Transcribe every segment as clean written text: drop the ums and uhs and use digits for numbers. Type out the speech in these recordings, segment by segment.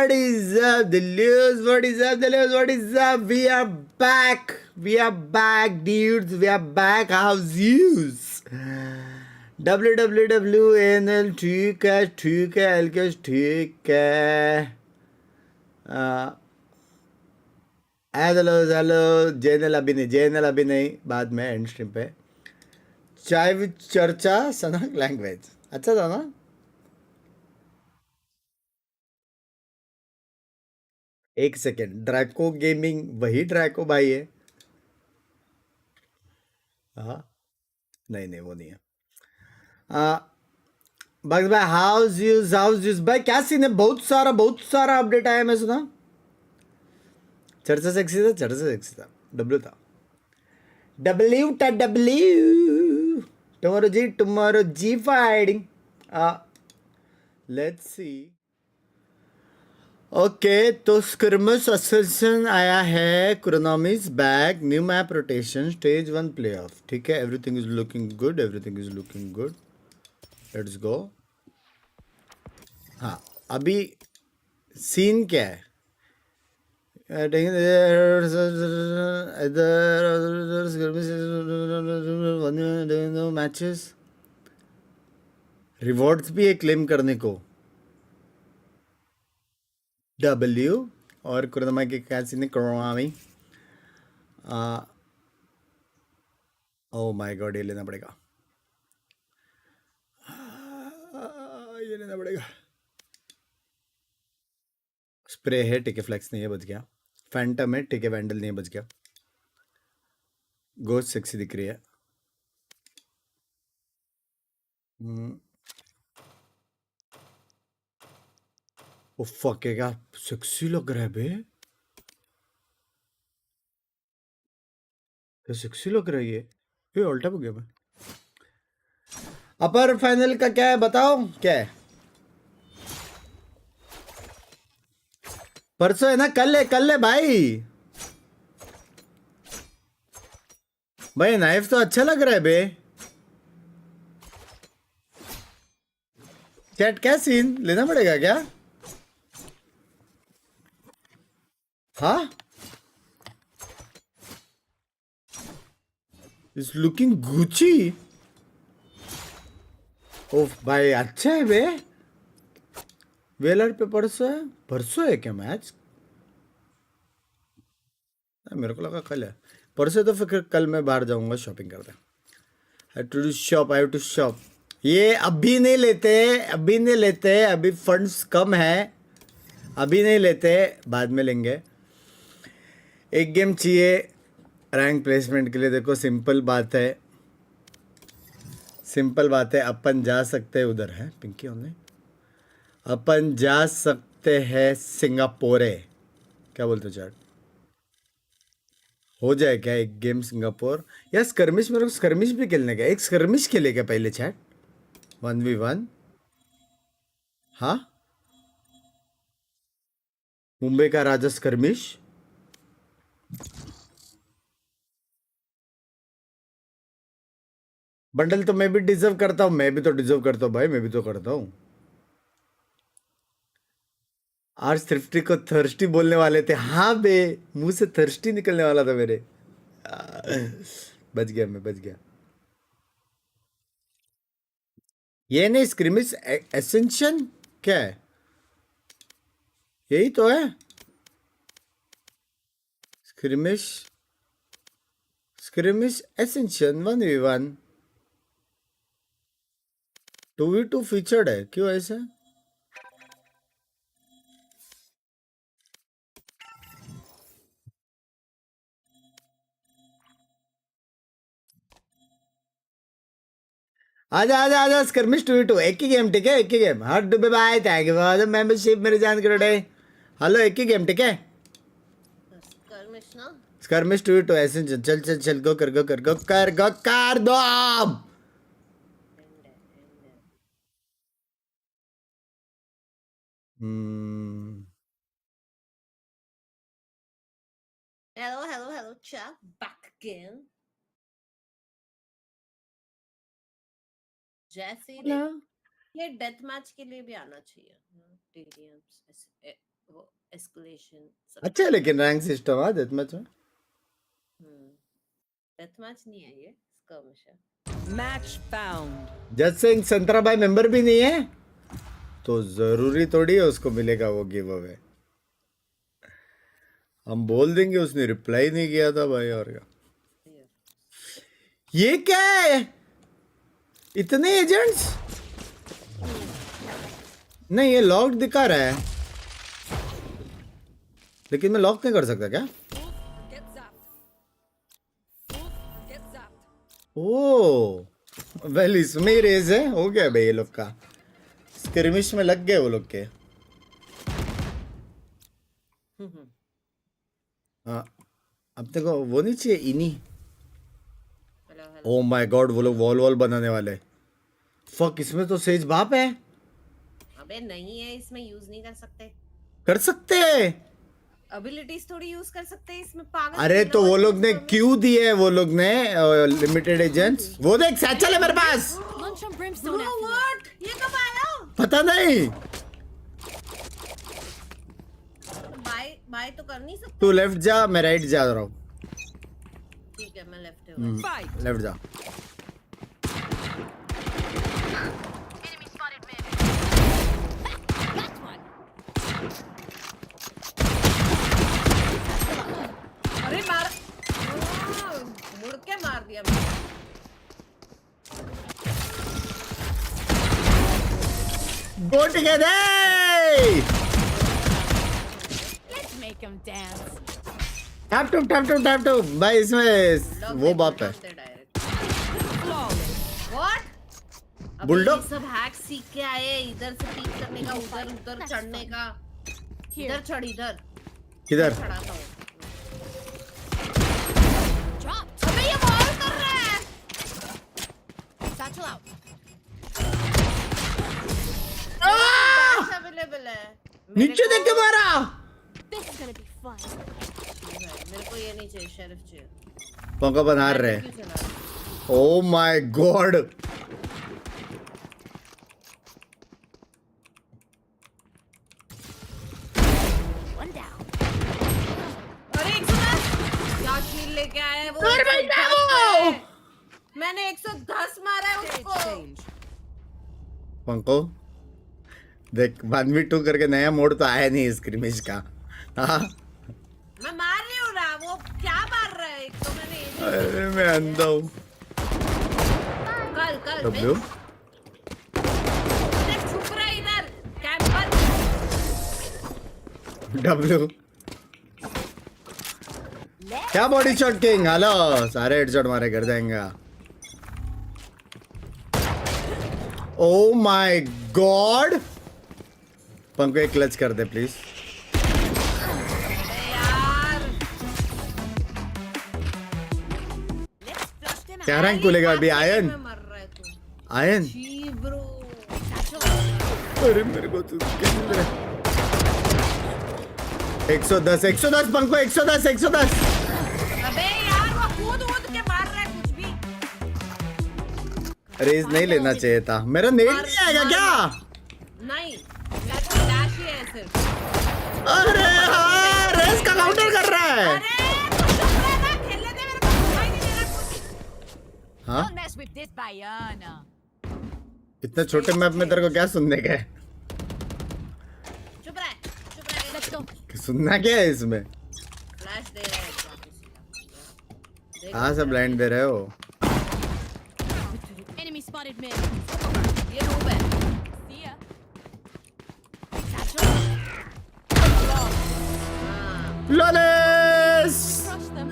What is up, the news? What is up, the news? What is up? We are back. We are back, dudes. We are back. How's yous? WWWNL ठीक है LKS ठीक है hello general अभी नहीं बाद में and stream पे चाय विद चर्चा सनक लैंग्वेज अच्छा था ना एक सेकेंड ड्रैको गेमिंग वही ड्रैको भाई है हाँ नहीं वो नहीं है बग्स भाई हाउस यूज भाई क्या सीन है बहुत सारा अपडेट आया मैं सुना चर्चा सेक्सी था डब्ल्यू था tomorrow G fighting let's see okay तो स्किर्मिश असेंशन आया है क्रोनोमिस back new map rotation stage 1 playoff ठीक है everything is looking good let's go हाँ अभी सीन क्या है मैचेस रिवॉर्ड्स भी है क्लेम करने को W और कुरमा के कैसी ने क्रोनामी ओ माय गॉड ये लेना पड़ेगा स्प्रे है ठीक है फ्लेक्स नहीं है बच गया फैंटम है ठीक है वैंडल नहीं है बच गया गोस्ट सेक्सी दिख रही है ओ फक है क्या सेक्सी लग रहा है बे क्या सेक्सी लग रहा है ये उल्टा हो गया मैं अपर फाइनल का क्या है बताओ क्या है परसों है ना कल है भाई नाइफ तो अच्छा लग रहा है बे चैट क्या सीन लेना पड़ेगा क्या हाँ इज लुकिंग गुची ओह भाई अच्छा है बे वेलर पे परसों है क्या मैच मेरे को लगा कल है परसों तो फिर कल मैं बाहर जाऊंगा शॉपिंग करते आई हैव टू शॉप ये अभी नहीं लेते अभी फंड्स कम है अभी नहीं लेते बाद में लेंगे एक गेम चाहिए रैंक प्लेसमेंट के लिए देखो सिंपल बात है अपन जा सकते हैं उधर है पिंकी ऑनलाइन अपन जा सकते हैं सिंगापुर क्या बोलते हो चैट हो जाए क्या एक गेम सिंगापुर या स्कर्मिश मेरे को स्कर्मिश भी खेलने का एक स्कर्मिश खेलेगा पहले चैट 1v1 हाँ मुंबई का राजा स्कर्मिश बंडल तो मैं भी डिजर्व करता हूँ भाई मैं भी तो करता हूँ आज थ्रिफ्टी को थर्स्टी बोलने वाले थे हाँ बे मुंह से थर्स्टी निकलने वाला था मेरे बच गया ये नहीं स्क्रिमिश एसेंशन क्या है यही तो है स्क्रिमिश एसेंशन 1v1 2v2 फीचर्ड है क्यों ऐसा आजा आजा आजा स्कर्मिश 2v2 एक ही गेम ठीक है एक ही गेम हर डुबे bye thank you for the membership मेरे जान करोड़े हेलो एक ही गेम ठीक है स्कर्मिश ना स्कर्मिश 2v2 ऐसे चल चल चल गो कर दो अब हेलो चैट बैक अगेन जैसे ये डेथ मैच के लिए भी आना चाहिए टीडीएम्स वो एस्केलेशन अच्छा है लेकिन रैंक सिस्टम है डेथ मैच में डेथ मैच नहीं है ये स्कर्मिश है Match found. जज सिंह संतरा भाई मेंबर भी नहीं है तो जरूरी थोड़ी है उसको मिलेगा वो गिव अवे हम बोल देंगे उसने रिप्लाई नहीं किया था भाई और क्या ये क्या है इतने एजेंट्स नहीं ये लॉक दिखा रहा है लेकिन मैं लॉक नहीं कर सकता क्या ओ वेल इसमें ही रेस है हो गया भाई ये लोग का स्किर्मिश में लग गए वो लोग के हाँ अब देखो वो नहीं चाहिए इन्हीं ओ माय गॉड वो लोग वॉल बनाने वाले फक इसमें तो सेज बाप है अबे नहीं है इसमें यूज नहीं कर सकते हैं एबिलिटीज थोड़ी यूज कर सकते हैं इसमें पागल अरे तो वो लोग ने क्यों दिए है वो लोग ने लिमिटेड एजेंट्स वो देख सैचल है मेरे पास व्हाट ये कब आया पता नहीं बाय तो कर नहीं सकते तू लेफ्ट जा मैं राइट जा रहा हूँ ठीक है मैं लेफ्ट हूँ लेफ्ट जा अरे मार मुड़ के मार दिया मैंने Go together! Let's make them dance. Tap to भाई इसमें वो बाप है व्हाट बुलडॉग सब हैक सीख के आए इधर से पीक करने का उधर चढ़ने का इधर चढ़ इधर किधर चढ़ा था अबे ये वॉल कर रहा है Satchel out. अवेलेबल है नीचे देख के मारा This is gonna be fun. मेरे को ये नहीं चाहिए शेरिफ चाहिए पंखा बना रहे oh my God One down. अरे 110 क्या शील लेके आए हैं वो मैंने 110 मारा है उसको पंको देख 1v2 करके नया मोड तो आया नहीं स्क्रिमिश का हाँ मैं मार रही हूँ ना वो क्या मार रहा है एक तो मैंने अरे मैं अंधा हूँ कल डब्ल्यू छुप रहा है इधर कैंपर डब्ल्यू क्या बॉडी शॉट किंग हेलो सारे हेडशॉट मारे कर देंगे ओ माय गॉड पंको एक क्लच कर दे प्लीज क्या रैंक खुलेगा अभी आयन आयन अरे मेरे को तो 110 पंको 110 अबे यार वो कूद के मार रहा है कुछ भी रेस नहीं लेना चाहिए था मेरा नेट नहीं आएगा क्या नहीं डैश ही है सिर्फ अरे हाँ रेस का काउंटर कर रहा है खेलने दे मेरे को सुनाई नहीं दे रहा कुछ हाँ Don't mess with this Bayana. इतने छोटे मैप में तेरे को क्या सुनने का है चुप रह Let's go. सुनना क्या है इसमें फ्लैश दे रहा है कहाँ से ब्लाइंड दे रहे हो Enemy spotted mid. ये मूव है See ya. Satchel. Lawless Crush them.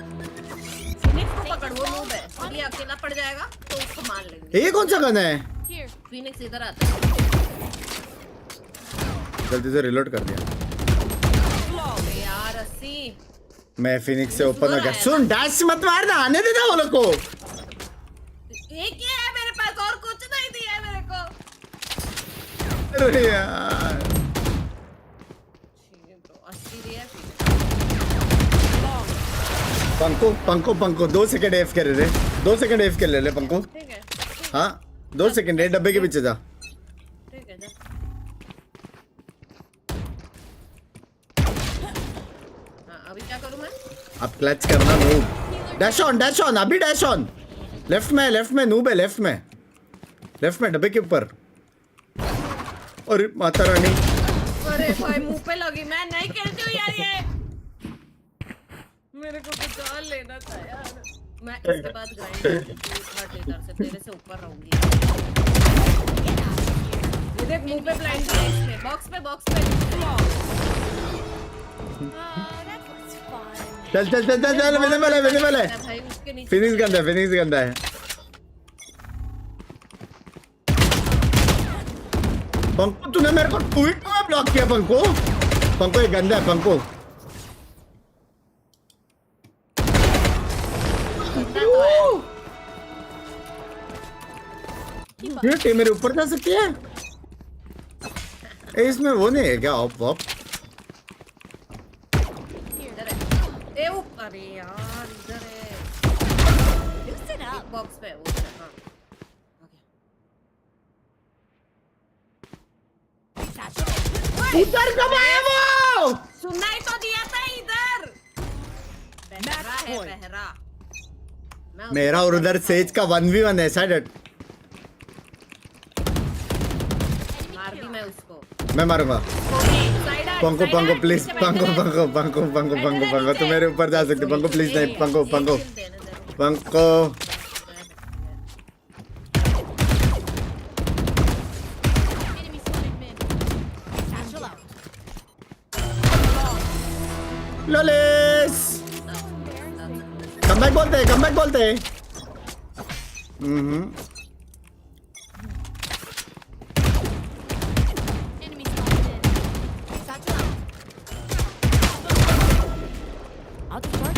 Sniff पकड़, वो मूव है, ये अकेला पड़ जाएगा तो उसको मार लेंगे। ये कौन सा गन है? Here. फिनिक्स इधर आता है। जल्दी से रिलोड कर दिया। अरे यार 80 मैं फिनिक्स से ओपन हो गया। आया सुन, डैश मत मार ना, आने देना वो लोग को। एक ही है मेरे पास, और कुछ नहीं दिया है मेरे को। अरे यार, ठीक है ब्रो, 80 दिया है। पंको 2 सेकंड एफ कर रहे, 2 सेकंड एफ कर ले पंको। ठीक है हाँ 2 सेकंड, डब्बे के पीछे जा। ठीक है जा। हाँ अभी क्या करूँ मैं? अब क्लच करना, नूब। डैश ऑन अभी, डैश ऑन। लेफ्ट में नूब है, लेफ्ट में डब्बे के ऊपर। अरे माता रानी, अरे भाई मुंह पे लगी, मैं नहीं खेलती हूँ यार ये। मेरे को बचा लेना था यार। मैं इसके बाद ग्राइंड हट इधर से, तेरे से ऊपर रहूंगी। ये देख मुंह पे ब्लाइंड है इसमें, बॉक्स पे That was fun. चल मैंने वाला है। भाई उसके नीचे फिनिक्स गंदा है। पंको, तूने मेरे को ट्वीट में ब्लॉक किया। पंको ये गंदा है पंको। ये मेरे ऊपर जा सकती है? इसमें वो नहीं है क्या, ऑप? इधर है। अरे यार इधर है, Loosen up. बॉक्स पे उधर है। हाँ ओके। उधर कब आया वो? सुनाई तो दिया था इधर। बहरा है बहरा। मेरा और उधर सेज का 1v1 है साइड। मार दी मैं उसको। मैं मारूंगा। पंको प्लीज, पंको तू मेरे ऊपर जा सकते। पंको प्लीज नहीं, पंको Enemy spotted mid. Satchel out. Lawless. Come back बोलते हैं। Enemy spotted mid. Satchel out. Out of dark.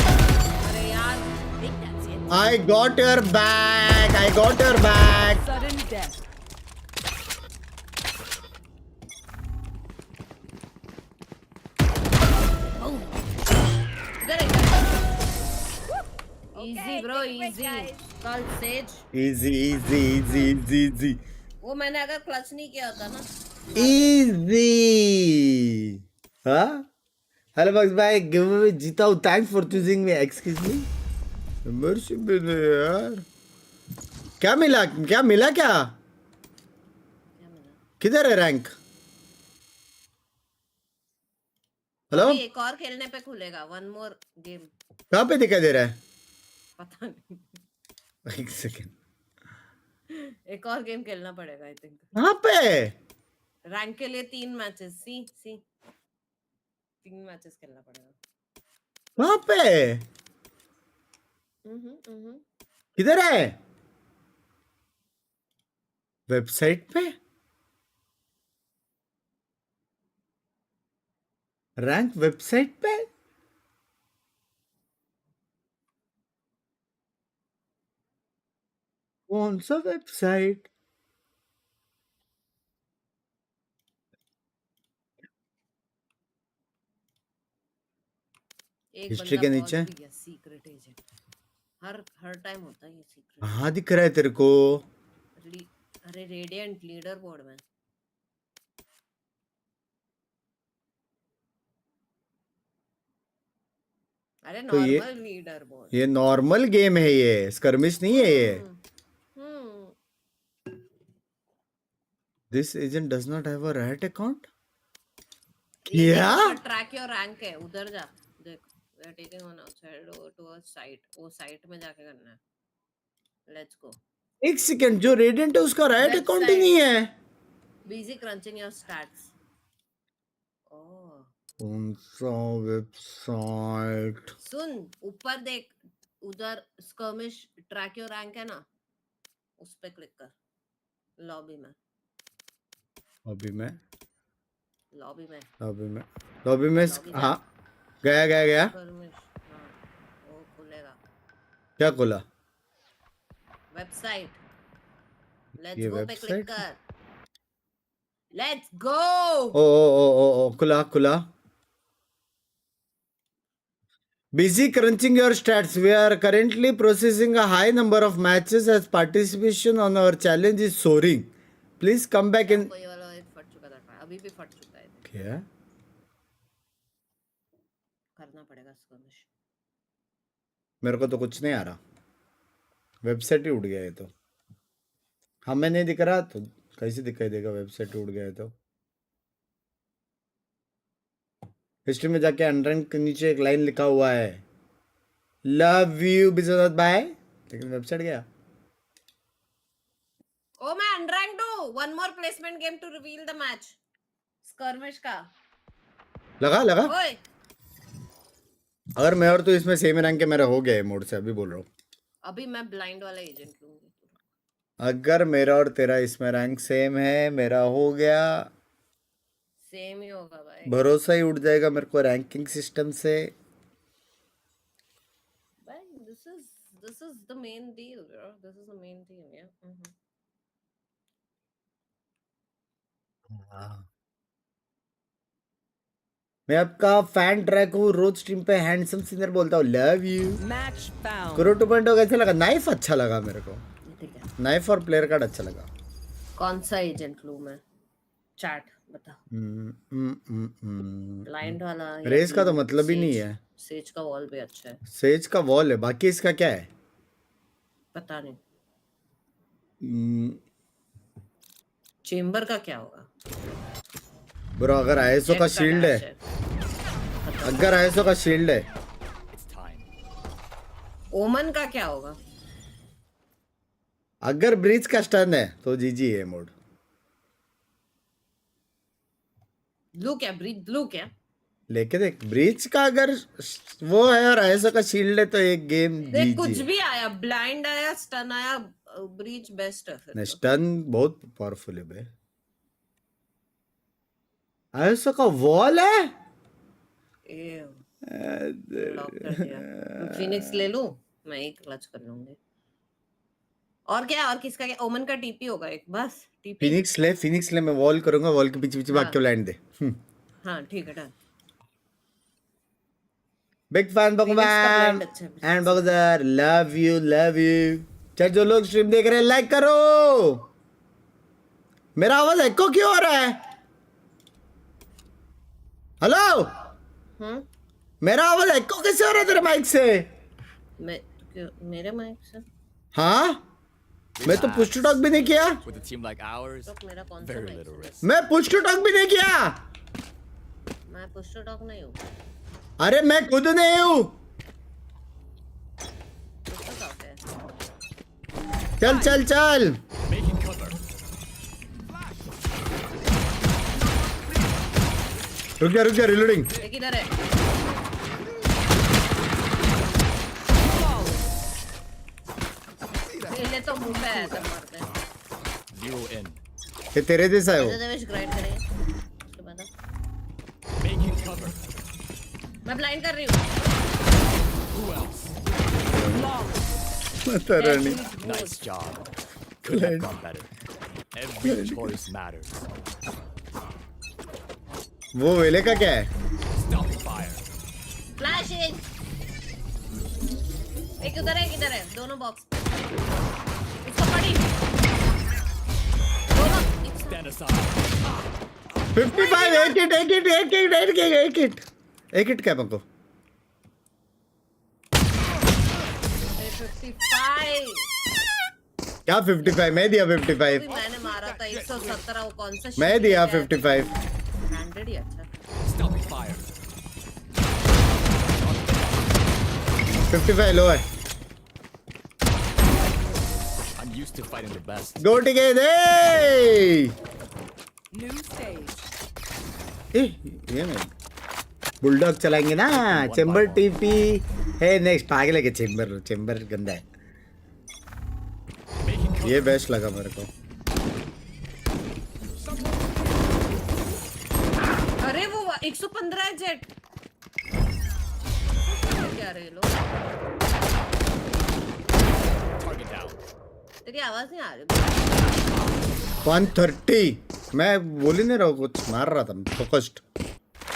अरे यार Think that's it. I got your back. Sudden death. Easy bro, easy. कल सेज Easy. वो मैंने अगर clutch नहीं किया होता ना। Easy. हाँ? हेलो बक्स भाई, गिव जीता हूँ। Thanks for choosing me. Excuse me, membership दे दे यार। क्या मिला क्या? किधर है रैंक? हेलो, अभी एक और खेलने पे खुलेगा, वन मोर गेम। कहाँ पे दिखाई दे रहा है? पता नहीं। एक सेकेंड, एक और गेम खेलना पड़ेगा आई थिंक। कहाँ पे? रैंक के लिए 3 मैचेस। सी 3 मैचेस खेलना पड़ेगा। कहाँ पे? किधर है? वेबसाइट पे? रैंक वेबसाइट पे? कौन सा वेबसाइट? एक हिस्ट्री बंदा के पहुंच नीचे? भी गया, सीक्रेट एजेंट। हर टाइम होता है ये सीक्रेट। कहाँ दिख रहा है तेरे को? अरे रेडिएंट लीडर बोर्ड में। अरे तो नॉर्मल लीडर बोर्ड। ये नॉर्मल गेम है, ये स्कर्मिश नहीं है ये। This agent does not have a right account. क्या? ट्रैक योर रैंक है, उधर जा देख। We are taking on outside to a site. वो साइट में जाके करना है। Let's go. एक सेकंड, जो रेडिएंट है उसका राइट अकाउंट ही नहीं है। Busy crunching your stats. Oh कौन सा वेबसाइट? सुन ऊपर देख, उधर स्कर्मिश ट्रैक योर रैंक है ना, उस पे क्लिक कर, लॉबी में अभी मैं लॉबी में हाँ गया स्कर्मिश, हाँ वो खुलेगा क्या खोला वेबसाइट, ये लेट्स गो पे क्लिक वेबसाइट कर, लेट्स गो। ओ खुला busy crunching your stats. We are currently processing a high number of matches as participation on our challenge is soaring. Please come back in. कोई वाला एक फट चुका था, अभी भी फट चुका है, क्या करना पड़ेगा स्कर्मिश। मेरे को तो कुछ नहीं आ रहा, वेबसाइट ही उड़ गया है तो हमें नहीं दिख रहा तो कैसे दिखाई देगा, वेबसाइट उड़ गया है तो। हिस्ट्री में जाके अनरैंक के नीचे एक लाइन लिखा हुआ है लव यू बिजनेस बाय, लेकिन वेबसाइट गया। ओ मैं अनरैंक्ड हूं, one more placement game to reveal the match, skirmish का लगा ओए। अगर मैं और तू इसमें सेम रैंक के मेरा हो गया है मोड से, अभी बोल रहा हूँ। अभी मैं ब्लाइंड वाला एजेंट लूंगी। अगर मेरा और तेरा इसमें रैंक सेम है, मेरा हो गया, सेम ही होगा भाई, भरोसा ही उठ जाएगा मेरे को रैंकिंग सिस्टम से। भाई this is the main deal, bro. This is the main thing, yeah. मैं आपका फैन ट्रैक हूँ, रोज स्ट्रीम पे हैंडसम सिंगर बोलता हूँ लव यू। Match found. करो 2.0 कैसे लगा? नाइफ अच्छा लगा मेरे को, ठीक है, नाइफ और प्लेयर कार्ड अच्छा लगा। कौन सा एजेंट लूं मैं? चैट बता। ब्लाइंड वाला या रेस का तो फिर मतलब ही नहीं सेज? है। सेज का वॉल भी अच्छा है, सेज का वॉल है, बाकी इसका क्या है पता नहीं। चेंबर का क्या होगा ब्रो? अगर आईएसओ का शील्ड है, अगर आईएसओ का शील्ड है। ओमन का क्या होगा? अगर ब्रीच का स्टन है तो जीजी है मोड। ब्लू क्या? ब्लू क्या? लेके देख, ब्रीच का अगर वो है और आईएसओ का शील्ड है तो एक गेम देख कुछ जीजी। भी आया, ब्लाइंड आया, स्टन आया, ब्रीच बेस्ट है फिर तो। स्टन बहुत पावरफुल है बे। आईएसओ का वॉल है, लॉक कर दिया। फिनिक्स ले लूं मैं, एक क्लच कर लूंगी। और क्या? और किसका क्या? ओमन का टीपी होगा एक, बस टीपी। फिनिक्स ले मैं वॉल करूंगा, वॉल के पीछे पीछे भाग के लैंड दे। हाँ ठीक है, डन। बिग फैन भगवान अच्छा है। एंड भगदर, लव यू। चाहे जो लोग स्ट्रीम देख रहे हैं लाइक करो। मेरा आवाज एको क्यों हो रहा है? हेलो, मेरा आवाज एको कैसे हो रहा है तेरे माइक से? मेरे माइक से? हाँ, मैं तो पुश टू टॉक भी नहीं किया। With a team like ours, तो मेरा कौन सा very माइक little है? risk. मैं पुश टू टॉक भी नहीं किया। मैं पुश टू टॉक नहीं हूँ, अरे मैं खुद नहीं हूँ। पुश टू टॉक है। चल Making cover. रुक जा रिलोडिंग। एक इधर है। पहले तो मुंह पे आया था, मारते हैं। 0 in. ये तेरे जैसा है वो। देवेश ग्राइंड करेंगे उसके बाद। Making cover. मैं ब्लाइंड कर रही हूँ। Who else? तरनी Nice job. Could have gone better. Every choice matters. वो वेले का क्या है? Stop the fire. फ्लैशिंग। एक उधर है, एक इधर है, दोनों बॉक्स। इसको पड़ी। दोनों एक साथ। Stand aside. 55 एक हिट क्या पंको? 55। क्या 55? मैं दिया 55। भी मैंने मारा था 117, वो कौन सा? मैं दिया 55। 100 ही अच्छा। Stop the fire. 55 लो है। I'm used to fighting the best. Go together. New stage. ये नहीं बुलडॉग चलाएंगे ना, चेंबर टीपी हे नेक्स्ट पागल है के चेंबर गंदा है ये बेस्ट लगा मेरे को अरे वो 115 है जेट क्या रहे लोग Target down. तेरी आवाज नहीं आ रही 130 मैं बोल ही नहीं रहा हूँ कुछ मार रहा था फोकस्ड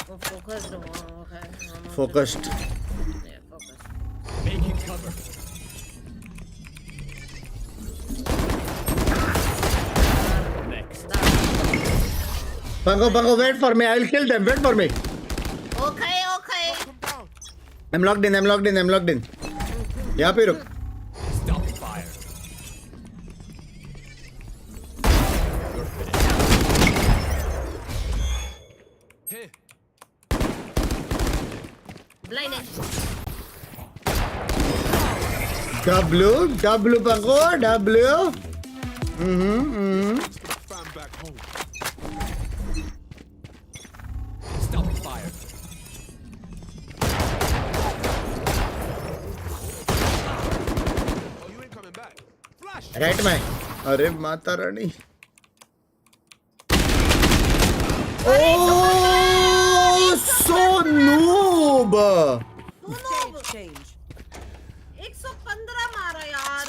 वो focused focused Making cover. Next. Pango wait for me I will kill them wait for me okay I'm locked in यहाँ पे रुक Stop fire. You're finished. Hey. Blind है W Pango W Stop fire. Right में अरे माता रानी ओह सो noob Stage change. 115 मारा यार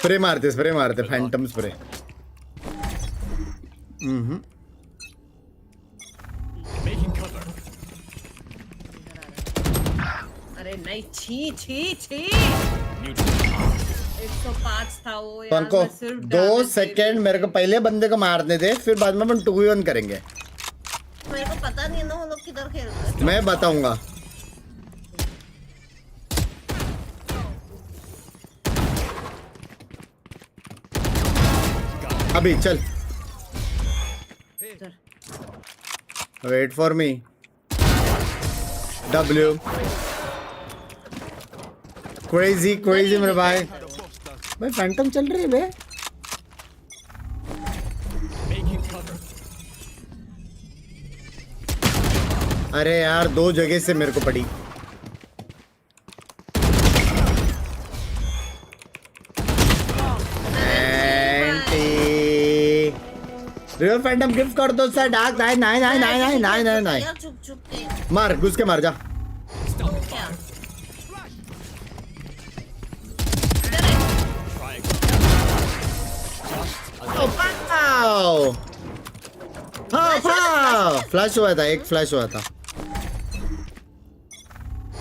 spray मारते Phantom spray Making cover. अरे नहीं छी Neutral. 105 था वो यार पंको मैं सिर्फ 2 damage सेकेंड मेरे को पहले बंदे को मारने दे फिर बाद में अपन 2v1 करेंगे मेरे को पता नहीं है ना वो लोग किधर खेल रहे हैं मैं बताऊंगा अभी चल wait for me W crazy मेरे भाई फैंटम चल रही है बे Making cover. अरे यार 2 जगह से मेरे को पड़ी रियल फैंटम गिफ्ट कर दो सर डार्क नहीं यार चुप के मार घुस के मार जा Stop क्या fire. Try again. फ्लैश हुआ था एक फ्लैश हुआ था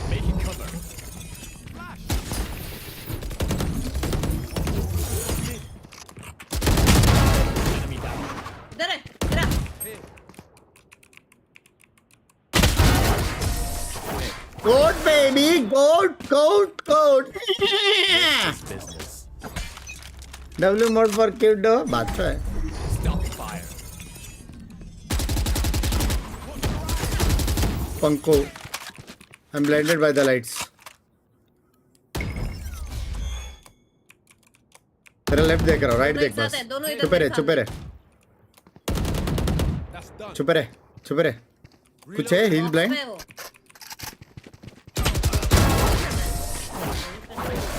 Making cover. Enemy down. इधर है इधर आ। Goat baby goat Business. W mode for kid बात तो है Stop fire. Panku I am blinded by the lights तेरा लेफ्ट देख रहा हूँ राइट देख बस दोनों इधर चुप एक रहे चुप रहे कुछ है हील ब्लाइंड है वो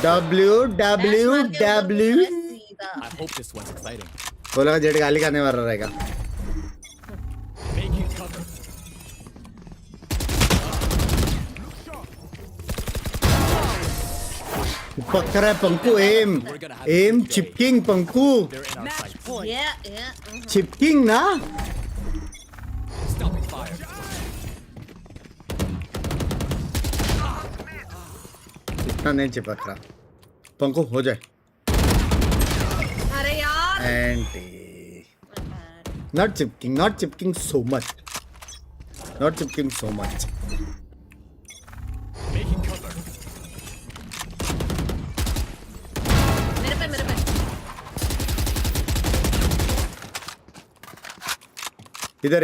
W सीधा I hope this one's exciting. बोला जेड गाली खाने वाला रहेगा Making cover. पक रहा है Panku am chipping Panku They're in our Match sights. point. ये चिपकिंग ना Stop fire. इतना नहीं चिपक रहा पंकु हो जाए अरे यार anti not चिपकिंग so much Making cover. मेरे पे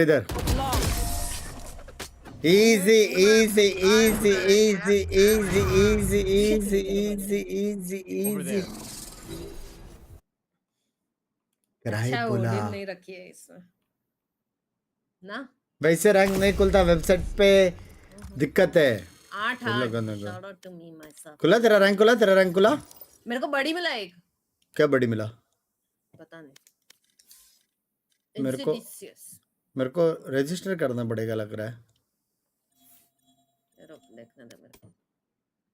इधर Long. easy Over there. कराई अच्छा बोला होल्डिंग नहीं रखी है इसमें ना वैसे रैंक नहीं खुलता वेबसाइट पे दिक्कत है 8 खुला 8 करने का। shout out to me myself खुला तेरा रैंक खुला, तेरा रैंक खुला। मेरे को बड़ी मिला एक क्या बड़ी मिला? पता नहीं मेरे को Insidious मेरे को रजिस्टर करना पड़ेगा लग रहा है। रुक देखने दे मेरे को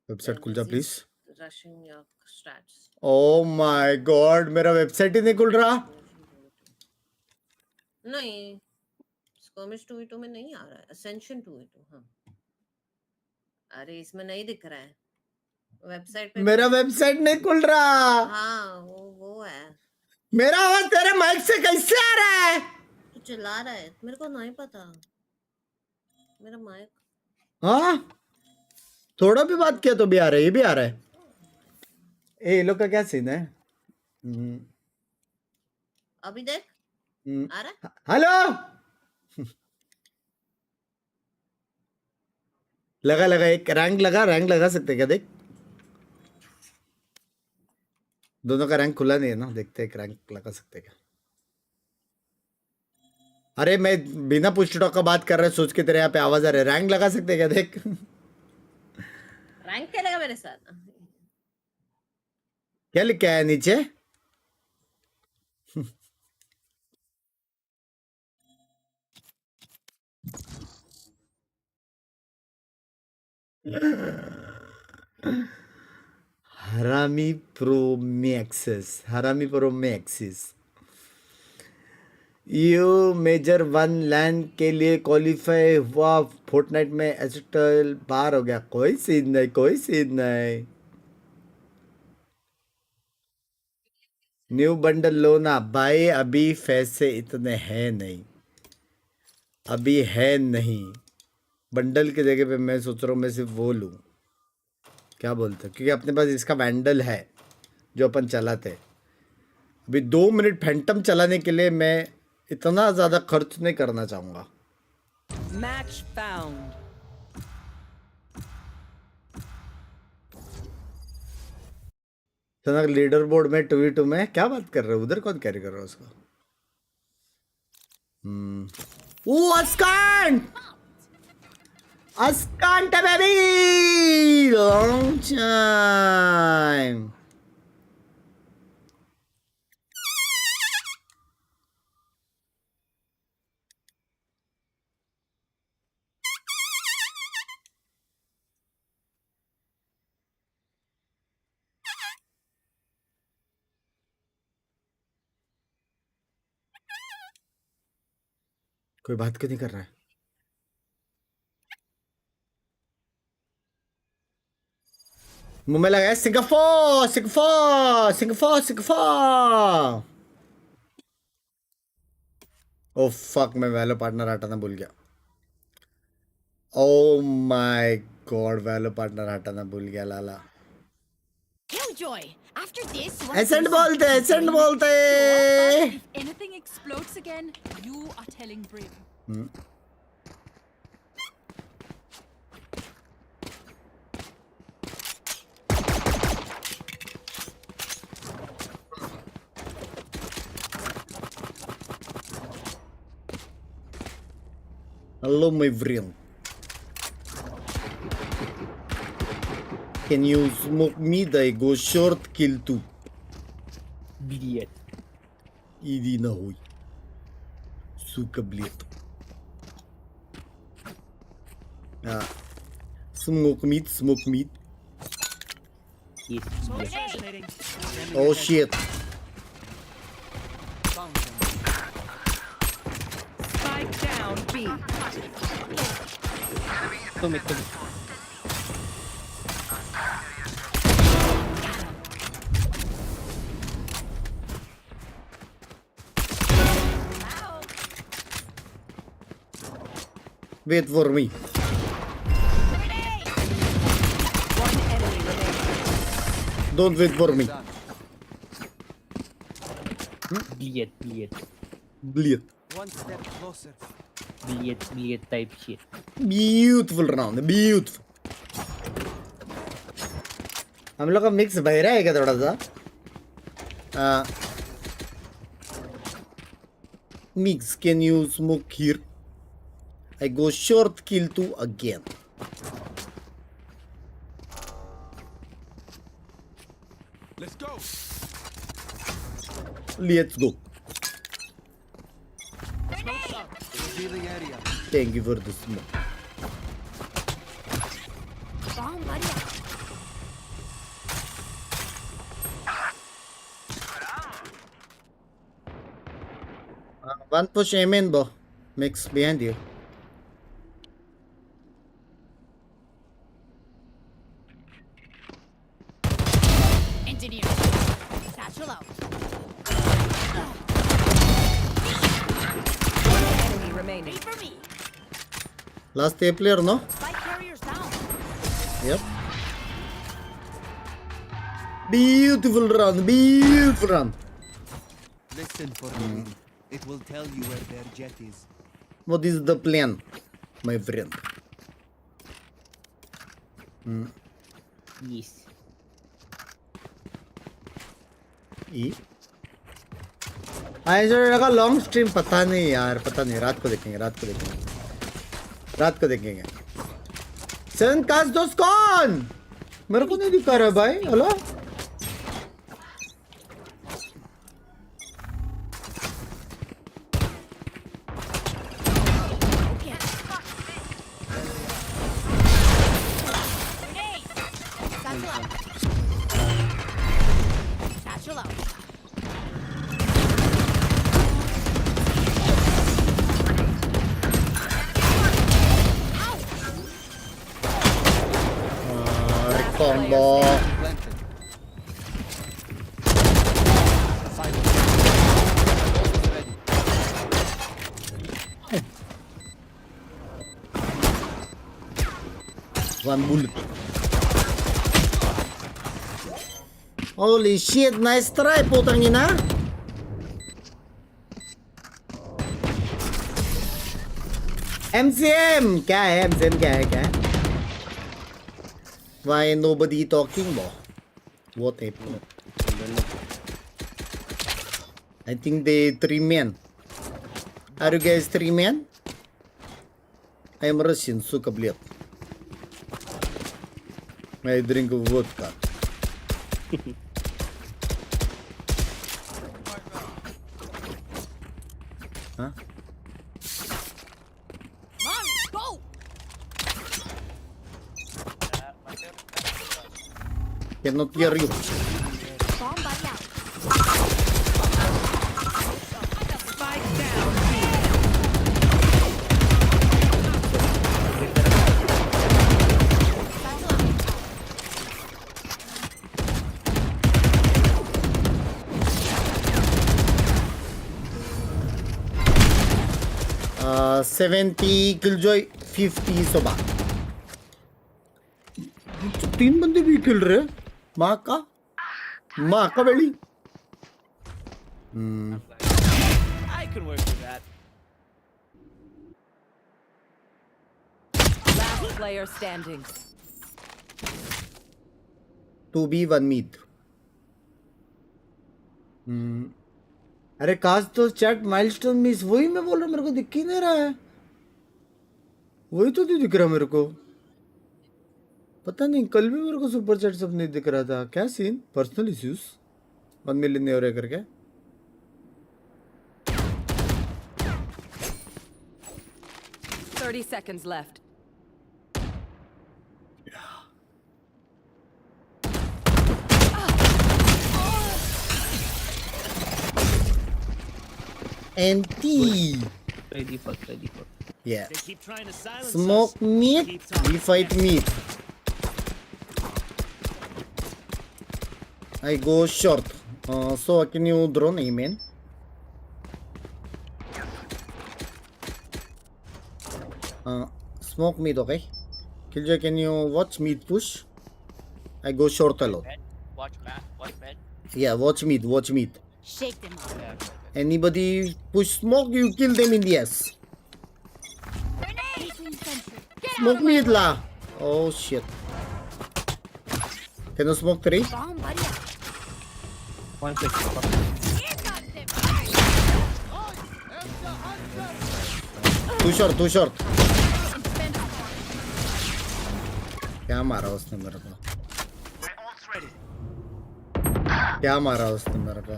वेबसाइट खुल जा please. rushing your stats oh my God, मेरा वेबसाइट ही नहीं खुल रहा। नहीं Skirmish 2v2 में नहीं आ रहा है Ascension 2v2 हाँ अरे इसमें नहीं दिख रहा है वेबसाइट पे मेरा वेबसाइट नहीं खुल रहा। हाँ वो है मेरा आवाज तेरे माइक से कैसे आ रहा है? तू चिल्ला रहा है मेरे को नहीं पता मेरा माइक हाँ थोड़ा भी बात किया तो भी आ रहा है, ये भी आ रहा है। ये लोग का क्या सीन है? अभी देख आ रहा है हेलो लगा लगा, एक रैंक लगा सकते क्या? देख दोनों का रैंक खुला नहीं है ना, देखते एक रैंक लगा सकते क्या? अरे मैं बिना पुश टॉक का बात कर रहा है, सोच के तेरे यहाँ पे आवाज आ रहा है। रैंक लगा सकते क्या? देख रैंक खेलेगा मेरे साथ क्या लिख के आया नीचे? हरामी प्रो मैक्सिस यू मेजर 1 लैन के लिए क्वालिफाई हुआ फोर्टनाइट में एसेटल बाहर हो गया। कोई सीन नहीं। न्यू बंडल लो ना भाई, अभी पैसे इतने हैं नहीं। बंडल की जगह पे मैं सोच रहा हूँ मैं सिर्फ वो लूँ, क्या बोलते हो? क्योंकि अपने पास इसका वैंडल है जो अपन चलाते। अभी 2 मिनट फैंटम चलाने के लिए मैं इतना ज्यादा खर्च नहीं करना चाहूंगा। Match found. लीडर बोर्ड में 2v2 में क्या बात कर रहे हो? उधर कौन कैरी कर रहा है उसको? अस्कांट बेबी लॉन्ग टाइम। कोई बात क्यों नहीं कर रहा है? मुंबई लगा है। सिंगापुर। ओ फक, मैं वैलो पार्टनर हटाना भूल गया। ओ माय गॉड, वैलो पार्टनर हटाना भूल गया लाला। Killjoy. After this, एसेंट बोलते। if anything explodes again, you are telling Brim. Hello my friend. Can you smoke me? I go short kill too. Блять. Иди нахуй. Сука, блядь. Smoke meat. Есть, блять. Oh shit. Spike down B. Tommy. Wait for me. One enemy remaining. Don't wait for me. Блять. Блядь. One step closer. Блять, type shit. Beautiful round. Beautiful. हम लोग का mix बह रहा है क्या थोड़ा सा? Mix, can you smoke here? I go short kill 2 again. Let's go. Thank you for the smoke. One push aim bro. Mix behind you. Engineer. Satchel out. Enemy remaining. Wait for me. Last A player, no? Spike carriers down. Yep. Beautiful run, beautiful run. Listen for me. It will tell you where their jet is. What is the plan, my friend? Yes. E? I लगा long stream पता नहीं यार पता नहीं रात को देखेंगे seven काश दोस्त कौन मेरे को नहीं दिखा रहा भाई hello Satchel out. combo Planted. Ready. one bullet holy shit nice try putang ina MCM क्या है MCM क्या है Why nobody talking bro what happened I think they 3 men are you guys 3 men I am Russian сука блядь I drink vodka huh Mom, go. cannot hear you Bomb buddy out. Spike down. Satchel out. 70 killjoy 50 soba 3 बंदे भी किल रहे माँ का बेली I can work with that. Last player standing. 2B 1 mid अरे काश तो chat milestone miss वही मैं बोल रहा हूँ मेरे को दिख ही नहीं रहा है वही तो नहीं दिख रहा मेरे को पता नहीं कल भी मेरे को सुपर चैट सब नहीं दिख रहा था क्या सीन पर्सनल इश्यूज 1 मिलियन नहीं हो रहा करके 30 seconds left. anti Ready for. yeah They keep trying to silence smoke us. meat Keep talking. we fight meat I go short so can you drone amen smoke meat okay killjoy can you watch meat push I go short alone Watch man. yeah watch meat Shake them up. anybody push smoke you kill them in the ass Grenade. Get out smoke of my meat way. la oh shit can you smoke 3 Bomb buddy out. One quick. Here comes them. too short Defend. क्या मारा उसने मेरे को क्या मारा उसने मेरे को?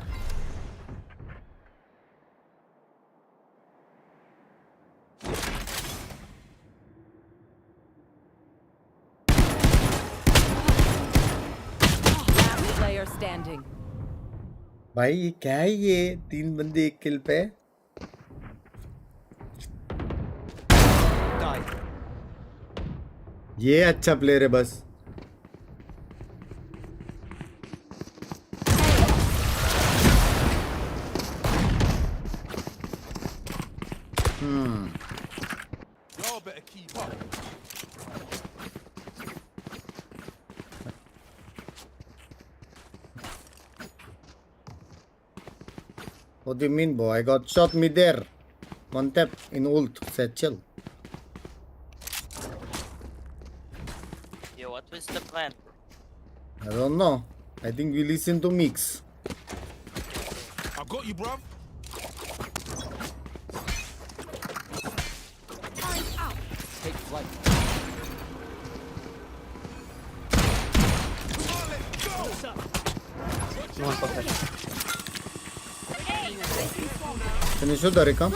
Last player standing. भाई ये क्या है ये? 3 बंदे 1 किल पे. Die. ये अच्छा प्लेयर है बस. Y'all better keep up. What do you mean, boy? I got shot mid there. One tap in ult. Said chill. Yo, what was the plan, bro? I don't know. I think we listen to mix. I got you, bruv. Take flight. One possession. Can you shoot Darika?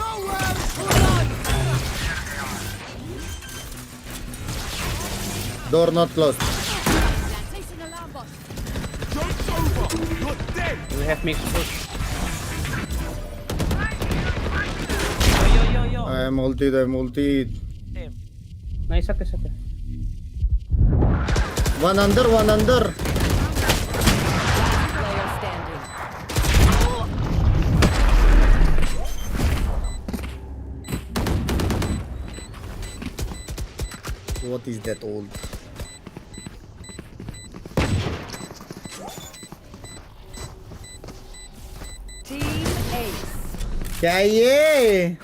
Door not closed. Joke's over. You're dead. We have mixed push. Yo. I'm ulted. Damn. Nice, okay. One under. Player standing. What is that ult? Team Ace. क्या है ये?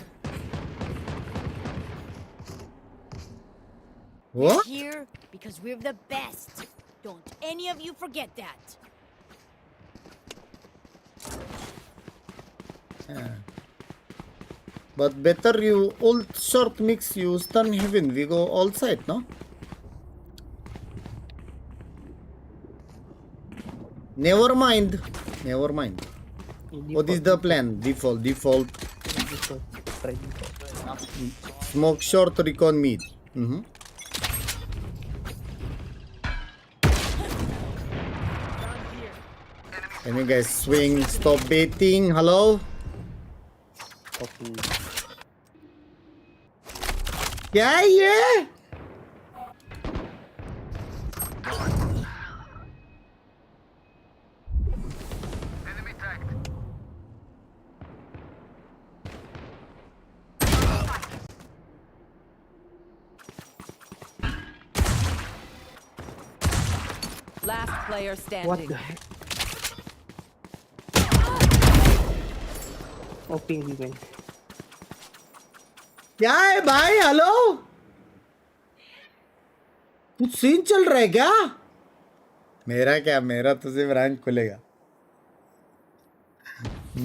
What? Here because we're the best. Don't any of you forget that. But better you ult short mix. You stun heaven. We go all side, no? Never mind. What is the plan? Default. Default. Try default. Smoke short, recon mid. Can you guys swing? Stop baiting. Hello? Okay. क्या है ये? Last player What standing. the heck? Open even. क्या है भाई? Hello? कुछ scene चल रहा है क्या? मेरा क्या? मेरा तो सिर्फ रैंक खुलेगा.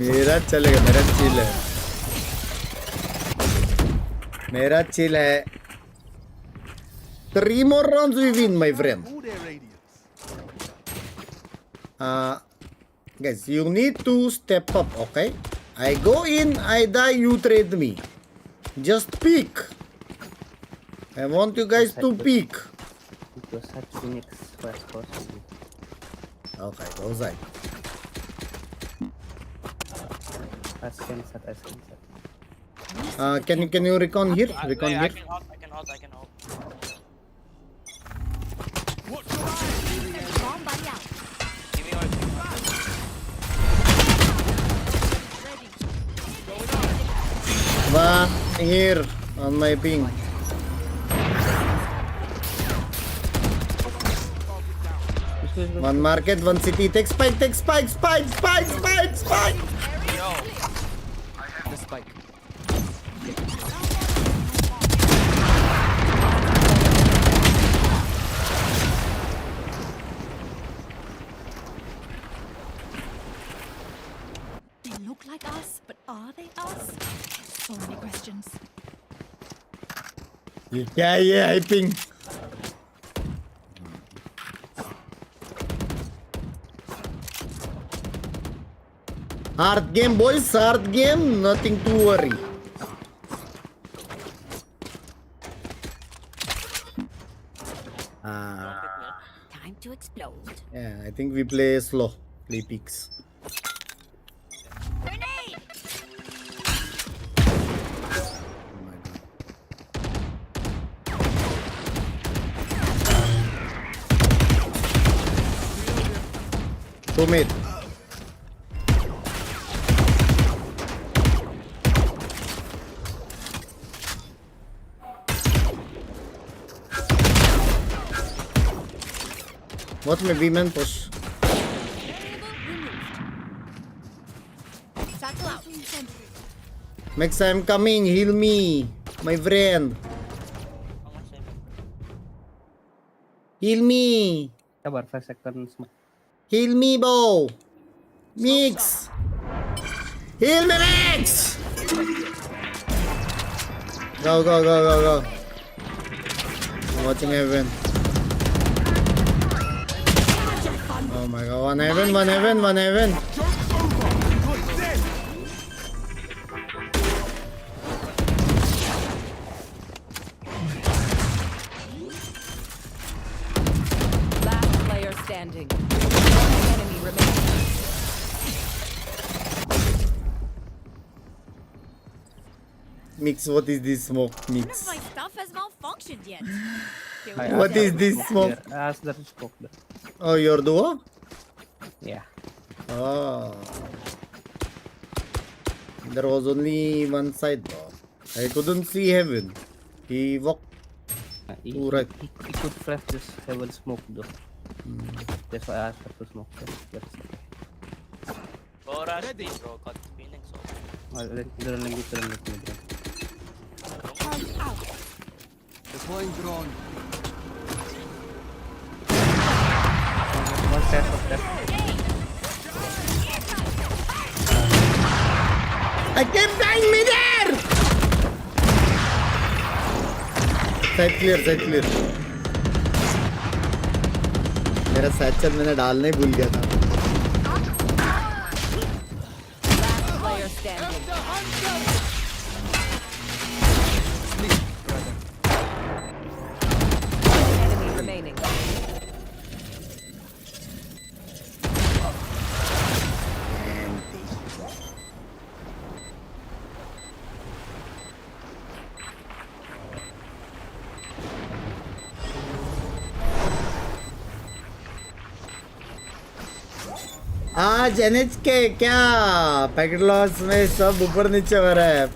मेरा चलेगा. मेरा चिल है. 3 more rounds we win, my friend. All their radiance. Guys, you need to step up, okay? I go in, I die, you trade me. Just peek. I want you guys to peek. It was such Phoenix first possible. Okay, go side. Ascent. Can you recon here? I Recon can here. hold. Watch your eyes. Bomb buddy out. Give me your. One here on my ping. One market, one city. Take spike. The spike. They look like us, but are they us? So many questions. ये क्या है ये hyping? Hard game, boys. Hard game. Nothing to worry. Time to explode. Yeah, I think we play slow. Play peaks. Grenade! Oh my god. 2 mid. What may be man push? Satchel out. Max, I'm coming. Heal me, my friend. Heal me. Sabar 5 seconds. Heal me, bro. Mix. Heal me, Mix. Go, go, go, go, go. I'm watching heaven. Oh my god. One heaven, one heaven, one heaven. Joke's over. You're dead. Last player standing. One enemy remaining. Mix, what is this smoke? None of Mix. my stuff has malfunctioned yet. What is this smoke? Ask the smoke. Oh, your duo? Yeah. Oh. There was only one side, bro. I couldn't see heaven. He walked. He, Right. he could flash this heaven smoke though. That's why I asked her to smoke. That's it. Go rush B, bro. Got Phoenix off. They're running with me. Deploying drone. One tap of that. I kept dying me there! Side clear, side clear. मेरा satchel मैंने डालना ही भूल गया था. Last player standing. One enemy remaining. आज NH के क्या packet loss में सब ऊपर नीचे हो रहा है.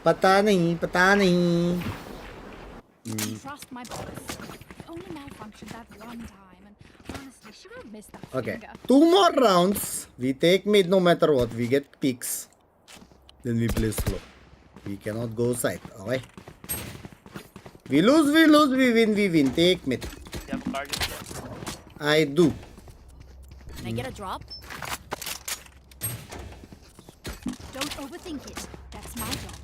पता नहीं, पता नहीं. Trust my boss. It only malfunctioned that one time, and honestly, she will miss that Okay, finger. 2 more rounds. We take mid no matter what. We get picks. Then we play slow. We cannot go side. Okay. We lose, we win, we win. Take mid. You have Guardian here? I do. Can I get a drop? Don't overthink it. That's my job.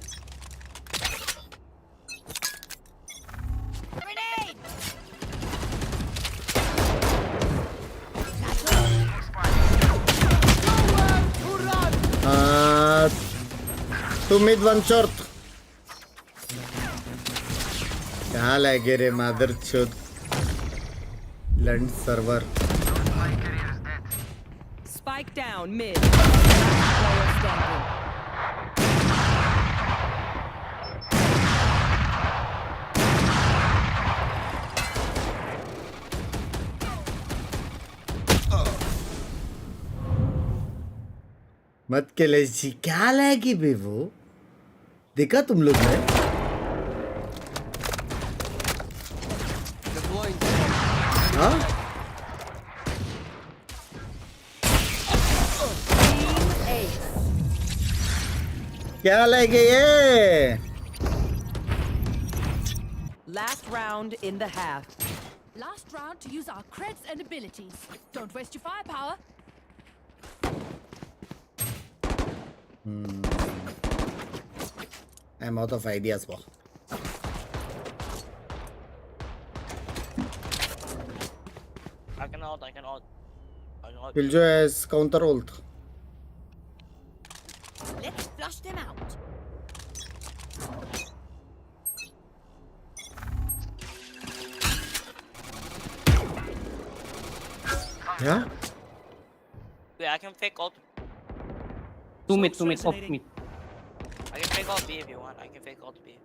Grenade! Two mid, one short. क्या लगे रे मदर चोद लंड server. Spike down mid. Last player standing. मत के ले जी क्या लगी बे वो. देखा तुम लोग ने. Deploying. हाँ Team Ace. क्या लगे ये. Last round in the half. Last round to use our creds and abilities. Don't waste your firepower. I'm out of ideas, bro. I can ult. I can ult. Killjoy has counter ult. Let's flush them out. Yeah? Wait, I can fake ult. 2 mid, off mid. I can fake ult B if you want. I can fake ult B.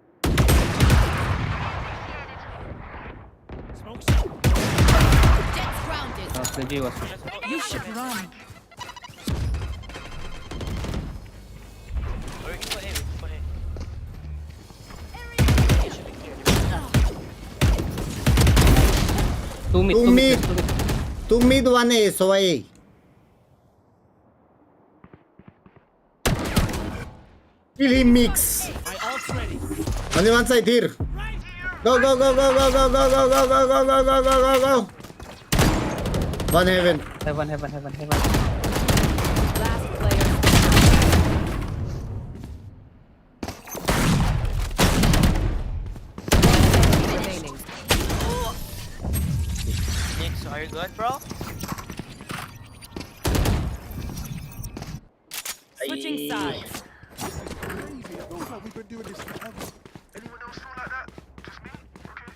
Jet's grounded. Killjoy was You should run. Or we can put A. We can put A. It should be clear. 2 mid, 2 2 mid. mid, 2 mid. 2 mid, 1 A, so A. Kill him, mix. My ult's ready. Only one side here. Go, go, go, go, go, go, go, go, go, go, go, go, go, go, go, go. One heaven. Heaven. Last player. Remaining. Binks, are you good, bro? Switching sides. Crazy. It feels like we've been doing this forever. Anyone else feel like that? Just me? Okay.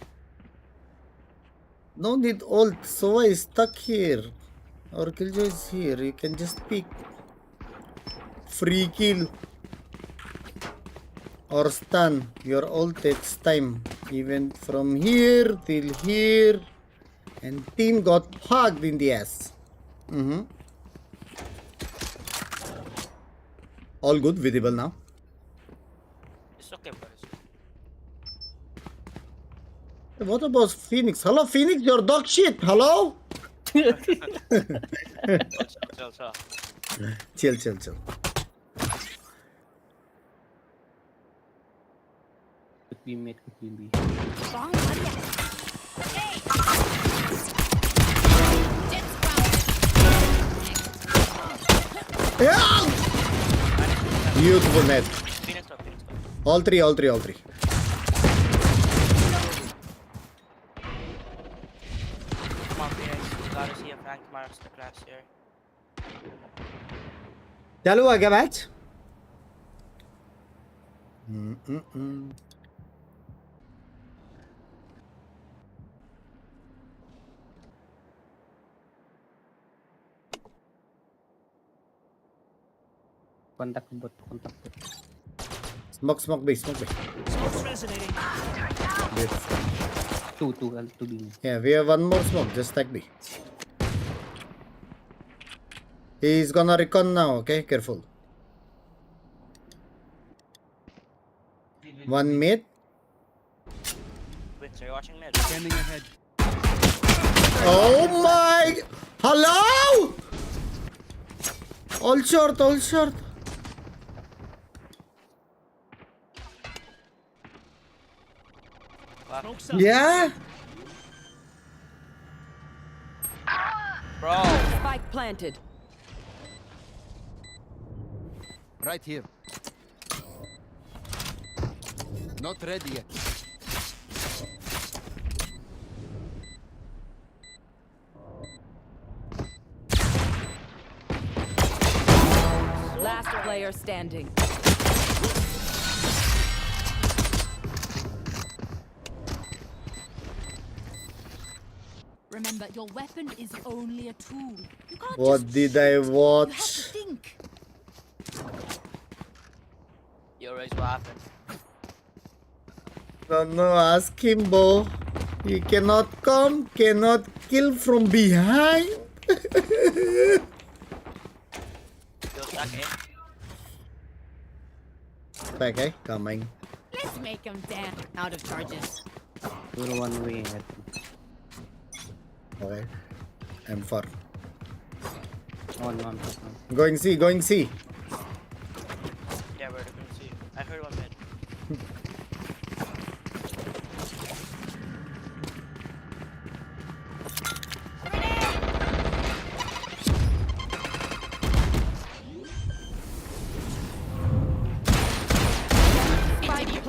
No need ult. Sova is stuck here. Or Killjoy is here. You can just pick. Free kill. Or stun. Your ult takes time. Even from here till here. And team got hugged in the ass. All good, visible now. It's okay, bro. It's okay. What about Phoenix? Hello, Phoenix, your dog shit. Hello? Chill. Chill. Could be mid, could be B. Bomb buddy. Hey. Jet's grounded. Yeah! Beautiful net. Phoenix top. All three. Come on, Phoenix. You gotta see a Frank masterclass here. चालू हुआ क्या match? Contact bot. Smoke B. Smoke's resonating. Two B. Yeah, we have one more smoke. Just stack B. He's gonna recon now, okay? Careful. One mid. Binks, are you watching mid? Scanning ahead. Oh my! Hello! All short. Smoke's up. Yeah? Bro. Spike planted. Right here. Not ready yet. Last player standing. Remember, your weapon is only a tool. You can't What just did shoot. I You have to watch? think. Yo, Raze, what happened? No, ask him, Bo. He cannot come, cannot kill from behind. Yo, stack A. Okay, coming. Let's make him dance out of charges. You're one way, I think. Okay. I'm far. On. Going C. Yeah, we're gonna see. I heard one mid.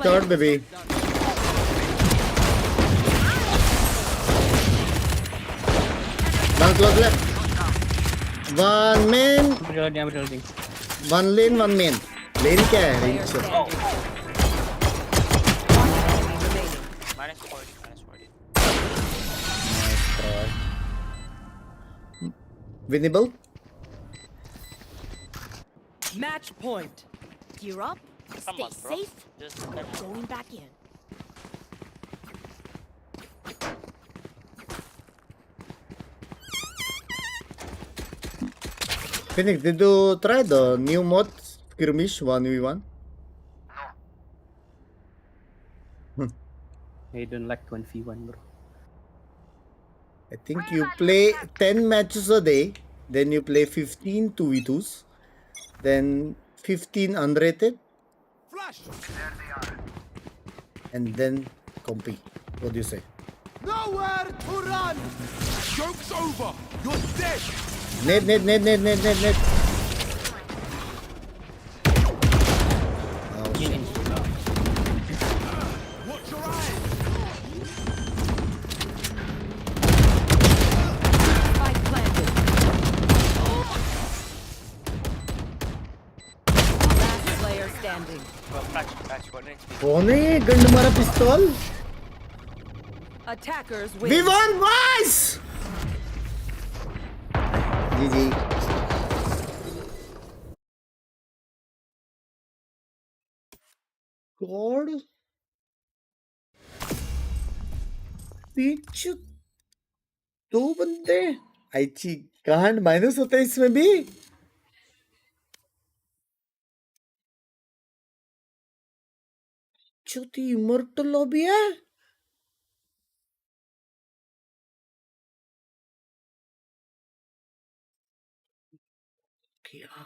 Third, baby. One close left. One man, I'm reloading. one lane, one main. Lane क्या है? Player Range से. standing. One enemy remaining. Minus 40, minus 40. Winnable. Match point. Gear up. Come Stay on, bro. safe. Just Going back in. Phoenix, did you try the new mod Skirmish 1v1? I don't like 1v1, bro. I think you play 10 matches a day, then you play 15 2v2s, then 15 unrated, Flash! and then compete. What do you say? Nowhere to run! Joke's over! You're dead! Net. Oh, shit. Watch your eyes! Spike planted. Last player standing. bro, catch, one HP. कौन है ये गंड मारा पिस्तौल? Attackers win. We won, boys! GG. God. पीछे दो बंदे आईची कांड माइनस होता है इसमें भी चौथी इमोर्टल लॉबी है क्या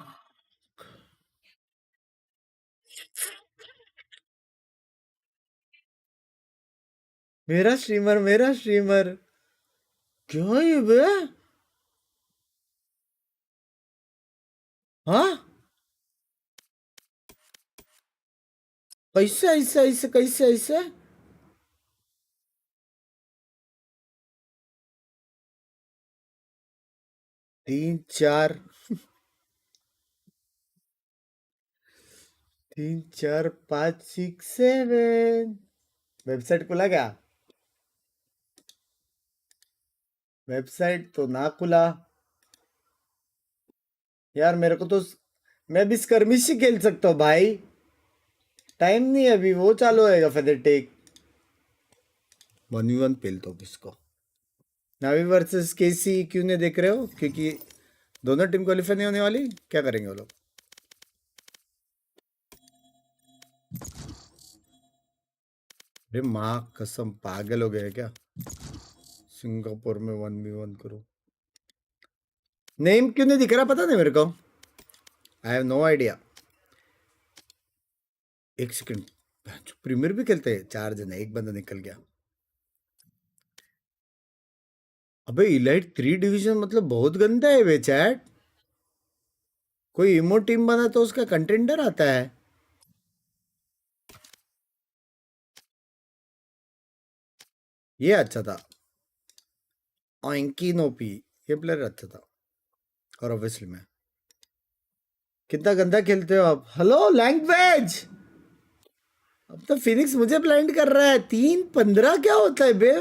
मेरा स्ट्रीमर क्या ये बे हाँ कैसे 3 4 5 6 7 वेबसाइट खुला क्या वेबसाइट तो ना खुला यार मेरे को तो मैं भी स्कर्मिश ही खेल सकता हूँ भाई टाइम नहीं है अभी वो चालू होएगा फेदरटेक 1v1 पेलता हूँ इसको नावी वर्सेस केसी क्यों नहीं देख रहे हो क्योंकि दोनों टीम क्वालिफाई नहीं होने वाली क्या करेंगे वो लोग अरे माँ कसम पागल हो गए क्या सिंगापुर में 1v1 करो नेम क्यों नहीं दिख रहा पता नहीं मेरे को आई हैव नो आइडिया एक सेकंड प्रीमियर भी खेलते हैं 4 जने एक बंदा निकल गया अबे इलाइट 3 डिवीजन मतलब बहुत गंदा है वे चैट कोई इमो टीम बना तो उसका कंटेंडर आता है ये अच्छा था ओंकिनोपी ये प्लेयर अच्छा था और ऑब्वियसली मैं कितना गंदा खेलते हो आप हेलो लैंग्वेज अब तो फिनिक्स मुझे ब्लाइंड कर रहा है 3-15 क्या होता है बे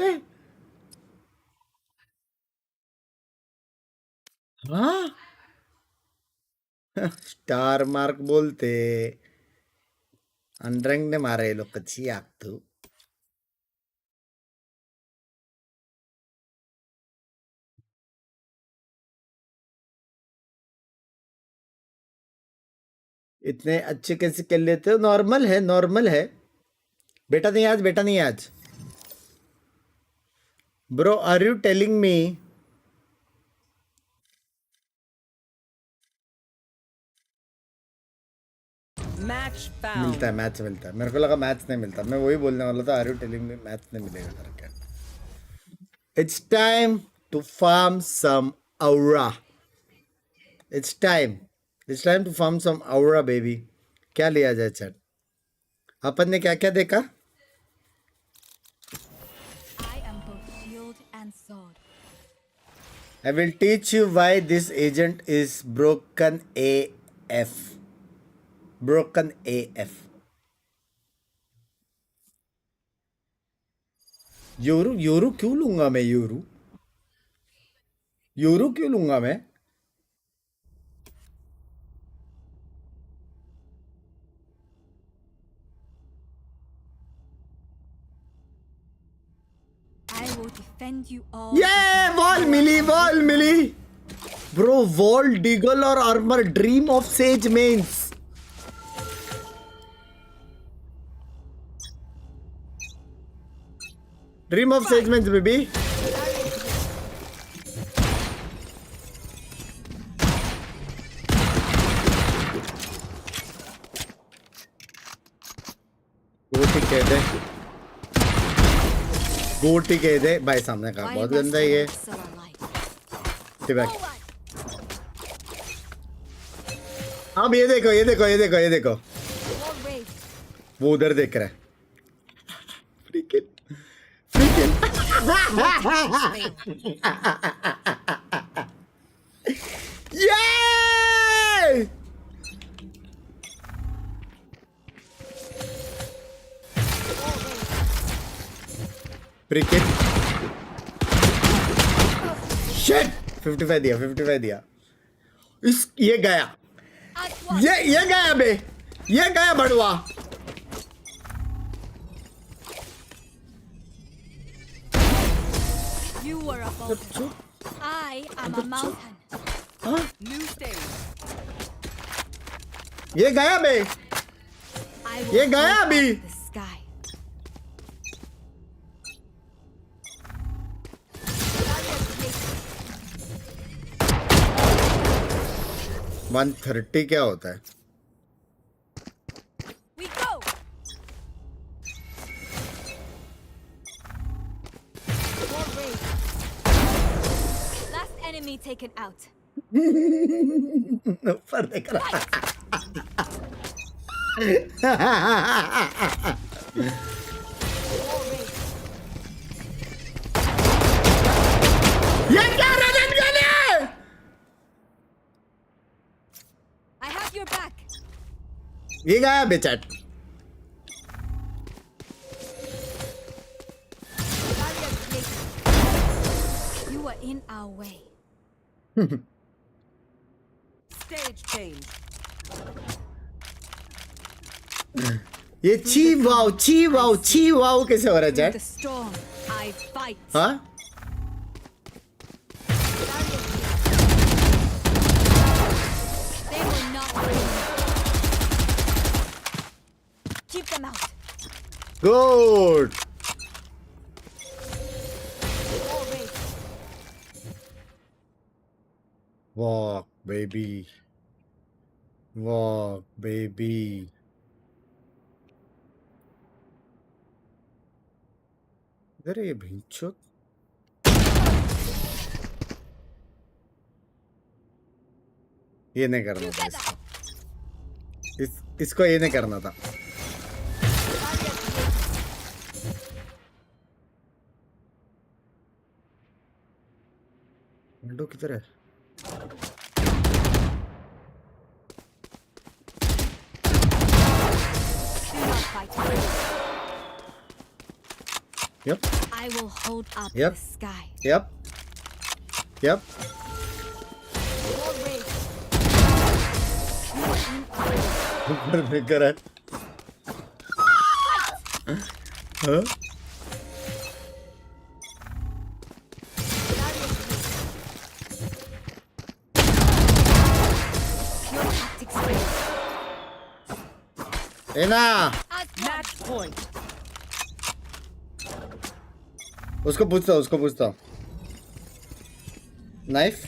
हाँ स्टार मार्क बोलते अनरंग ने मारा ये लोग कच्ची आग तो इतने अच्छे कैसे खेल लेते हो नॉर्मल है बेटा नहीं आज bro are you telling me Match found. मिलता है मैच मिलता है मेरे को लगा मैच नहीं मिलता मैं वही बोलने वाला था are you telling me match नहीं मिलेगा करके it's time to farm some aura it's time to farm some aura baby क्या लिया जाए चैट अपन ने क्या क्या देखा I am both shield and sword. I will teach you why this agent is broken AF. Broken AF. Euro क्यों लूंगा मैं यूरो क्यों लूंगा मैं I will defend you all. ये वॉल मिली ब्रो वॉल डिगल और armour dream of Sage mains dream of Sage mains baby गोटी कह दे भाई सामने का बहुत गंदा है ये अब ये देखो वो उधर देख रहा है फ्रीकिन ये फ्रीकिन शिट 55 दिया ये गया ये गया बे ये गया बड़वा You were a mountain. I am a mountain. New stage. ये गया बे I will ये गया hold अभी up the sky. 130 क्या होता है We go. Last enemy taken out. ऊपर देख रहा ये क्या रजत गले I have your back. ये गया बेचट You were in our way. Stage change. ये ची वाव कैसे हो रहा है Through chat the storm, I fight. हाँ They will not win. Keep them out. Good walk baby इधर ये भिंचो ये नहीं करना था इसको ये नहीं करना था विंडो किधर है Do not fight. Yep. I will hold up Yep. the sky. Yep. Yep. ऊपर फिकर है हाँ Your tactics fail. Anna Match point. उसको पूछता नाइफ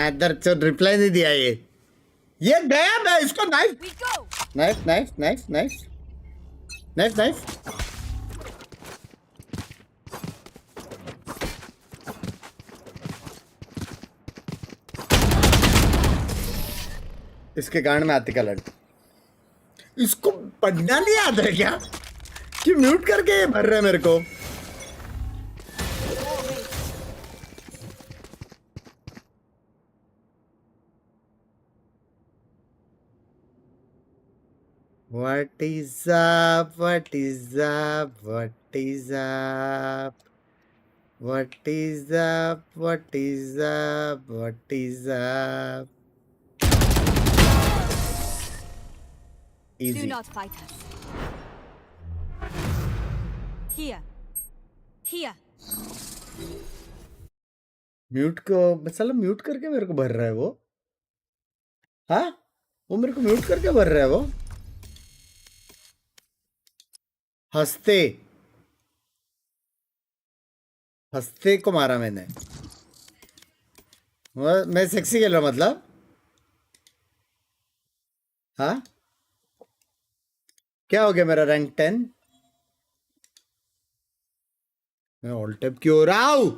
इधर चल रिप्लाई नहीं दिया ये गया मैं इसको नाइफ We go. नाइफ इसके कारण में आती का लड़, इसको पढ़ना नहीं आता है क्या कि म्यूट करके भर रहे मेरे को? What is up? What is up? What is up? What is up? What is up? What is up? Do Easy. not fight us. Here. Here. Mute को साला म्यूट करके मेरे को भर रहा है वो। हाँ, वो मेरे को म्यूट करके भर रहा है वो। हंसते हंसते को मारा मैंने। मैं सेक्सी खेल रहा हूँ मतलब? हाँ, क्या हो गया मेरा रैंक 10? मैं ऑल टैप क्यों हो रहा हूँ?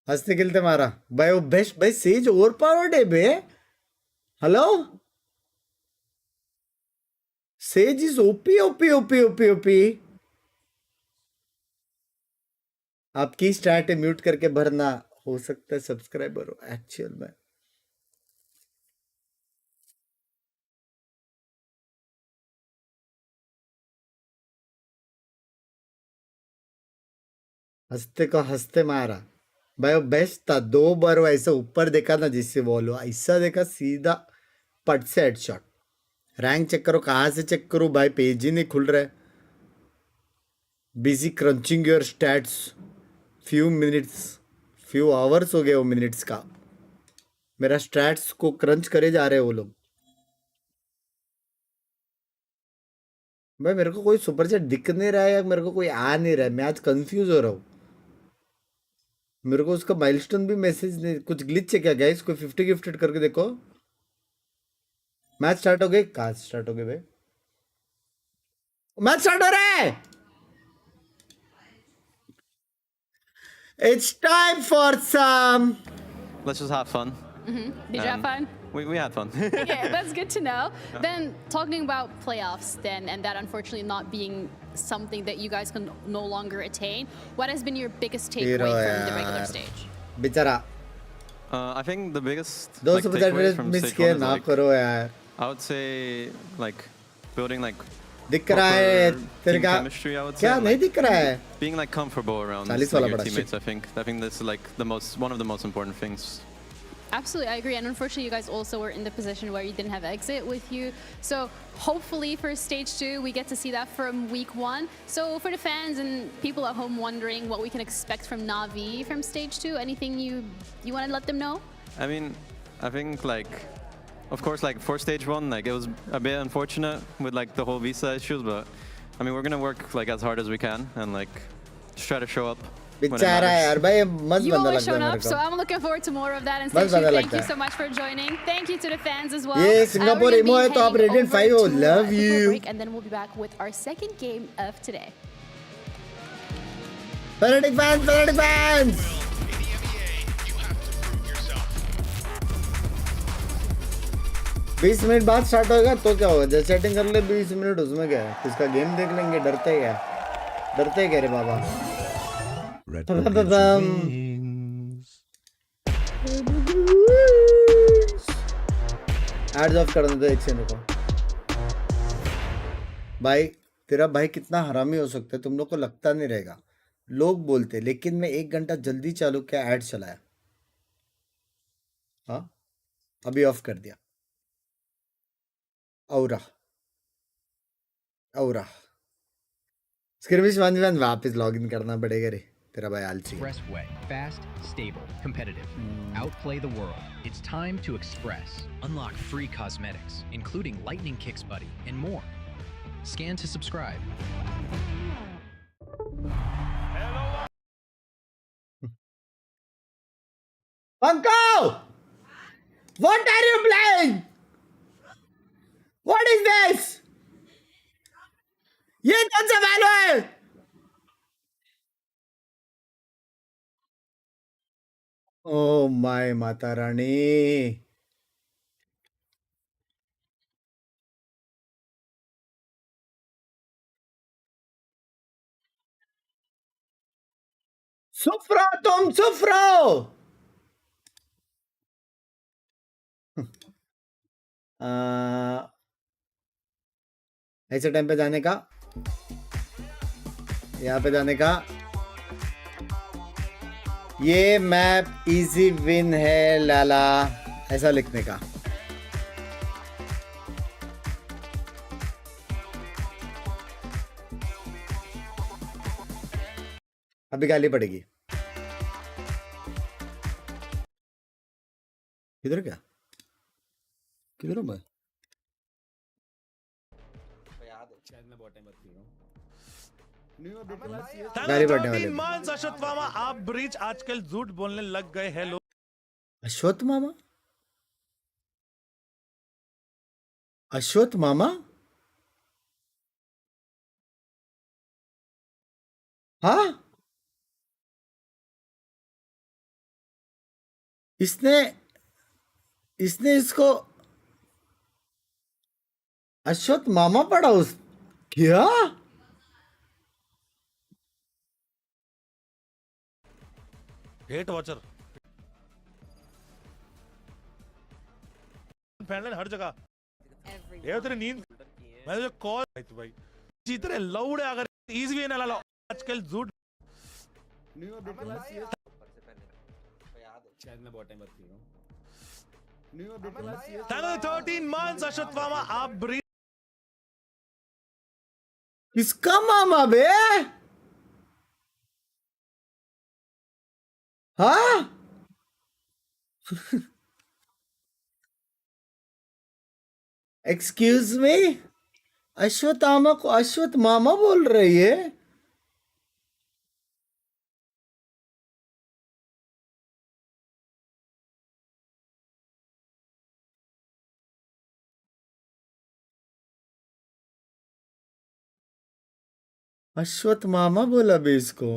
हंसते खेलते मारा भाई। वो बेस्ट भाई, सेज ओवर पावर्ड है बे। Hello, Sage is OP OP OP OP OP. आपकी स्टार्ट म्यूट करके भरना, हो सकता है सब्सक्राइबर हो एक्चुअल में। हंसते को हंसते मारा भाई। वो बेस्ट था। 2 बार वो ऐसा ऊपर देखा ना, जिससे बॉल हो ऐसा देखा सीधा पट से हेडशॉट। रैंक चेक करो, कहाँ से चेक करूं भाई? पेज ही नहीं खुल रहा है। Busy crunching your stats. Few minutes, few hours हो गए वो मिनट्स का। मेरा स्टैट्स को क्रंच करे जा रहे हैं वो लोग। भाई मेरे को कोई सुपर चैट दिख नहीं रहा है या मेरे को कोई आ नहीं रहा है। मैं आज कंफ्यूज हो रहा हूँ। मेरे को उसका माइलस्टोन भी मैसेज नहीं, कुछ ग्लिच है क्या गाइस? कोई 50 गिफ्टेड करके देखो। मैच स्टार्ट हो गए? कहाँ स्टार्ट हो गए भाई? मैच स्टार्ट हो रहा है। It's time for some. Let's just have fun. Did you have fun? We had fun. Okay, that's good to know. Then talking about playoffs then, and that unfortunately not being something that you guys can no longer attain, what has been your biggest takeaway from the regular stage? बेचारा I think the biggest 250 takeaway from miss stage किए one is ना like, करो यार। I would say like building like दिख रहा है proper तेरे team का chemistry. I would क्या? say नहीं like दिख रहा है? being like comfortable around 40 like, वाला your बड़ा teammates. shit। I think this is like one of the most important things. Absolutely, I agree. And unfortunately, you guys also were in the position where you didn't have exit with you. So hopefully for stage 2, we get to see that from week 1. So for the fans and people at home wondering what we can expect from Na'Vi from stage 2, anything you want to let them know? I mean, I think like, of course, like for stage 1, like it was a bit unfortunate with like the whole visa issues, but I mean, we're gonna work like as hard as we can and like just try to show up. बेचारा यार भाई, मस्त You बंदा always लगता है shown मेरे up, so को। I'm looking forward to more of that. And बस stage 2, बंदा thank लगता you है। so much for joining. Thank you to the fans as well. ये सिंगापुर We're gonna इमो be है तो आप heading Radiant over 5 हो। to Love a you. break, and then we'll be back with our second game of today. Fanatic fans, Fanatic fans. 20 minute बाद start होगा तो क्या होगा? जब सेटिंग कर ले 20 मिनट, उसमें क्या है? किसका गेम देख लेंगे। डरते क्या? डरते क्या रे बाबा? एड्स ऑफ कर दो एक सेकंड को। भाई तेरा भाई कितना हरामी हो सकता है तुम लोग को लगता नहीं रहेगा। लोग बोलते, लेकिन मैं 1 घंटा जल्दी चालू किया, ऐड चलाया। हाँ, अभी ऑफ कर दिया। औरा औरा स्किर्मिश 1v1 वापस लॉगिन करना पड़ेगा रे। तेरा भाई आलसी है। Expressway. Fast, stable, competitive. Outplay the world. It's time to express. Unlock free cosmetics, including Lightning Kicks Buddy, and more. Scan to subscribe. Uncle! What are you playing? What is this? ये कौन सा वैलो है? Oh my Mata Rani. चुप रहो तुम, चुप रहो। ऐसे टाइम पे जाने का, यहाँ पे जाने का। ये मैप इजी विन है लाला, ऐसा लिखने का। अभी गाली पड़ेगी। किधर क्या, किधर हूँ मैं? गाली पड़ने वाले। अश्वत्थ मामा, आप ब्रिज आजकल झूठ बोलने लग गए हैं लोग। अश्वत्थ मामा, अश्वत्थ मामा, हाँ इसने इसने इसको अश्वत्थ मामा पढ़ा उस क्या? हेट वॉचर फैनलाइन हर जगह। ये तेरी नींद, मैं जो कॉल भाई जितने लाउड है, अगर इजी वे ना ला आजकल झूठ। शायद मैं बहुत टाइम बात कर रहा हूं। 13 months अश्वत्थ मामा, आप ब्रीथ। किसका मामा बे? हाँ एक्सक्यूज मी, अश्वत्थ मामा को अश्वत्थ मामा बोल रही है? अश्वत्थ मामा बोला बे इसको,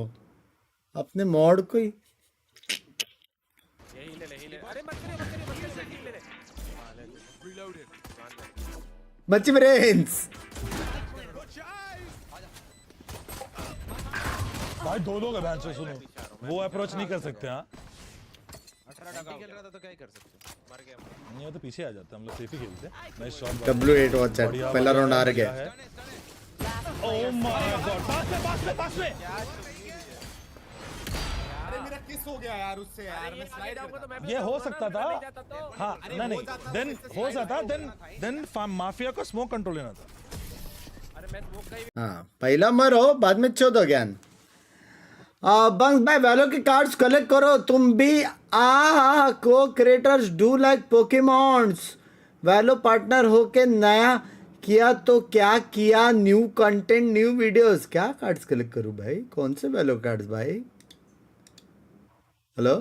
अपने मॉड को ही। बच्ची ब्रेन्स भाई, दो लोग हैं से, सुनो वो अप्रोच नहीं कर सकते। हाँ खेल रहा था तो क्या ही कर सकते, मर गया। नहीं तो पीछे आ जाते, हम लोग सेफ ही खेलते। Nice shot. W8 वॉच है, पहला राउंड हार गया। ओह माय गॉड, पास में। अरे मेरा किस हो गया यार उससे यार, मैं स्लाइड आऊंगा तो ये हो सकता था। हाँ नहीं, देन हो सकता, देन माफिया को स्मोक कंट्रोल लेना था। अरे मैं स्मोक का ही। हाँ पहला मरो, बाद में चौदह ज्ञान। बंक्स भाई, वैलो के कार्ड्स कलेक्ट करो तुम भी। को creators do like Pokémons. वैलो partner होके नया किया तो क्या किया, न्यू कंटेंट, न्यू वीडियोस। क्या कार्ड्स कलेक्ट करूं भाई, कौन से वैलो कार्ड्स भाई? हेलो,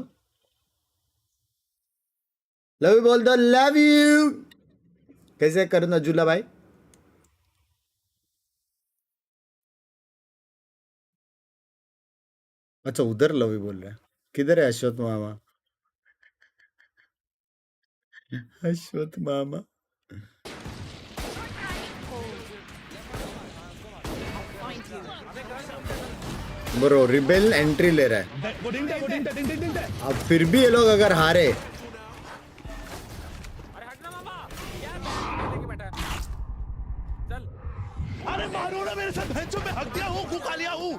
लव यू बोल दो, लव यू। कैसे करूं ना झूला भाई? अच्छा उधर लव यू बोल रहे हैं, किधर है अश्वत्थ मामा? अश्वत्थ मामा ब्रो, रिबेल एंट्री ले रहा है। अब फिर भी ये लोग अगर हारे, अरे मारो ना मेरे साथ, भैंचो मैं हक दिया हूँ, खा लिया हूँ।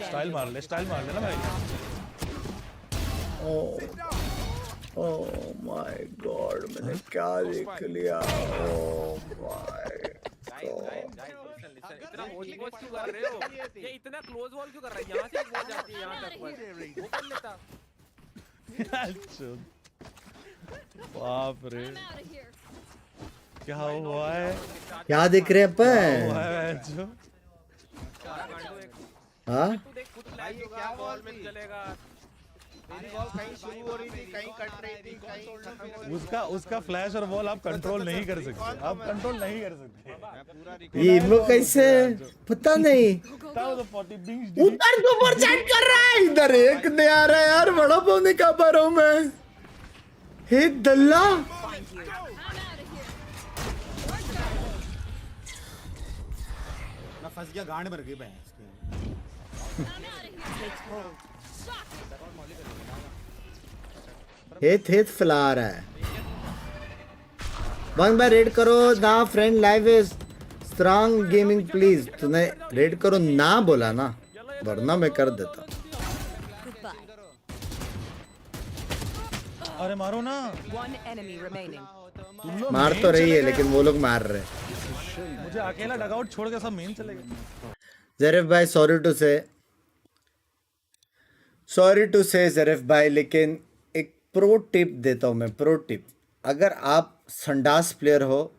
स्टाइल मार ले ना भाई। ओह माय गॉड, मैंने क्या देख लिया। ओह माय इतना क्लोज क्यों कर रहे हो? ये इतना क्लोज वॉल क्यों कर रहा है? यहाँ से एक वॉल जाती है यहाँ तक, वो कर लेता। बाप रे, क्या हुआ है? क्या देख रहे अपन? हाँ क्या वॉल में चलेगा? मेरी वॉल कहीं शुरू हो रही थी, कहीं कट रही थी, कहीं खत्म हो रही थी। उसका फ्लैश और वॉल आप कंट्रोल नहीं कर सकते, आप कंट्रोल नहीं कर सकते। ये इमो कैसे, पता नहीं। उधर सुपर चैट कर रहा है, इधर एक नहीं आ रहा है यार। बड़ा पाव नहीं खा पा रहा हूँ मैं। हे दल्ला, मैं फंस गया, गांड मर गई भैंस। हेत फैला रहा है। बंग भाई रेड करो ना friend, live is strong gaming please. तूने रेड करो ना बोला ना, वरना मैं कर देता। अरे मारो ना। One enemy remaining. मार तो रही है लेकिन वो लोग मार रहे हैं। मुझे अकेला डगआउट छोड़ के सब मेन चले गए। ज़रीफ भाई सॉरी टू से ज़रीफ भाई, लेकिन एक प्रो टिप देता हूँ मैं। प्रो टिप, अगर आप संडास प्लेयर हो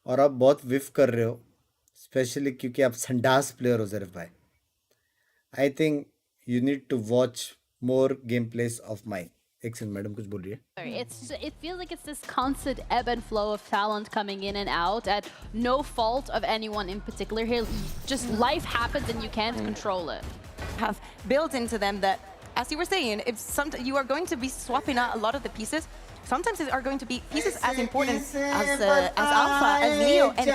और आप बहुत विफ कर रहे हो, स्पेशली क्योंकि आप संडास प्लेयर हो ज़रीफ भाई, I think you need to watch more game plays of mine. एक सेकंड मैडम कुछ बोल रही है। It feels like it's this constant ebb and flow of talent coming in and out at no fault of anyone in particular here. Just life happens and you can't control it. Have built into them that, as you were saying, if you are going to be swapping out a lot of the pieces, sometimes there are going to be pieces as important as Alpha, as Leo, and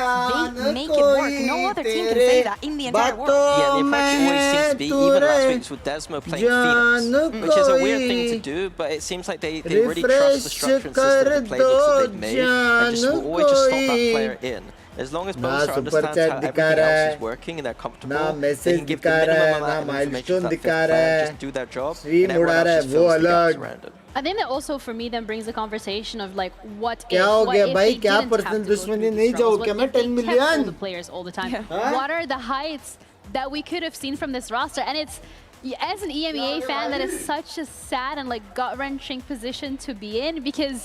they make it work. No other team can say that in the entire world. Yeah, the approach always seems to be, even last week with Desmo playing Phoenix, which is a weird thing to do, but it seems like they really trust the structure and system of playbooks that they've made, and just will always just slot that player in. As long as Bouncer understands how everything else is working and they're comfortable, they can give the minimum amount of information to that fifth player, just do their job, and everyone else just fills the gaps around it. I think that also for me then brings the conversation of like what क्या if, हो what गया if भाई, they क्या didn't have person to go दुश्मनी through नहीं these जाओ struggles? क्या What मैं if they 10 kept all million the players all the time? What are the heights that we could have seen from this roster? And it's, as an EMEA fan, that is such a sad and like gut-wrenching position to be in, because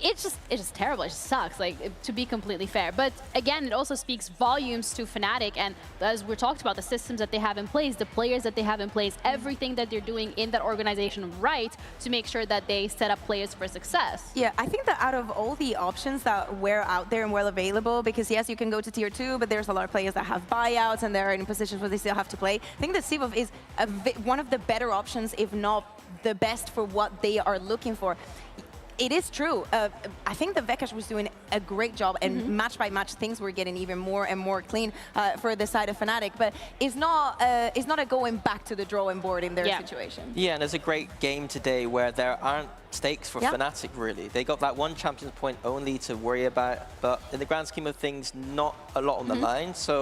it's just terrible. It just sucks, like, to be completely fair. But again, it also speaks volumes to Fnatic, and as we talked about, the systems that they have in place, the players that they have in place, everything that they're doing in that organization right to make sure that they set up players for success. Yeah, I think that out of all the options that were out there and well available, because yes, you can go to tier 2, but there's a lot of players that have buyouts and they're in positions where they still have to play. I think that Sivov is one of the better options, if not the best, for what they are looking for. It is true. I think the Vekash was doing a great job, and match by match things were getting even more and more clean for the side of Fnatic. But it's not a going back to the drawing board in their situation. Yeah, and there's a great game today where there aren't stakes for Fnatic, really. They got that one Champions point only to worry about, but in the grand scheme of things, not a lot on the line. So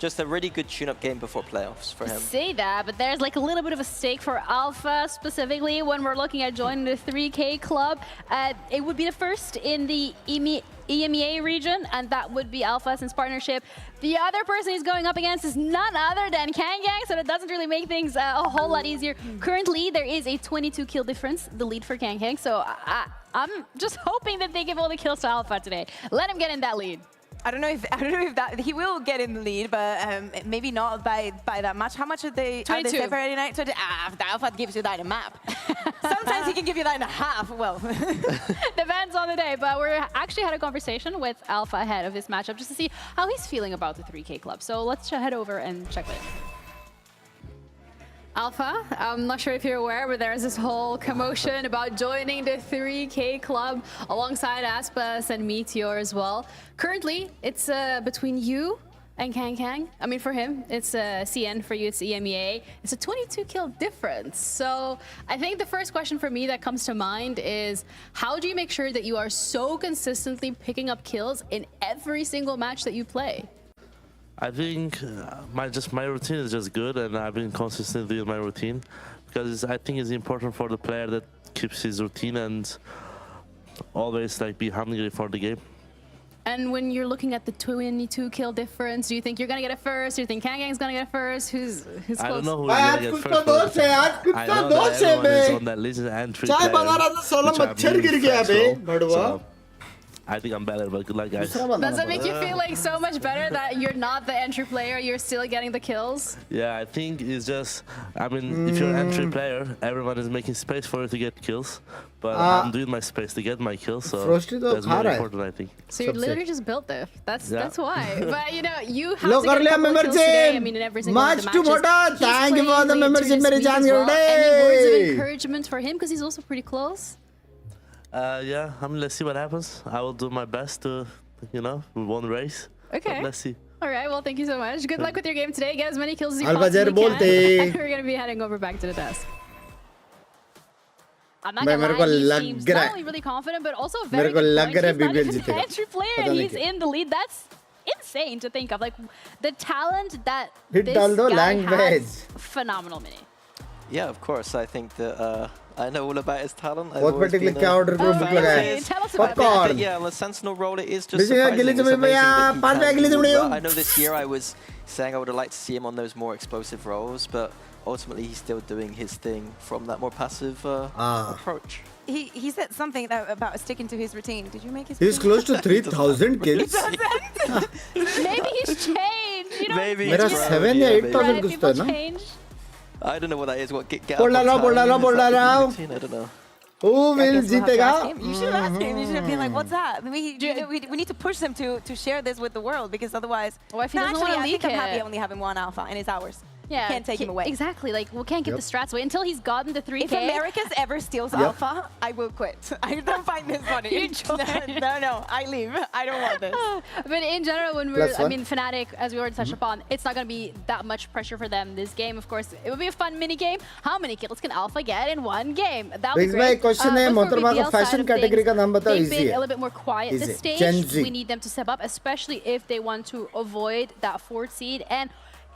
just a really good tune-up game before playoffs for him. Say that, but there's like a little bit of a stake for Alpha, specifically when we're looking at joining the 3K club. It would be the first in the EMEA region, and that would be Alpha Ascent's partnership. The other person he's going up against is none other than Kangang, so that doesn't really make things a whole lot easier. Currently, there is a 22 kill difference, the lead for Kangang, so I'm just hoping that they give all the kills to Alpha today. Let him get in that lead. I don't know if that he will get in the lead, but maybe not by that much. How much are they separating? The Alpha gives you that in a map. Sometimes he can give you that in a half. Well, depends on the day. But we actually had a conversation with Alpha ahead of this matchup just to see how he's feeling about the 3K club. So let's head over and check it. Alpha, I'm not sure if you're aware, but there's this whole commotion about joining the 3K club alongside Aspas and Meteor as well. Currently, it's between you and Kang. I mean, for him, it's CN. For you, it's EMEA. It's a 22 kill difference. So I think the first question for me that comes to mind is, how do you make sure that you are so consistently picking up kills in every single match that you play? I think my routine is just good, and I've been consistent with my routine, because I think it's important for the player that keeps his routine and always like be hungry for the game. And when you're looking at the 22 kill difference, do you think you're gonna get it first? Do you think Kangang's gonna get it first? Who's close? I don't know who's gonna get first. I know that everyone is on that list and 3 players, so I think I'm better, but good luck, guys. Does it make you feel like so much better that you're not the entry player, you're still getting the kills? Yeah, I think it's just, I mean, if you're an entry player, everyone is making space for you to get kills, but I'm doing my space to get my kills, so that's very important, I think. So you're literally just built there. That's why. But you know, you have to get a couple of kills today. I mean, in every single one of the matches. Thank you for the membership, Any words of encouragement for him, because he's also pretty close? Yeah, I mean, let's see what happens. I will do my best to, you know, we won the race. Okay. But let's see. All right, well, thank you so much. Good luck with your game today. Get as many kills as you Al-Bajar possibly can. bolte. And we're going to be heading over back to the desk. I'm not मैं gonna मेरे को lie, he लग seems रहा not है only really confident, but also मेरे very को good लग points. रहा है He's not BBL even an जीतेगा entry player पता and नहीं he's क्यों in the lead. That's insane to think of. Like, the talent that Hit this डाल दो guy language has, phenomenal, Mini. Yeah, of course. I think that I know all about his talent. I've बहुत always particular been क्या a order करो fan book of लगाया his. Tell us about Popcorn. But yeah, on the Sentinel role, it is just Busy surprising. गिली It's चुम्मी amazing भैया, that पाँच he bag गिली can do चुम्मी well. हो। I know this year I was saying I would have liked to see him on those more explosive roles, but ultimately he's still doing his thing from that more passive approach. He said something about sticking to his routine. Did you make his? He's close to 3,000 kills. Maybe he's changed. You know, Maybe मेरा it's 7 या maybe. 8,000 कुछ तो है ना? change. I don't know what that is. What get बोल डालो, बोल डालो, बोल डालो। I don't know. Who will जीतेगा? You should have asked him. You should have been like, "What's that?" We need to push them to share this with the world because otherwise. Well, if he doesn't actually, want to I leak think I'm happy it. only having one alpha and it's ours. Yeah, Can't take him away. Exactly. Like, we can't give the strats away until he's gotten the 3K. If Americas ever steals alpha, I will quit. I don't find this funny. You join. No, I leave. I don't want this. But in general, when we're, Plus one. I mean, Fnatic, as we already touched upon, it's not going to be that much pressure for them. This game, of course, it will be a fun mini game. How many kills can Alpha get in one game? That would be Binks great. भाई, question है, but for मोहतरमा को BBL side fashion of category things, का नाम बताओ, they've easy been है. a little bit more quiet Easy. this stage. Gen Z. We need them to step up, especially if they want to avoid that 4th seed. And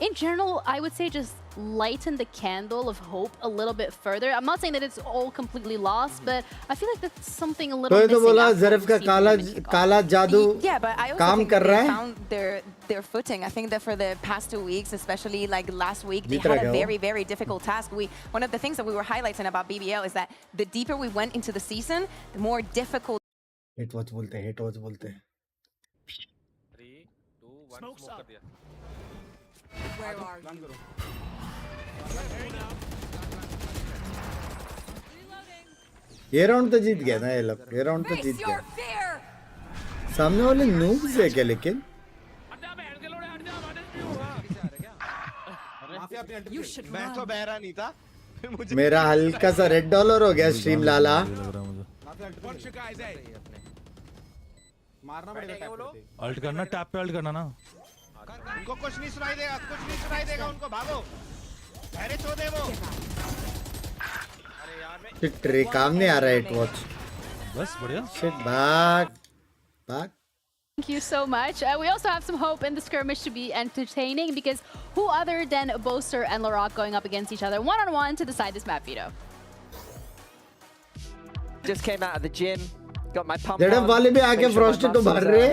in general, I would say just lighten the candle of hope a little bit further. I'm not saying that it's all completely lost, but I feel like that's something a little तो ये missing. तो बोला after ज़रफ़ का we've seen them काला जादू Yeah, but I also काम think कर that रहा they है. found their footing. I think that for the past 2 weeks, especially like last week, they Jeet had रहा a क्या very, very difficult task. One of the things that we were highlighting about BBL is that the deeper we went into the season, the more difficult. Hit watch बोलते हैं, hit watch बोलते हैं. 3, 2, 1 smoke कर दिया. Where are you? ये round तो जीत गया ना ये लोग. ये राउंड तो जीत गया. सामने वाले नूब्स है क्या लेकिन? मैं तो बहरा नहीं था. मेरा हल्का सा रेड डॉलर हो गया स्ट्रीम लाला. मारना पड़ेगा टैप पे. अल्ट करना, टैप पे अल्ट करना ना. उनको कुछ नहीं सुनाई देगा, कुछ नहीं सुनाई देगा उनको. भागो. पहले चोदे वो. अरे यार मैं Shit, रे काम नहीं आ रहा है हिट वॉच. बस बढ़िया. Shit, back. Thank you so much. We also have some hope in the skirmish to be entertaining because who other than Boaster and Laroc going up against each other one-on-one to decide this map, Vito? Just came out of the gym, got my pump जेडा on, वाले भी आके make sure my Frosty को muscles भर are रहे.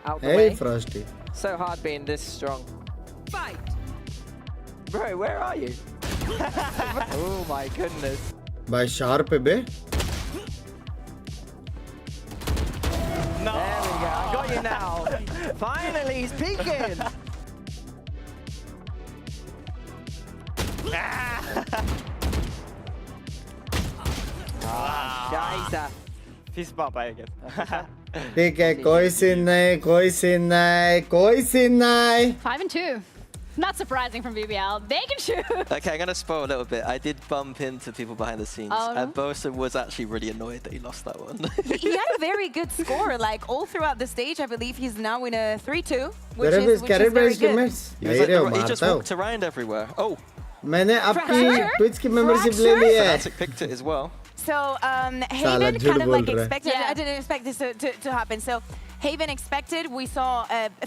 out the Hey way. Frosty. So hard being this strong. Fight. Bro, where are you? Oh my goodness. भाई sharp पे बे. No. There we go. I got you now. Finally, he's peeking. Scheiße. Fist bump again. ठीक है, कोई scene नहीं, कोई scene नहीं, कोई scene नहीं. 5 and 2. Not surprising from BBL. They can shoot. Okay, I'm going to spoil a little bit. I did bump into people behind the scenes, Oh, no? and Bosa was actually really annoyed that he lost that one. He had a very good score, like all throughout the stage. I believe he's now in a 3-2, which तेरे भी is carried by very his good. teammates. He, was नहीं रे, like, he just मारता हूँ. walked around everywhere. Oh, मैंने आपकी Twitch की membership ले ली है. Fnatic picked it as well. So Haven झूठ kind of बोल like रहा है. expected. I didn't expect this to happen. So Haven expected. We saw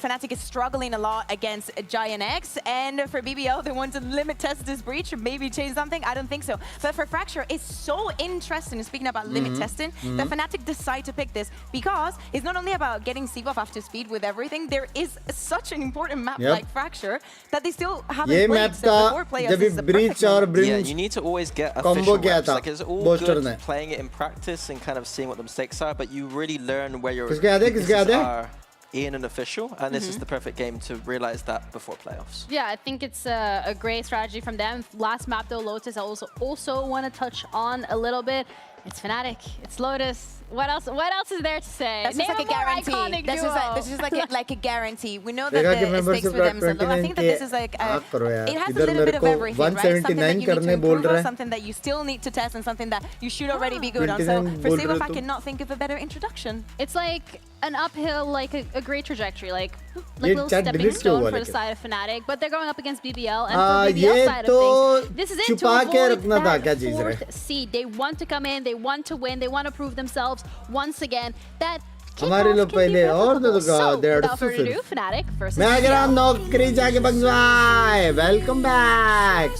Fnatic is struggling a lot against Giant X, and for BBL they want to limit test this breach, maybe change something. I don't think so. But for Fracture, it's so interesting. Speaking about limit testing, that Fnatic decide to pick this because it's not only about getting Seabuff up to speed with everything. There is such an important map like Fracture that they still haven't ये played. Map So था before playoffs, जब this is भी a breach perfect और moment. Yeah, ब्रिंज you need to always get combo official किया reps. था Like, it's all Boaster good ने. playing it in practice and kind of seeing what the mistakes are, but you really learn where your किसके याद है, किसके याद है? are in an official, and this is the perfect game to realize that before playoffs. Yeah, I think it's a great strategy from them. Last map though, Lotus, I also want to touch on a little bit. It's Fnatic, it's Lotus. What else is there to say? That's just like a guarantee. That's just like a guarantee. We know that the stakes for them is low. I think that this is like it has a little bit of everything, right? Something that you need to improve on, something that you still need to test, and something that you should already be good on. So for Seabuff, I cannot think of a better introduction. It's like an uphill, like a great trajectory. Like like little chat stepping delete stone हुआ for the लेकिन। side of Fnatic, but they're going up against BBL, and for BBL ये side तो of things, this is it to छुपा के avoid रखना था क्या that चीज़ रे? 4th seed. They want to come in, they want to win, they want to prove themselves once again. That हमारे लोग पहले और दे दूँगा so, 150 without further ado, फिर। Fnatic versus मैं अगर BBL. नौकरी जाके बंग भाई, welcome back.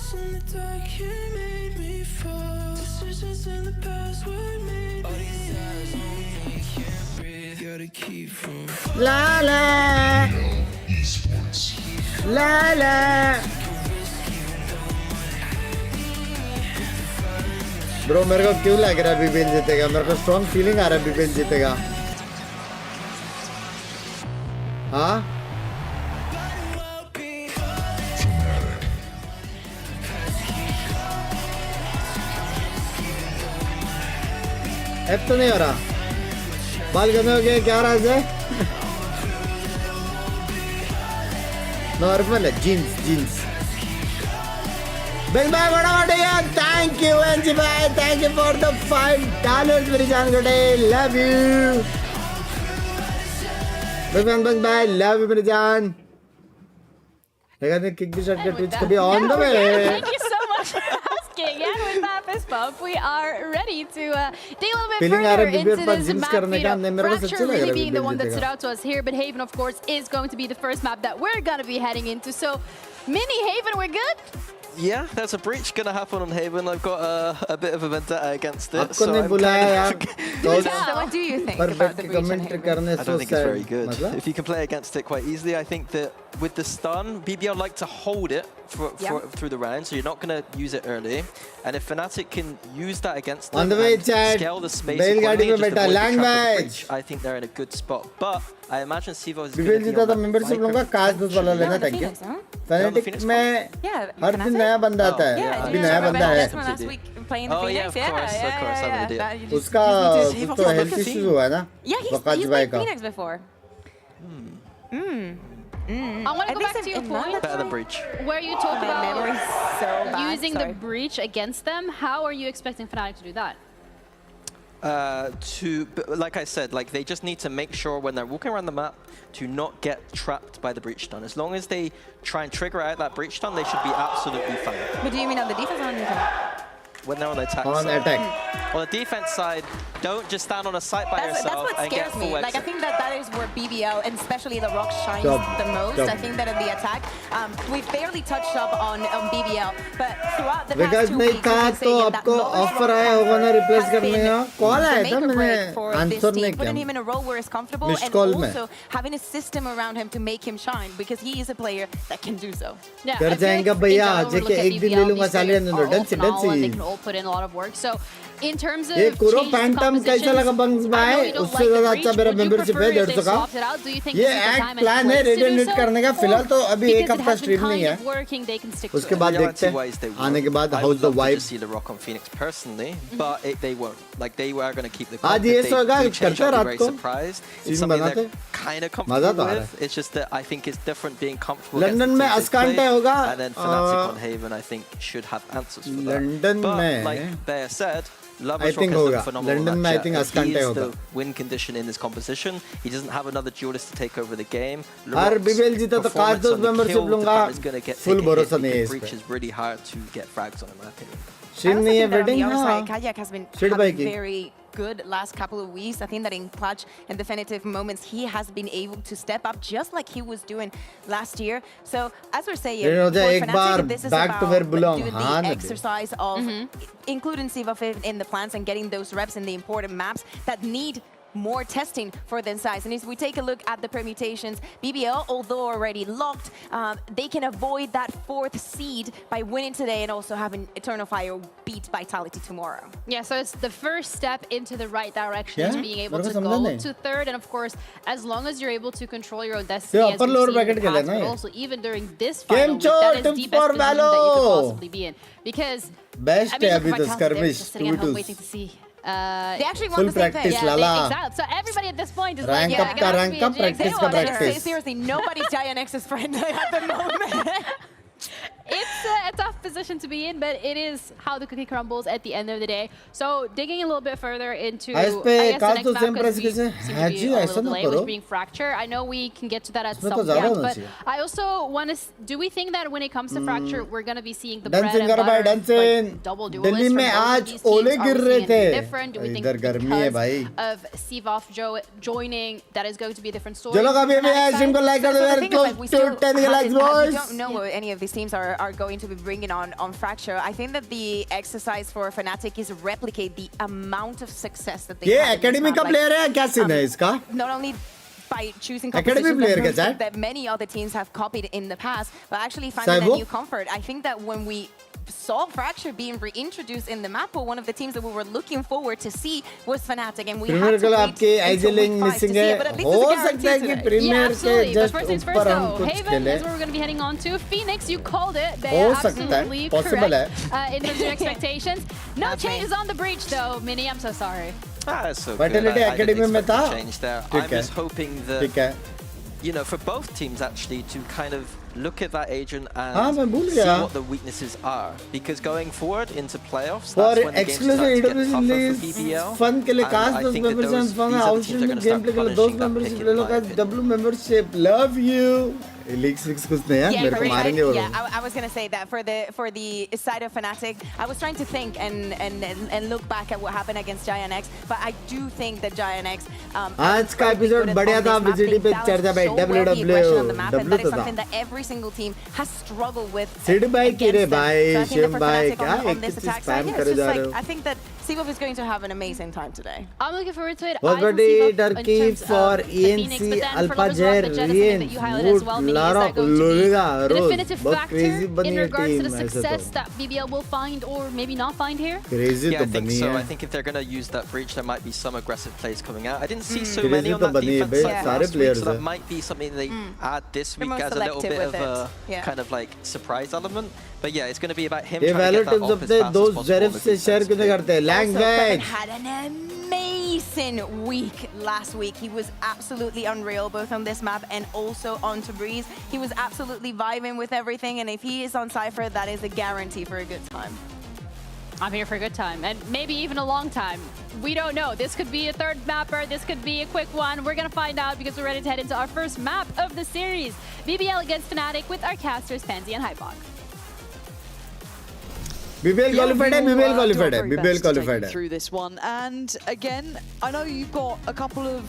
La la la la bro मेरे को क्यों लग रहा है बीबीएल जीतेगा मेरे को स्ट्रॉन्ग फीलिंग आ रहा है बीबीएल जीतेगा हाँ एफ तो नहीं हो रहा बाल गंदे हो गए क्या राज है नॉर्मल है जीन्स जीन्स बिग भाई बड़ा बढ़िया थैंक यू एनजी भाई थैंक यू फॉर द $5 मेरी जान गटे लव यू बिग भाई लव यू मेरी जान देखा था किक दी शॉट के ट्विच कभी on the way Thank you so much for asking. And with that fist bump, we are ready to dig a little bit Feeling आ further रहा है into BBL पर this जिम्स map. करने का हमने मेरे को सच्ची Fracture लग रहा really है being the BBL one that stood जीतेगा out to us here, but Haven, of course, is going to be the first map that we're going to be heading into. So, Mini Haven, we're good? Yeah, there's a breach going to happen on Haven. I've got a bit of a vendetta against it. आपको नहीं बुलाया यार So what do you think about the breach? Comment करने I don't think it's very good. मतलब If you can play against it quite easily, I think that with the stun, BBL like to hold it through the round, so you're not going to use it early. And if Fnatic can use that against them On the way, and Chad. scale the space बैलगाड़ी accordingly, में just बैठा, avoid the land trap of the match. breach, I think they're in a good spot. But I imagine Sivo is BBL going to be जीता on तो that membership लूंगा Viper काश 10 वाला लेना Yeah, the thank you Phoenix, huh? Fanatic में Yeah, हर दिन नया बंदा आता है Yeah, अभी do you नया remember बंदा है Desmond last week playing the Oh, yeah, Phoenix? of course, of course, I have an idea. That you just- उसका you need to- कुछ तो हेल्थ इश्यूज हुआ है ना Yeah, वकाश he's भाई played का Phoenix before. I want to go back to your point better than breach. where you talk My memory's about so bad, using sorry. the breach against them. How are you expecting Fnatic to do that? Like I said, like they just need to make sure when they're walking around the map to not get trapped by the breach stun. As long as they try and trigger out that breach stun, they should be absolutely fine. But do you mean on the defense or on the attack? When they're on the attack On side. attack. On the defense side, don't just stand on a site by That's yourself what and get scares full me. Like, I exit. think that is where BBL, and especially the Rock, shines Dub. the most. Dub. I think that in the attack, we've barely touched up on BBL, but throughout the Vikas past 2 नहीं weeks, था we've been तो saying that आपको Logan offer आया होगा ना replace has करने been का call the आया make था or मैंने break for this आंसर नहीं team, putting him किया in a role where he's comfortable, Missed and call में. also having a system around him to make him shine, because he is a player that can do so. Yeah, कर I feel जाएंगा like भैया in general, JK when we look at एक दिन BBL, ले लूंगा these साले players अंदर are all डेंसी phenomenal and they डेंसी can all put in a lot of work. So, in terms of ये कुरो changes to पैंटम कैसा लगा बंग्स compositions, I know भाई you don't उससे like the ज्यादा breach. अच्छा मेरा Would you मेंबरशिप prefer है if they 150 का swapped it out? Do you think ये this is the act time and plan है place to रेडियो do न्यूट so? करने का फिलहाल तो अभी एक Because it हफ्ता has been स्ट्रीम नहीं kind है of working, they can stick to उसके it. बाद देखते Reality-wise, they हैं will. आने के बाद I house would the love to vibe just see the Rock on Phoenix personally, but they won't. Like they are going to keep the. आज comp. ये If they सोगा do change, करते I'll be रात very को surprised. Scene It's something बनाते they're kind of मजा comfortable तो आ रहा है with. It's just that I think it's different being comfortable. London में against the teams अस्कांटे they play, होगा and then Fnatic on Haven, I think, should have answers for that. London But में like Bear said, I Lover's Rock think has होगा done phenomenal London में I match. think He अस्कांटे is होगा the win condition in this composition. He doesn't have another duelist to take over the game. Her BBL जीता तो काश दोस्त membership लूंगा full भरोसा नहीं है इस Breach पे is really hard to get frags on, in my opinion. Stream नहीं है वेडिंग On the other हाँ side, Kayak has been Shit भाई having की very good last couple of weeks. I think that in clutch and definitive moments, he has been able to step up just like he was doing last year. So as we're saying, फिर हो जाए for एक Fnatic, bar this is back to about where belong doing हाँ the ना दे exercise of including Siva in the plans and getting those reps in the important maps that need more testing for the size. And if we take a look at the permutations, BBL, although already locked, they can avoid that 4th seed by winning today and also having Eternal Fire beat Vitality tomorrow. Yeah, so it's the first step into the right direction is Yeah, being able मेरे to को go समझा नहीं to 3rd, and of course, as long as you're able to control your own destiny, ये as upper we've lower seen in bracket the के past, लेना but है also even during this Game final week, that chart is the best for position that you could Valo. possibly be in. Because Best I mean, है look अभी at तो Vitality, they're Skirmish just sitting at home 2v2 waiting to see. They actually full want the same practice thing. lala Exactly. So everybody at this point is Rank like, up yeah, का I rank gotta up be a GX. practice का They want it. practice Seriously, nobody's Giant X's friend at the moment. it's a tough position to be in, but it is how the cookie crumbles at the end of the day. So digging a little bit further into, I guess, the next map, because we seem to be a little delay with being Fracture. I know we can get to that at some point, but I also want to, do we think that when it comes to Fracture, we're going to be seeing the bread and butter, like, double duelists from both of these teams? Are we seeing anything different? Do we think because of Sivov joining, that is going to be a different story? We don't know what any of these teams are going to be bringing on Fracture. I think that the exercise for Fnatic is replicate the amount of success that they have. Academy का player है क्या scene है इसका? Not only by choosing compositions that many other teams have copied in the past, but actually finding that new comfort. I think that when we saw Fracture being reintroduced in the map, or one of the teams that we were looking forward to see was Fnatic, and we had to wait until week 5 to see it, but at least it's a guarantee today. Yeah, absolutely. But first things first though, Haven is where we're going to be heading on to. Phoenix, you called it. They are absolutely correct in terms of expectations. No changes on the breach though, Mini, I'm so sorry. That's so Vitality Academy में था. Change there. I was hoping that, you know, for both teams actually to kind of look at that agent and see what the weaknesses are, because going forward into playoffs, that's when the games start to get tougher for BBL. Fun के लिए cast 10 members and fun outstream gameplay के लिए 2 membership ले लो guys, W membership, love you. Leaks कुछ नहीं है, मेरे को मारेंगे वो. Yeah, I was gonna say that for the side of Fnatic, I was trying to think and look back at what happened against Giant X, but I do think that Giant X आज का episode बढ़िया था, VCT पे चर्चा पे WW on the map, and that is something that every single team has struggled with. Sid भाई किरे भाई, शिव भाई क्या एक चीज स्पैम करे जा रहे हो? I think that Sivov is going to have an amazing time today. I'm looking forward to it. Wagadi Turkey for ENC Alpha J Rien Wood Lara Luriga the definitive factor in regards to the success that BBL will find or maybe not find here. Crazy yeah, I think so. I think if they're going to use that breach, there might be some aggressive plays coming out. I didn't see so many on that defense side last week, so that might be something they add this week as a little bit of a kind of like surprise element. But yeah, it's going to be about him trying to get that off as fast as possible. Language had an amazing week last week. He was absolutely unreal, both on this map and also on Tabriz. He was absolutely vibing with everything, and if he is on Cypher, that is a guarantee for a good time. I'm here for a good time, and maybe even a long time. We don't know. This could be a third mapper. This could be a quick one. We're going to find out because we're ready to head into our first map of the series. BBL against Fnatic with our casters, Pansy and Hypog. BBL qualified hai, BBL qualified hai, BBL qualified hai. Through this one, and again, I know you've got a couple of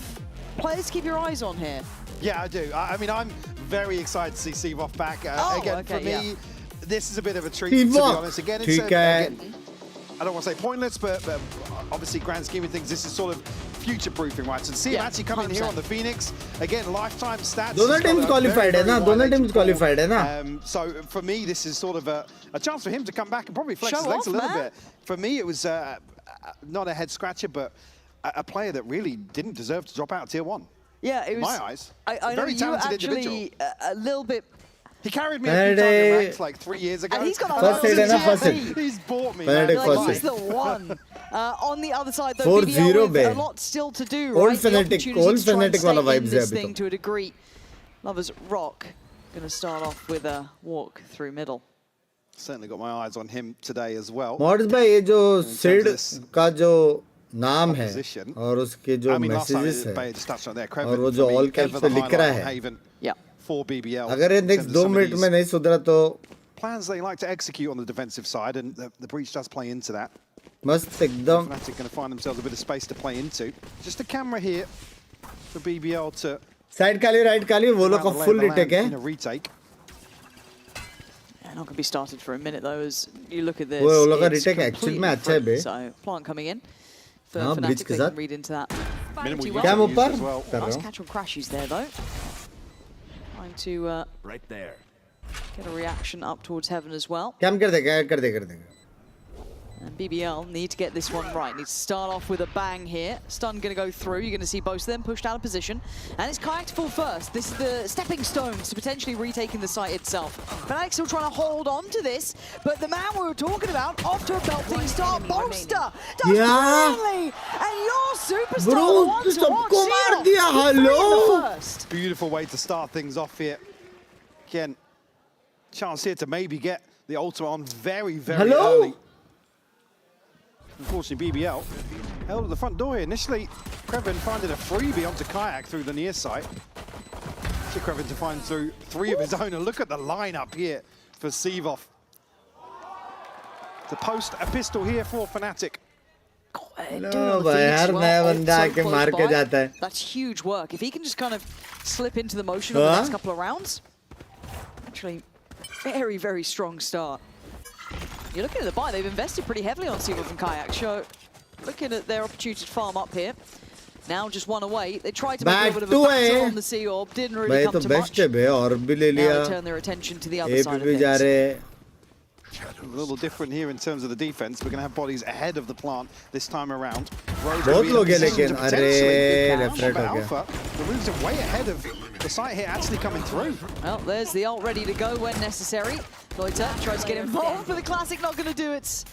players to keep your eyes on here. Yeah, I do. I mean, I'm very excited to see Sivov back. Again, for me, this is a bit of a treat, to be honest. Again, it's again, I don't want to say pointless, but obviously, grand scheme of things, this is sort of future-proofing, right? So to see him actually come in here on the Phoenix, again, lifetime stats. Dono teams qualified hai na, dono teams qualified hai na. So for me, this is sort of a chance for him to come back and probably flex his legs a little bit. For me, it was not a head-scratcher, but a player that really didn't deserve to drop out of Tier 1. Yeah, it was. In my eyes. I know you actually a little bit. He carried me a few times ranks like 3 years ago. And he's got first aid. He's bought me. He's the one. On the other side, though, 4-0 BBL with a lot still to do. Old right? Fnatic wala vibes this thing to a degree. Lovers Rock going to start off with a walk through middle. Certainly got my eyes on him today as well. Mods bhai, ye jo Sid का जो नाम है और उसके जो messages है और वो जो all caps पे लिख रहा है, for BBL. अगर ये next 2 minutes में नहीं सुधरा तो plans they like to execute on the defensive side, and the breach does play into that. मस्त एकदम. Fnatic going to find themselves a bit of space to play into. Just a camera here for BBL to side खाली right खाली वो लोग का full retake है. In a retake. Yeah, not going to be started for a minute though. As you look at this, वो लोग का retake actually में अच्छा है बे. So plant coming in for Fnatic. They can read into that. क्या ऊपर कर रहा हूँ. Catch on crashes there though. Trying to right there. Get a reaction up towards Heaven as well. क्या कर देगा. And BBL need to get this one right. Need to start off with a bang here. Stun going to go through. You're going to see both of them pushed out of position. And it's Kayak to fall first. This is the stepping stones to potentially retaking the site itself. Fnatic still trying to hold on to this, but the man we were talking about, off to a belting start. Bolster does brilliantly. And your superstar, Bro, wants to सबको मार दिया. Hello. Beautiful way to start things off here. Again, chance here to maybe get the ultimate on very, very early. Unfortunately, BBL held at the front door here. Initially, Krevin finding a freebie onto Kayak through the near side. Krevin to find through 3 of his own. And look at the lineup here for Sivov. To post a pistol here for Fnatic. That's huge work. If he can just kind of slip into the motion of the next couple of rounds, actually, very, very strong start. You're looking at the buy, they've invested pretty heavily on Sivov and Kayak. So, looking at their opportunity to farm up here. Now just one away. They tried to make a little bit of a battle on the Sea Orb, didn't really come to much. Now they turn their attention to the other side of things. A little different here in terms of the defense. We're going to have bodies ahead of the plant this time around. बहुत लोग हैं लेकिन अरे left right हो गया. The moves are way ahead of the site here actually coming through. Well, there's the ult ready to go when necessary. Loiter tries to get involved, but the Classic not going to do its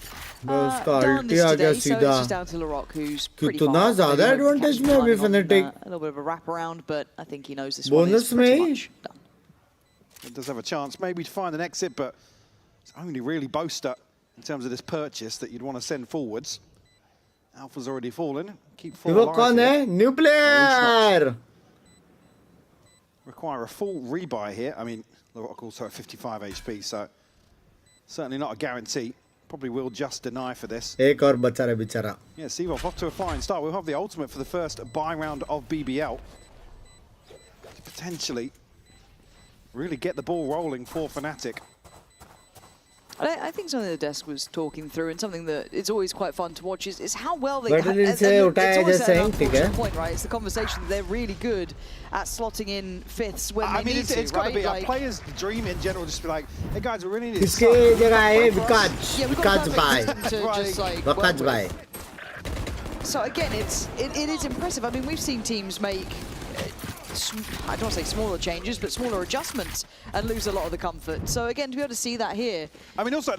done this today. So it's just down to Larocque, who's pretty far. कितना ज़्यादा advantage में अभी Fnatic. A little bit of a wraparound, but I think he knows this one is pretty much done. It does have a chance maybe to find an exit, but it's only really Boaster in terms of this purchase that you'd want to send forwards. Alpha's already fallen. Keep full alive. कौन है? New player. Require a full rebuy here. I mean, Larocque also at 55 HP, so certainly not a guarantee. Probably will just deny for this. एक और बचा रहा बेचारा. Yeah, Sivov off to a flying start. We'll have the ultimate for the first buy round of BBL. To potentially really get the ball rolling for Fnatic. I think something the desk was talking through, and something that it's always quite fun to watch, is how well they. But it's always an unfortunate point, right? It's the conversation that they're really good at slotting in fifths when they need to. It's got to be a player's dream in general. Just be like, hey guys, we really need. किसके जगह है विकास भाई. So again, it is impressive. I mean, we've seen teams make. I don't want to say smaller changes, but smaller adjustments and lose a lot of the comfort. So again, to be able to see that here. I mean, also,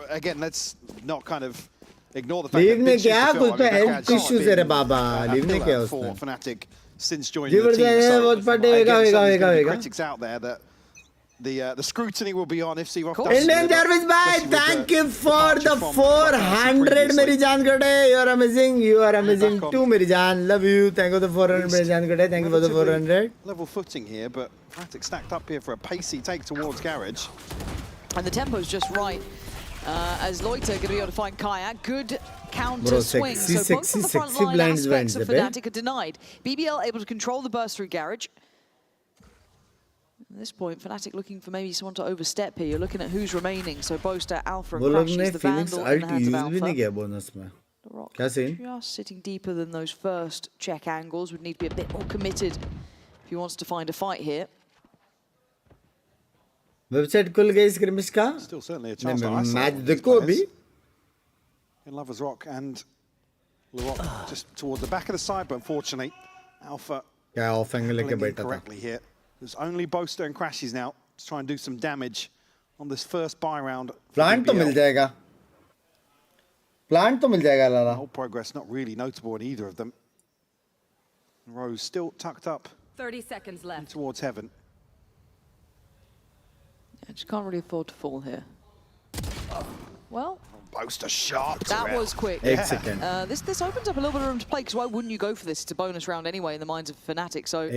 again, let's not kind of ignore the fact that health issues है रे बाबा. Leave क्या for Fnatic since joining the team. So critics out there that the scrutiny will be on if Sivov does. Indian Jarvis bhai, thank you for the 400 मेरी जान कटे. You are amazing. You are amazing too मेरी जान. Love you. Thank you for the 400 मेरी जान कटे. Thank you for the 400. Level footing here, but Fnatic stacked up here for a pacey take towards Garage. And the tempo's just right. As Loiter going to be able to find Kayak. Good counter swing. So both of the front line aspects of Fnatic are denied. BBL able to control the burst through Garage. At this point, Fnatic looking for maybe someone to overstep here. You're looking at who's remaining. So Boaster, Alpha, and Crash is the Vandal in the hands of Alpha. Just sitting deeper than those first check angles. Would need to be a bit more committed if he wants to find a fight here. Website खुल गई Skirmish का. Still certainly a chance to isolate match देखो अभी. In Lovers Rock and Larocque just towards the back of the side, but unfortunately, Alpha क्या off angle लेके बैठा था. Correctly here. There's only Boaster and Crashes now to try and do some damage on this first buy round. Plant तो मिल जाएगा. Plant तो मिल जाएगा लाला. Whole progress not really notable in either of them. Rose still tucked up. 30 seconds left. Towards heaven. Yeah, just can't really afford to fall here. Well. Boaster sharp. That was quick. Second. This opens up a little bit of room to play, because why wouldn't you go for this? It's a bonus round anyway in the minds of Fnatic. So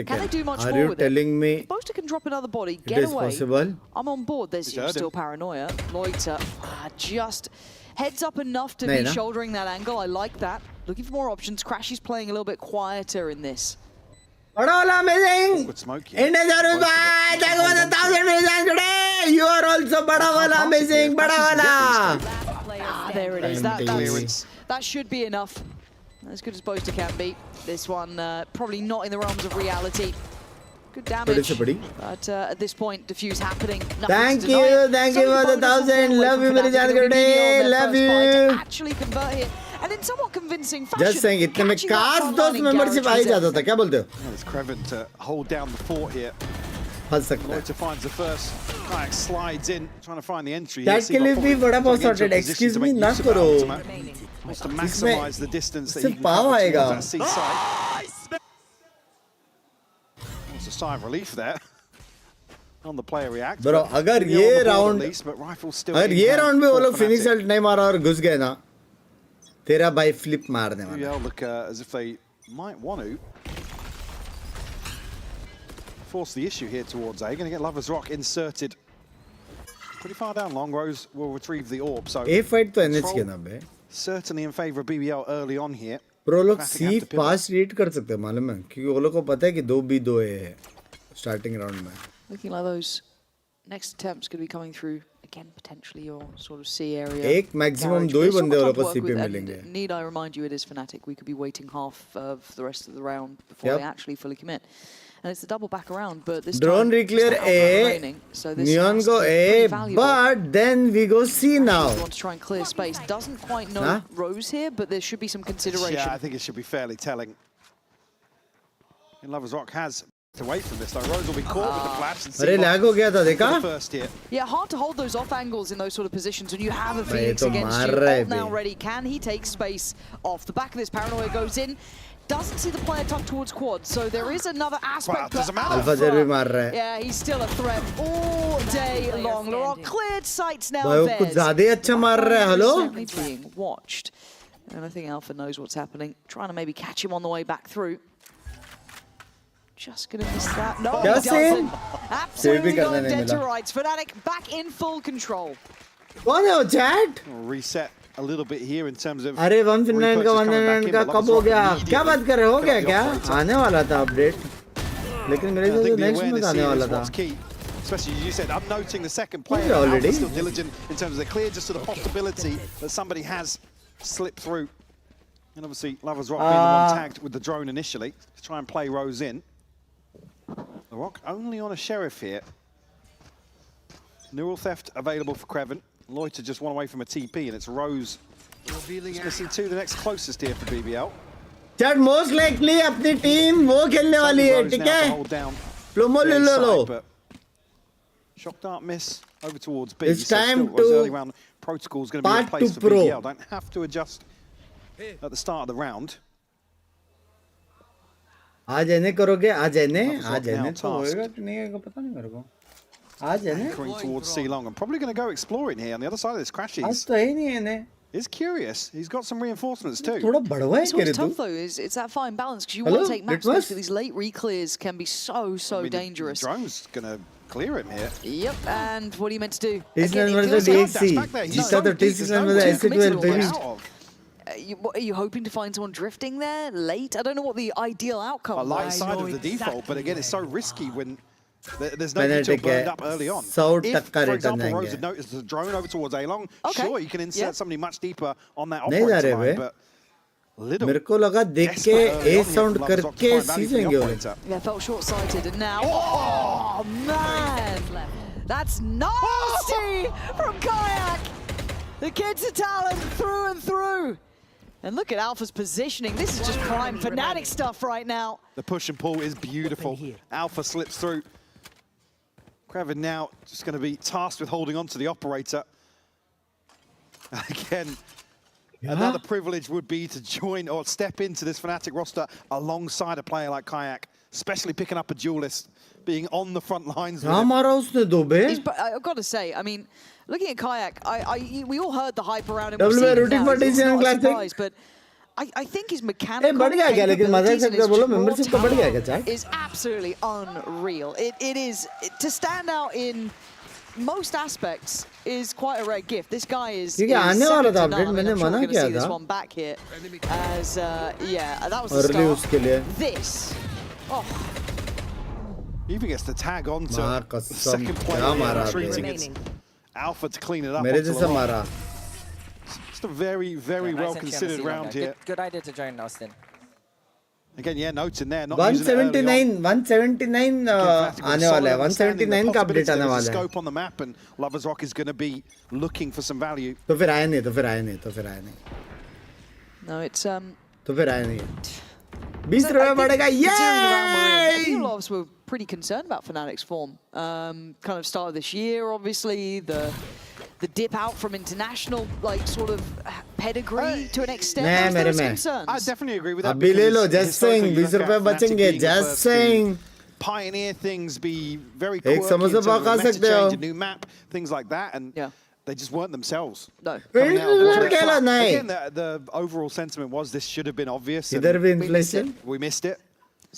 can they do much more with it? If Boaster can drop another body, get away. Possible. I'm on board. There's still paranoia. Loiter just heads up enough to be shouldering that angle. I like that. Looking for more options. Crash is playing a little bit quieter in this. Amazing! Indian Jarvis bhai, thank you for the 1,000 million today. You are also bada wala amazing, bada wala. There it is. That should be enough. As good as Boaster can be. This one probably not in the realms of reality. Good damage, but at this point, diffuse happening. Thank you for the 1,000. Love you, मेरी जान today. Love you. Actually convert here, and in somewhat convincing fashion. Just saying, इतने में cast दोस्त membership आ ही जाता था. क्या बोलते हो? It's Krevin to hold down the fort here. फंस सकता है. Loiter finds the first. Kayak slides in, trying to find the entry. That के लिए भी बड़ा बहुत sorted. Excuse me, ना करो. Wants to maximize the distance that he can cover towards that seaside. It's a sigh of relief there. on the player react. Bro, अगर ये round अगर ये round में वो लोग finish ult नहीं मारा और घुस गए ना, तेरा भाई flip मारने वाला. BBL look as if they might want to force the issue here towards A. Going to get Lover's Rock inserted pretty far down. Long Rose will retrieve the orb. So A fight तो NH के ना बे. Certainly in favor of BBL early on here. Pro लोग C fast read कर सकते हैं मालूम है, क्योंकि वो लोग को पता है कि 2B2 है starting round में. Looking like those next attempts could be coming through again, potentially your sort of C area. एक maximum 2 ही बंदे वो लोग को C पे मिलेंगे. Need I remind you, it is Fnatic. We could be waiting half of the rest of the round before they actually fully commit. And it's the double back around, but this drone reclear A, so this Neon go A, but then we go C now. Want to try and clear space. Doesn't quite know Rose here, but there should be some consideration. Yeah, I think it should be fairly telling. And Lover's Rock has to wait from this though. Rose will be caught with the flash and अरे lag हो गया था देखा? First here. Yeah, hard to hold those off angles in those sort of positions when you have a Phoenix against you. Ult now ready. Can he take space off the back of this? Paranoia goes in. Doesn't see the player tuck towards quad, so there is another aspect. Alpha भी मार रहा है. Yeah, he's still a threat all day long. Laurent cleared sights now. भाई वो कुछ ज़्यादा ही अच्छा मार रहा है. Hello? Certainly being watched, and I think Alpha knows what's happening. Trying to maybe catch him on the way back through. Just gonna miss that. No, he doesn't. Absolutely going dead to rights. Fnatic back in full control. कौन है वो chat? Reset a little bit here in terms of. अरे 159 का 199 का कब हो गया? क्या बात कर रहे हो? क्या क्या? आने वाला था update. लेकिन मेरे से next month आने वाला था. Especially you said, I'm noting the second player already still diligent in terms of the clear, just to the possibility that somebody has slipped through. And obviously Lover's Rock being the one tagged with the drone initially to try and play Rose in. The Rock only on a Sheriff here. Neural Theft available for Creven. Loiter just one away from a TP, and it's Rose. Just missing two, the next closest here for BBL. Chat most likely अपनी team वो खेलने वाली है, ठीक है? Plomo ले लो. Shock dart miss over towards B. It's time to early round protocol is going to be in place for BBL. Don't have to adjust at the start of the round. आज एने करोगे, आज एने तो होएगा कि नहीं होएगा पता नहीं मेरे को. आज एने. Anchoring towards C long. I'm probably going to go exploring here on the other side of this crashes. आज तो है नहीं एने. He's curious. He's got some reinforcements too. थोड़ा बढ़वा है What's tough though is it's that fine balance because you want to take max space, but these late reclears can be so dangerous. The drone's going to clear him here. Yep, and what are you meant to do? T6 versus DXC. जीता तो T6 versus SC12 baby. Are you hoping to find someone drifting there late? I don't know what the ideal outcome is. A light side of the default, but again, it's so risky when there's no detail burned up early on. If, for example, Rose had noticed the drone over towards A-Long, sure, you can insert somebody much deeper on that operator line, but little. मेरे को लगा देख के A sound करके सीजेंगे वो. Yeah, felt short-sighted, and now, oh man, that's nasty from Kayak. The kid's a talent through and through. And look at Alpha's positioning. This is just prime Fnatic stuff right now. The push and pull is beautiful. Alpha slips through. Creven now just going to be tasked with holding on to the operator. Again, another privilege would be to join or step into this Fnatic roster alongside a player like Kayak, especially picking up a duelist, being on the front lines with him. I've got to say, I mean, looking at Kayak, we all heard the hype around him. But I think his mechanical is absolutely unreal. It is, to stand out in most aspects is quite a rare gift. This guy is second to none. I mean, I'm sure we're going to see this one back here. As, yeah, that was the start. This. Oh. He even gets the tag on to the second player retreating. It's Alpha to clean it up. Just a very, very well considered round here. Good idea to join Austin. Again, yeah, notes in there. 179 आने वाला है. 179 का update आने वाला है. Scope on the map, and Lover's Rock is going to be looking for some value. तो फिर आए नहीं. No, it's तो फिर आए नहीं. 20 रुपए बढ़ेगा. Yay! A lot of us were pretty concerned about Fnatic's form. Kind of start of this year, obviously, the dip out from international, like, sort of pedigree to an extent. There was concern. I definitely agree with that. अभी ले लो, just saying. 20 रुपए बचेंगे, just saying. pioneer things, be very एक quirky in samosa terms of पाव खा meta सकते हो। change, a new map, things like that, and they just weren't themselves. No. Coming out of the खेला नहीं। Again, the overall sentiment was this should have been obvious. इधर and भी inflation। we missed it.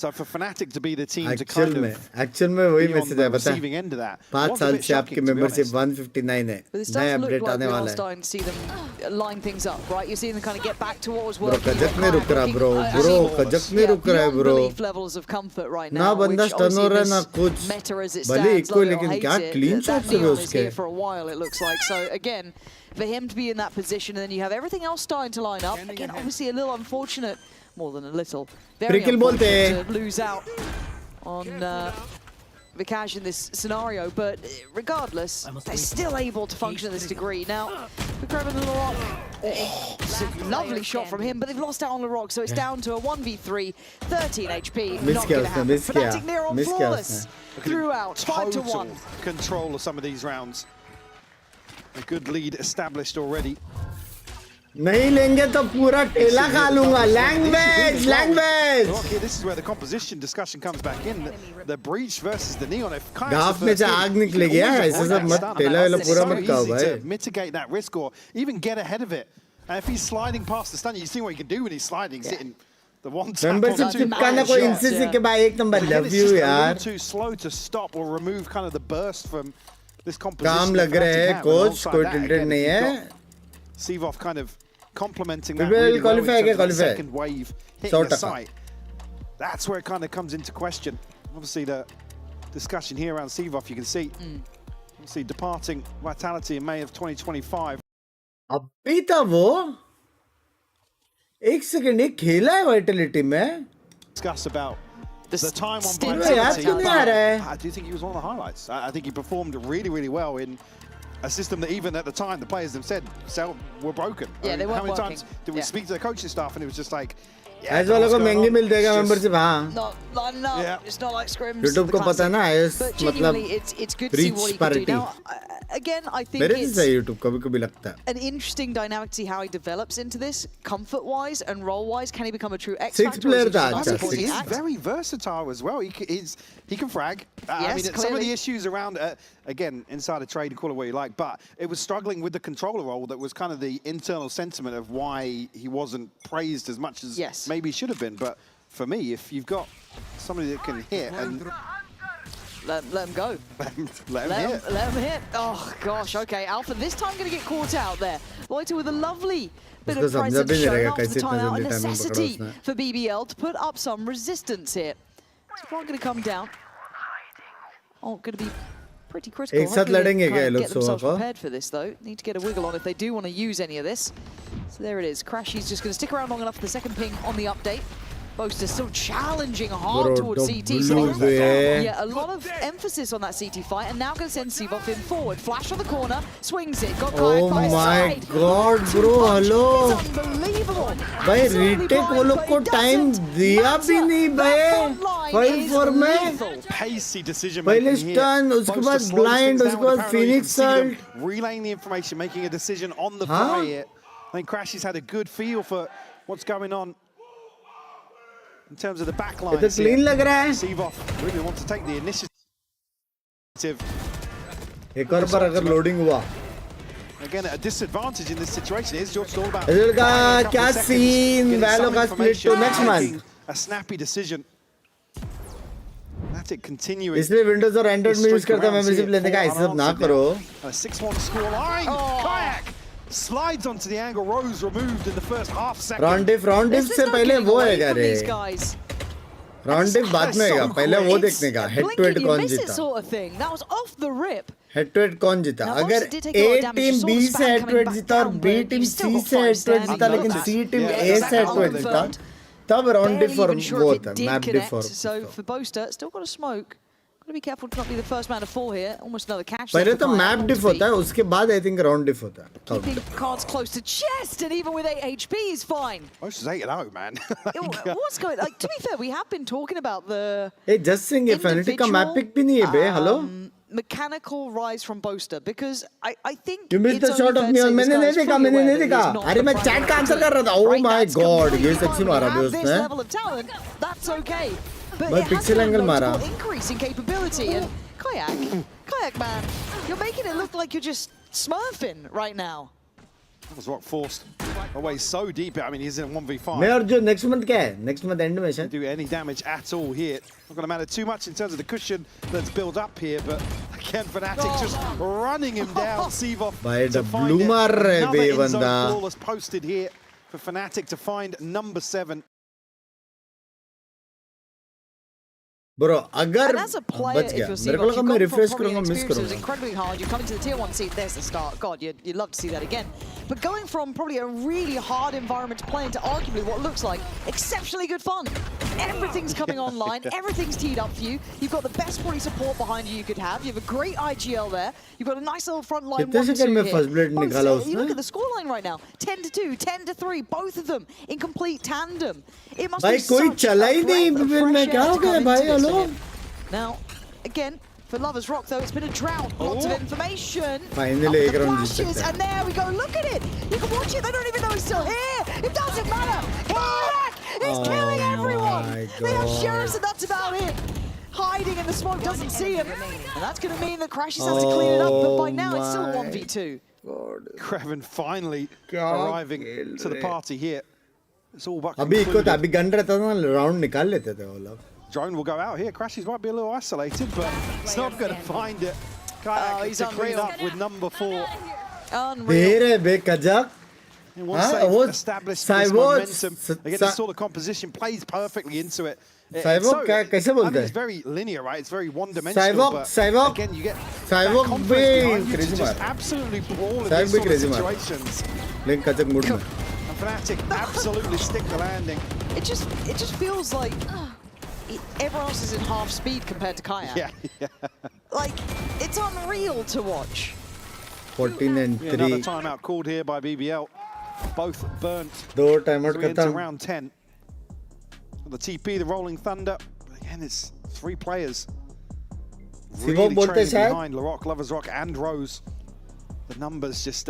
So for Fnatic to be the team to Actual kind में of वही be on message the है पता receiving end of that 5 was a साल bit से आपकी shocking, to be membership honest. 159 है But it नया does look update like आने we are वाला है starting to see them line things up, right? You're seeing them kind of get back to what was bro working. कजक नहीं रुक रहा bro कजक नहीं रुक रहा है beyond bro belief levels of comfort right ना now. बंदा which स्टन हो रहा है obviously ना in कुछ this meta as it भले stands, echo love it or लेकिन hate क्या it, क्लीन that शॉट्स है Neon is उसके here for a while, it looks like. So again, for him to be in that position, and then you have everything else starting to line up. Again, obviously a little unfortunate, more than a little, very Prickle बोलते हैं। unfortunate to lose out on Vikash in this scenario, but regardless, they're still able to function to this degree. Now, we're grabbing the Larok. It's a lovely shot from him, but they've lost out on Larok, so it's down to a 1v3, 13 HP. Miss Not किया going to उसने, happen. miss किया, Fnatic near on miss किया flawless उसने। throughout, 5 to 1. Total control of some of these rounds. A good lead established already. नहीं लेंगे तो पूरा ठेला खा लूंगा language language Okay, this is where the composition discussion comes back in. The breach versus the neon. If गाफ में से आग निकलेगी ऐसे सब मत ठेला वाला पूरा मत खाओ भाई to mitigate that risk or even get ahead of it. And if he's sliding past the stun, you see what he can do when he's sliding, sitting the one tap on the membership two. चिपकाना कोई इंसिसी के भाई एक number Again, love it's you just a यार little too slow to stop or remove kind of the burst from this composition. काम that लग रहा Fnatic है have. Coach Alongside कोई that, टिल्टेड again, नहीं you've है got Seavoff kind of complementing that BBL really well in qualify terms of the qualify. second wave hitting 100%. the site. That's where it kind of comes into question. Obviously, the discussion here around Seavoff, you can see, obviously departing Vitality in May of 2025. अभी था वो एक second एक खेला है Vitality में Discuss about the time on still Vitality. याद क्यों नहीं आ रहा है I do think he was one of the highlights. I think he performed really, really well in a system that even at the time the players themselves were broken. Yeah, they weren't how many working. times did we speak to the coaching staff and it was just like, ऐसे वालों को महंगी मिल जाएगा membership हाँ Not lining up. It's not like scrims. YouTube को पता ना है But मतलब genuinely, it's good to see what he can do. parity Now, again, I think मेरे it's से यूट्यूब कभी कभी लगता है an interesting dynamic to see how he develops into this, comfort-wise and role-wise. Can he become a true X Six factor? player or is he था, just अच्छा, a supporting He's act? very versatile as well. He can frag. I Yes, mean, some of clearly. the issues around, again, inside a trade, call it what you like, but it was struggling with the controller role that was kind of the internal sentiment of why he wasn't praised as much as maybe he should have been. But for me, if you've got somebody that can hit and Let him go. let him hit. Let him hit. Oh, gosh, okay. Alpha this time going to get caught out there. Loiter with a lovely bit of उसको समझा presence भी नहीं shown रहेगा after the कैसे इतना timeout. A जल्दी timing पकड़ा necessity उसने for BBL to put up some resistance here. It's not going to come down. Oh, going to be pretty critical. एक साथ Hopefully they लड़ेंगे kind क्या ये of लोग get सोवा themselves को prepared for this, though. Need to get a wiggle on if they do want to use any of this. So there it is. Crashy's just going to stick around long enough for the second ping on the update. Boaster still challenging hard Bro, towards the CT. So blues है yeah, a lot of emphasis on that CT fight, and now going to send Seavoff in forward. Flash on the corner, swings it, got Oh by my side. God, bro, hello. It's unbelievable. भाई retake वो लोग को time दिया भी नहीं भाई 5-4 में Pacey decision पहले making here. स्टन उसके Boaster बाद slows ब्लाइंड things उसके down, बाद apparently you can Phoenix see them Salt relaying the information, making a decision on the Huh? fly here. I think Crashy's had a good feel for what's going on in terms of the back ये line. तो clean लग रहा है Seavoff really wants to take the initiative. एक और बार अगर loading हुआ Again, at a disadvantage in this situation. It's just all about इधर का buying a couple क्या of seconds, scene getting Valo some का Split information, to next making month a snappy decision. That's it continuing. इसलिए Windows और Android में use करता membership लेने का ऐसे सब ना करो A 6-1 score line. Kayak slides onto the angle. Rose removed in the first half second. Round diff से पहले वो है क्या रे These guys. राउंड डिफ बाद में है पहले वो देखने का head to head Blinking, you कौन miss it जीता sort of thing. That was off the rip. Head to head कौन जीता Now, अगर Boaster did take a lot A of damage. Team You saw B the से span head to coming head back जीता और down, B but team you've still C got से head to head five जीता standing लेकिन on C that. Team Yeah, A से head to head exactly. जीता तब round Barely डिफ और even sure वो if होता it है did मैप डिफ connect. और So for Boaster, still got a smoke. Got to be careful to not be the first man to fall here. Almost another catch. पहले there तो for map Kayak, diff to होता be. है उसके बाद I think round डिफ होता है Keeping cards close to chest, and even with 8 HP, he's fine. Boaster's 8-0, man. What's going? Like, to be fair, we have been talking about the A just sing ये fanatic का map pick भी नहीं है बे hello mechanical rise from Boaster, because I think You missed it's the shot only of fair to Neon. say this मैंने guy नहीं is देखा fully मैंने aware नहीं that he is देखा not अरे the मैं primary चैट का answer option. कर रहा था oh Right, my that's God ये completely सेक्सी fine. मारा When बे you have this उसने level of talent, that's okay. but But it has pixel been a angle notable mara. increase in capability. And Kayak man, you're making it look like you're just smurfing right now. That was Rock forced away so deep. I mean, he's in 1v5. मैं और जो next month क्या है? Next month end में शायद. Do any damage at all here. Not going to matter too much in terms of the cushion that's built up here, but again, Fnatic just running him down. Sivov भाई to find W it. मार रहे Another बे in-zone बंदा. flawless posted here for Fnatic to find number 7. Bro, अगर And as a player, बच if गया. you're मेरे को Seaboff, लगा you've मैं gone from refresh probably करूँगा an miss experience that was करूँगा. incredibly hard. You come into the tier 1 seat, there's the start. God, you'd love to see that again. But going from probably a really hard environment to play into arguably what looks like exceptionally good fun. Everything's coming online, everything's teed up for you. You've got the best probably support behind you could have. You have a great IGL there. You've got a nice little front line 1-2 में here. first blade Both, निकाला you look उसने. at the scoreline right now. 10-2, 10-3, both of them in complete tandem. It must भाई be कोई such चला a ही नहीं breath of BBL में fresh क्या air हो to come गया into भाई this for hello. him. Now, again, for Lovers Rock though, it's been a drought. Lots of information. Finally, Up with एक the round Jeet flashes, सकते हैं. and there we go. Look at it. You can watch it. They don't even know he's still here. It doesn't matter. Kayak is killing everyone. my They are God. sure that that's about it. Hiding in the smoke, doesn't see him. And that's going to mean that Crashes has to clean it up. But by now, it's still a 1v2. Kraven finally arriving to the party here. It's all but अभी concluded. अभी gun रहता था ना round निकाल लेते थे वो लोग. Drone will go out here. Crashes might be a little isolated, but it's not going to find it. Kayak he's to clean unreal. up with number 4. देर है बे कजक. And once हाँ, they've वो established this साइवो momentum, again, this sort of composition plays perfectly into it. साइवो क्या कैसे I बोलते mean, it's हैं? very linear, right? It's very one-dimensional, but साइवो again, you get साइवो that confidence भी behind you to crazy just मार. absolutely brawl in साइवो these भी sort of crazy मार. situations. लेकिन कजक mood में. And Fnatic absolutely stick the landing. It just feels like everyone else is in half speed compared to Kayak. Yeah. Like, it's unreal to watch. 14 and Yeah, another 3. timeout called here by BBL. Both burnt. दो timeout Three into खत्म. round 10. The TP, the Rolling Thunder. Again, it's 3 players. Really बोलते trailing शायद. behind Larocque, Lovers Rock, and Rose. The numbers just.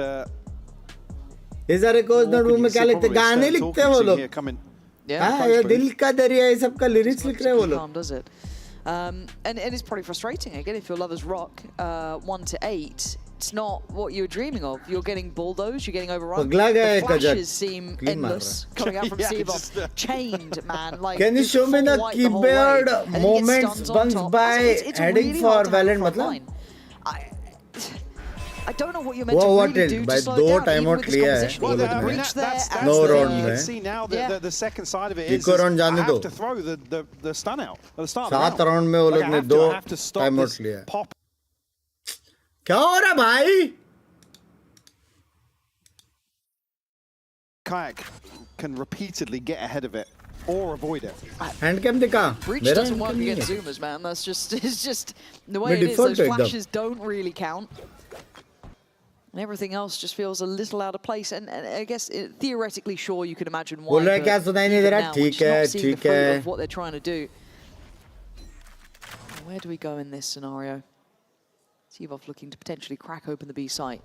इस अरे को उधर room में क्या लिखते गाने लिखते हैं वो लोग. हाँ ये दिल का दरिया ये सब का lyrics लिख रहे हैं वो लोग. Calm, does it? And it's probably frustrating again if your Lovers Rock 1 to 8. It's not what you were dreaming of. You're getting bulldozed, you're getting overrun. The flashes seem endless coming out from Seaboff. Chained, man. Like, can you show me the keyboard moments Bunks by heading for Valorant मतलब? I don't know what you're meant to really do to slow down, even with this composition. Well, Even I mean, reach there, and No round you में. can see now that the second side of it is Eko round I जाने have दो. to throw the stun out. The start of the 7 round में वो लोग ने I दो have to stop timeout this लिया. pop. क्या हो रहा भाई? Kayak can repeatedly get ahead of it or avoid it. Handcam दिखा. Breach मेरा doesn't work handcam नहीं against है. Zoomers, man. That's just, it's just the मैं way it is. default Those एकदम. flashes don't really count. And everything else just feels a little out of place. And I guess theoretically, sure, you can imagine why. बोल रहा है क्या सुनाई नहीं दे रहा? Now, we're ठीक just है, not seeing the ठीक fruit है. of what they're trying to do. Where do we go in this scenario? Seaboff looking to potentially crack open the B site.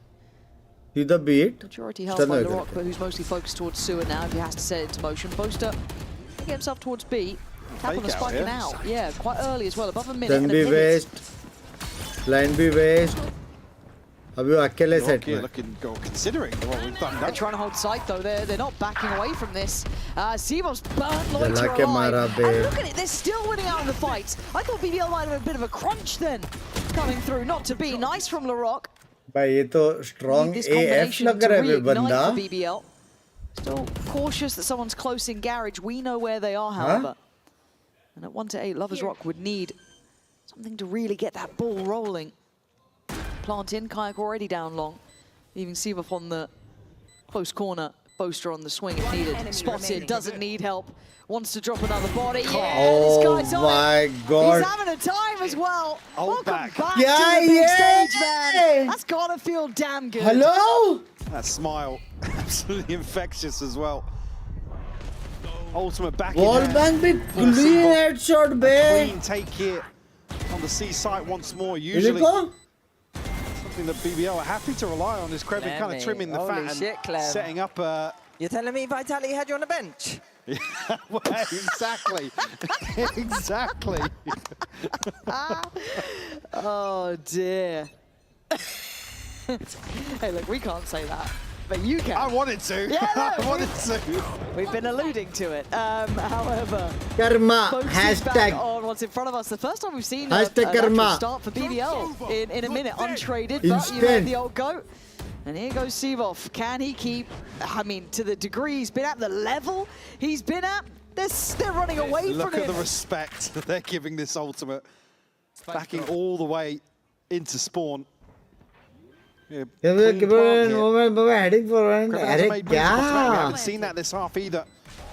See the beat. Majority held by Larocque, but who's mostly focused towards sewer now if he has to set it into motion. Boaster get himself towards B. Tap on the spike and out. Yeah, quite early as well, above a minute. Then and a be minute. waste. Line be waste. अभी वो अकेले set में. Considering the Rolling Thunder. They're trying to hold sight though. They're not backing away from this. Seaboff's burnt Loiter जला के मारा alive. Bay. And look at it, they're still winning out in the fights. I thought BBL might have a bit of a crunch then coming through. Not to be nice from Larocque. भाई ये तो strong AF लग रहा है बे बंदा. BBL. Still cautious that someone's close in garage. We know where they are, however. And at 1 to 8, Lovers Rock would need something to really get that ball rolling. Plant in, Kayak already down long. Leaving Seaboff on the close corner. Boaster on the swing if needed. Spotted, doesn't need help. Wants to drop another body. Yeah, this guy's on my it. God. He's having a time as well. Welcome back to Yeah, the big yeah. stage, man. That's gotta feel damn good. Hello? That smile, absolutely infectious as well. Ultimate back in Wall hand bang भी for clean Seaboff. headshot bay. Clean take here on the C site once more. Usually देखो. something that BBL are happy to rely on is Kraven kind of trimming the fat and setting up You're telling me Vitality had you on the bench? Well, exactly. Exactly. Oh dear. Hey, look, we can't say that, but you can. I wanted to. Yeah, no, I wanted to. We've been alluding to it. However, Karma. focusing back Hashtag. on what's in front of us. The first time we've seen Hashtag an karma. actual start for BBL in a minute, untraded, but you Instant. had the old goat. And here goes Sivov. Can he keep, I mean, to the degree he's been at, the level he's been at, they're running away from him. Look at the respect that they're giving this ultimate. Backing all the way into spawn. Yeah, Heading forward. we Arey haven't kya? seen that this half either.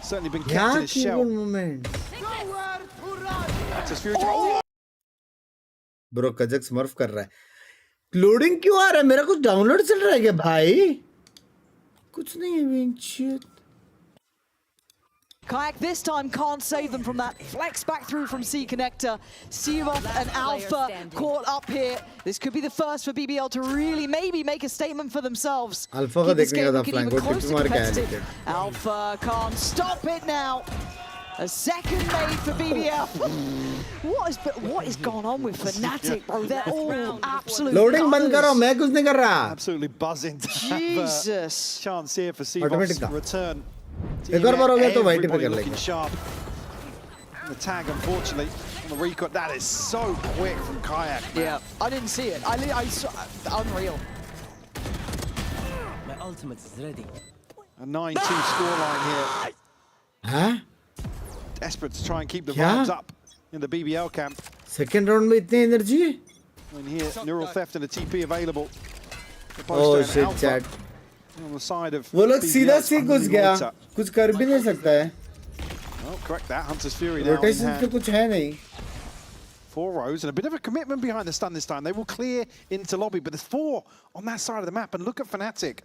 Certainly been kept in his shell. Moment. That's his future. Oh! Bro, Kajak smurf कर रहा है. Loading क्यों आ रहा है? मेरा कुछ download चल रहा है क्या भाई? कुछ नहीं है विंचित. Kayak this time can't save them from that. Flex back through from C Connector. Sivov and Alpha caught up here. This could be the first for BBL to really maybe make a statement for themselves. Alpha को देखने का था flank को tip मार के आया लेकिन. Alpha can't stop it now. A second made for BBL. What is going on with Fnatic, bro? They're all absolute Loading बंद करो, मैं कुछ नहीं कर रहा. Absolutely buzzing to Jesus. have chance here for Sivov's return. एक और बार हो गया तो वाइट पे कर लेंगे. Sharp. The tag, unfortunately, on the recut. That is so quick from Kayak. Yeah, I didn't see it. I saw, unreal. My ultimate is ready. A 9-2 scoreline here. Huh? Desperate to try and keep the Yeah. vibes up in the BBL camp. Second round में इतनी energy? And here, Neural Theft and a TP available. Oh shit, chat. On the side of वो लोग सीधा BBL's से घुस गया. Water. कुछ कर भी नहीं सकता है. Well, correct that. Hunter's Fury now in Rotation hand. पे कुछ है नहीं. 4 rows and a bit of a commitment behind the stun this time. They will clear into lobby, but there's 4 on that side of the map. And look at Fnatic.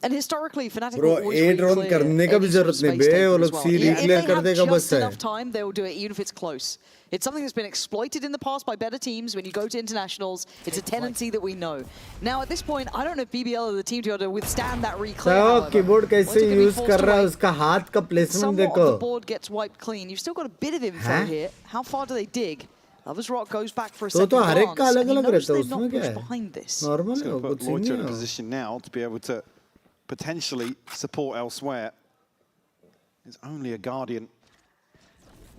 And historically, Fnatic Bro, will always 8 round re-clear करने का भी any sort of जरूरत नहीं space बे. taken वो as लोग well. C Yeah, if re-clear they कर have देगा बस just है. enough time, they will do it, even if it's close. It's something that's been exploited in the past by better teams. When you go to internationals, it's a tendency that we know. Now, at this point, I don't know if BBL are the team to be able to withstand that re-clear. तो keyboard कैसे use कर रहा है? उसका हाथ का placement Somewhat देखो. of the board gets wiped clean. You've still got a bit of info here. How far do they dig? Lovers Rock goes back for a second तो हर एक glance, का and अलग he अलग knows रहता है. they've not उसमें क्या pushed है? behind this. नॉर्मल है, So कुछ put नहीं Moito in a है. position now to be able to potentially support elsewhere. There's only a Guardian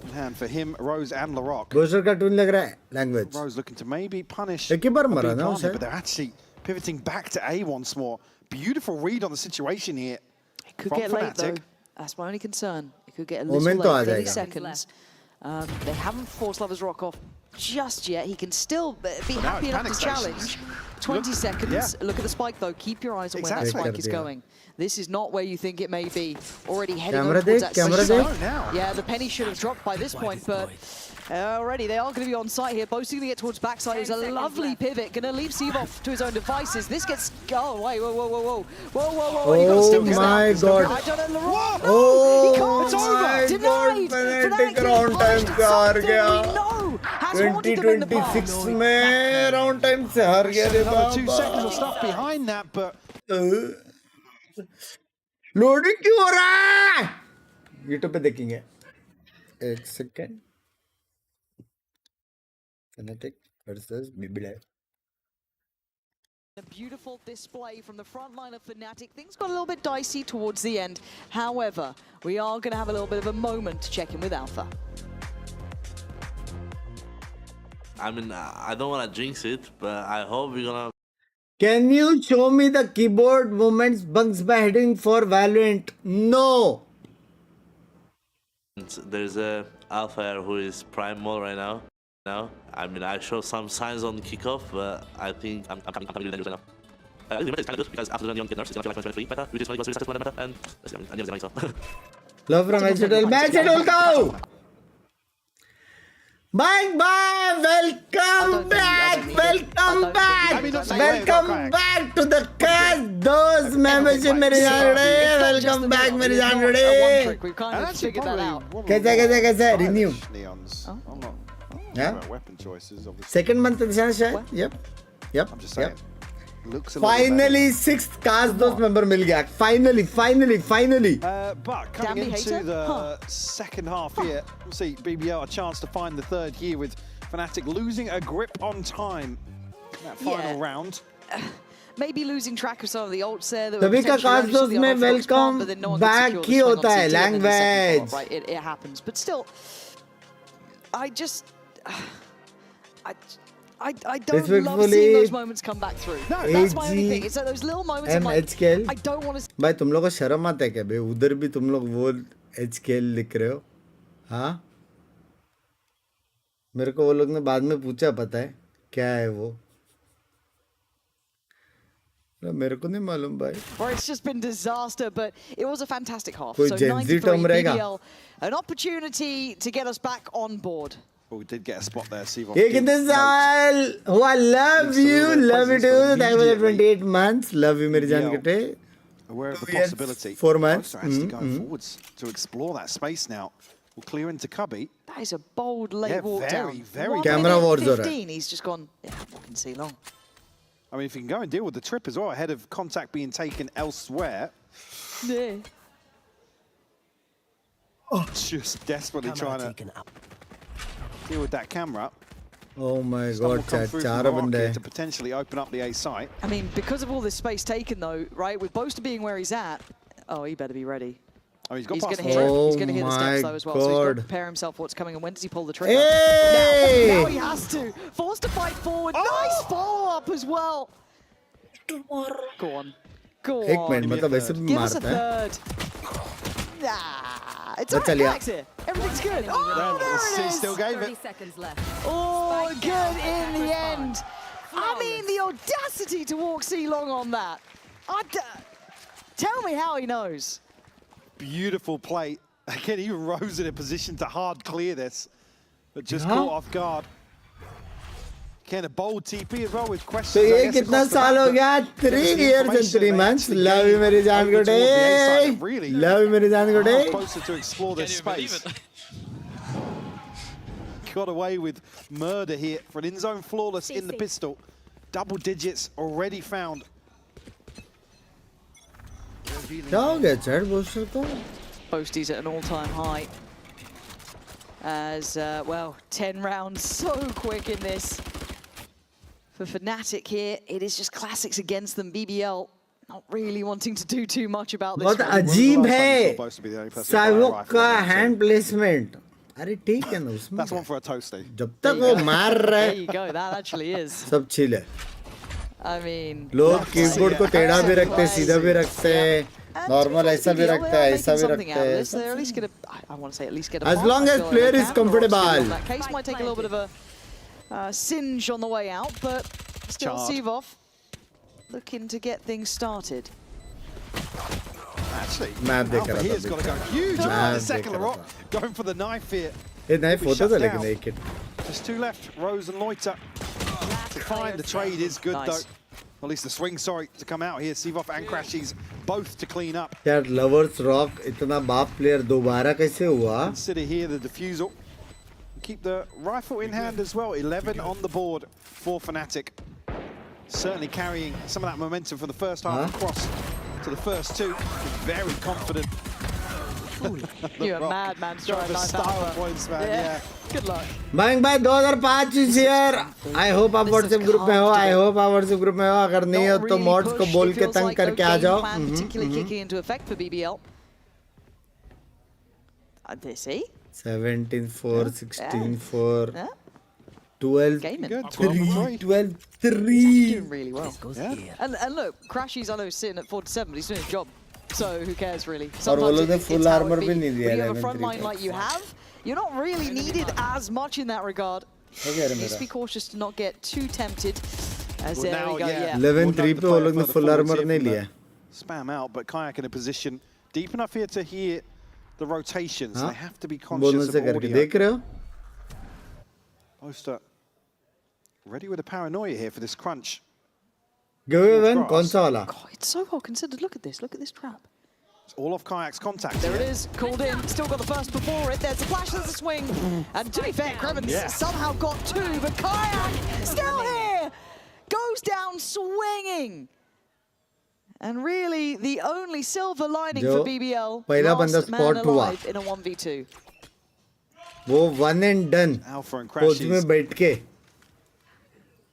in hand for him, Rose and Larocque. Bowser का twin लग रहा है. Language. Rose looking to maybe punish एक ही बार a मरा big ना partner, उसे. but they're actually pivoting back to A once more. Beautiful read on the situation here. It could from get late though. Fnatic. That's my only concern. It could get a little Moment तो आ late. 30 जाएगा. seconds. They haven't forced Lovers Rock off just yet. He can still be now happy it's enough panic to stations. challenge. 20 seconds. yeah. Look at the spike though. Keep your eyes on where that Exactly. spike is going. This is not where you think it may be. Already heading Camera over towards देख, that camera C-side. देख. now. Yeah, the penny should have dropped by this point, but already they are going to be on site here. Both going to get towards backside. It was a lovely pivot. Going to leave Sivov to his own devices. This gets... Oh, wait, whoa, whoa, whoa, whoa. Whoa, whoa, whoa. He got Oh still my out. God. I don't know, Laurent. Oh He can't. my God. Denied. Fnatic round time से हार गया. We know has haunted them in the 2026 past. में round time से हार गया रे Another 2 Baba. seconds of stuff behind that, but loading क्यों हो रहा है? यूट्यूब पे देखेंगे. एक second. Fnatic versus BBL. A beautiful display from the front line of Fnatic. Things got a little bit dicey towards the end. However, we are going to have a little bit of a moment to check in with Alpha. I mean, I don't want to jinx it, but I hope we're gonna. Can you show me the keyboard movements Bunks by heading for Valorant? No. There's a Alpha who is prime mode right now. I mean, I show some signs on kickoff, but I think I'm really dangerous right now. It's kind of good because after the young nurse, it's going to be like better. We just want to go better, and I need to so. Love from Match go! Bye bye! Welcome back! Welcome back! Welcome back to the cast! Those membership मेरे जान रहे. Welcome back मेरे जान रहे. We've kind of figured that out. कैसा renew? Neons. I'm not Yeah? about weapon choices, obviously. Second month निशान शायद. Yep. I'm just saying. looks a little Finally 6th cast दोस्त member मिल गया. Finally. But coming into the second half here, we'll see BBL a chance to find the third here with Fnatic losing a grip on time in that final round. Maybe losing track of some of the ults there. सभी का cast दोस्त में welcome back ही होता है language. Right, it happens, but still, I don't love seeing those moments come back through. No, that's my only thing. It's like those little moments of like, I don't want to. भाई तुम लोग को शर्म आता है क्या बे? उधर भी तुम लोग वो HKL लिख रहे हो? हाँ? मेरे को वो लोग ने बाद में पूछा, पता है क्या है वो? मेरे को नहीं मालूम भाई. Well, it's just been disaster, but it was a fantastic half. कोई So Gen Z term 93 रहेगा? BBL, an opportunity to get us back on board. Well, we did get a spot there, Sivov. Hey, Kitasal! Oh, I love you too. Thank you for the 28 months. Love you, मेरी जान कटे. Aware of the possibility. 4 months. Has to go forwards to explore that space now. We'll clear into Cubby. That is a bold late walk down. Very Camera wars 15, he's just gone, yeah, walking see long. I mean, if you can go and deal with the trip as well, ahead of contact being taken elsewhere. Yeah. Just desperately trying to deal with that camera. Oh my God, chat, to potentially open up the A site. I mean, because of all this space taken though, right, with Boaster being where he's at, oh, he better be ready. Oh, he's got going past to the hear, trip. he's going to hear the steps though as well, so he's got to prepare himself for what's coming. And when does he pull the trigger? Hey! Now he has to. Forced to fight forward. Nice follow-up as well. Go on. Go on. एक minute मतलब वैसे भी Give us a मारता है. third. Nah, it's all right, Max here. Everything's good. Oh, there it is. Still gave 30 it. seconds left. Oh, good in the end. I mean, the audacity to walk C-Long on that. Tell me how he knows. Beautiful play. Again, he rose in a position to hard clear this, but just caught off guard. Again, a bold TP as well with questions. तो ये कितना साल हो गया? 3 years and 3 months. Love you मेरी जान को day. Love you मेरी जान को day. Closer to explore this space. Got away with murder here for an in-zone flawless in the pistol. Double digits already found. क्या हो गया चैट बोस्टर को? Boasty's at an all-time high. As, well, 10 rounds so quick in this. For Fnatic here, it is just classics against them. BBL not really wanting to do too much about this. बहुत अजीब है. साइवोक का hand placement. अरे ठीक है ना उसमें. That's one for a toasty. जब तक वो मार रहा है. There you go. That actually is. सब chill है. I mean, लोग कीबोर्ड को टेढ़ा भी रखते हैं, सीधा भी रखते हैं, नॉर्मल ऐसा भी रखते हैं, ऐसा भी रखते हैं. I want to say at least get a As long as player is comfortable. In that case, might take a little bit of a singe on the way out, but still Sivov looking to get things started. Actually, Map देख रहा था. He's got to go huge amount of second rock, going for the knife here. ये knife होता था लेकिन एक hit. Just 2 left, Rose and Loiter. To find the trade is good though. At least the swing, sorry, to come out here. Sivov and Crashies both to clean up. यार Lovers Rock इतना बाप player दोबारा कैसे हुआ? Consider here the defusal. Keep the rifle in hand as well. 11 on the board for Fnatic. Certainly carrying some of that momentum from the first half across to the first 2. Very confident. You're a madman throwing knife style points, man. Yeah. Good luck. Bang भाई 2005 is here. I hope आप WhatsApp group में हो. I hope आप WhatsApp group में हो. अगर नहीं हो तो mods को बोल के तंग करके आ जाओ. Particularly kicking into effect for BBL. See? 17-4, 16-4, 12-3, 12-3. Doing really well. And look, Crashy's I know sitting at 47, but he's doing his job. So who cares really? Sometimes it's full how armor it be. When you have a front line like you have, you're not really needed as much in that regard. Just be cautious to not get too tempted. As there we go, 11-3 पे वो लोग ने full armor नहीं लिया. Spam out, but Kayak in a position deep enough here to hear the rotations. They have to be conscious of audio. देख रहे हो? Boaster ready with a paranoia here for this crunch. Giveaway win, कौन सा वाला? It's so well considered. Look at this trap. It's all off Kayak's contact. There it is, called in. Still got the first before it. There's a flash, there's a swing. And to be fair, Kremen's somehow got 2, but Kayak still here. Goes goes down swinging. And really, the only silver lining for BBL, last man alive in a 1v2. वो one and done. Alpha and pose में बैठ के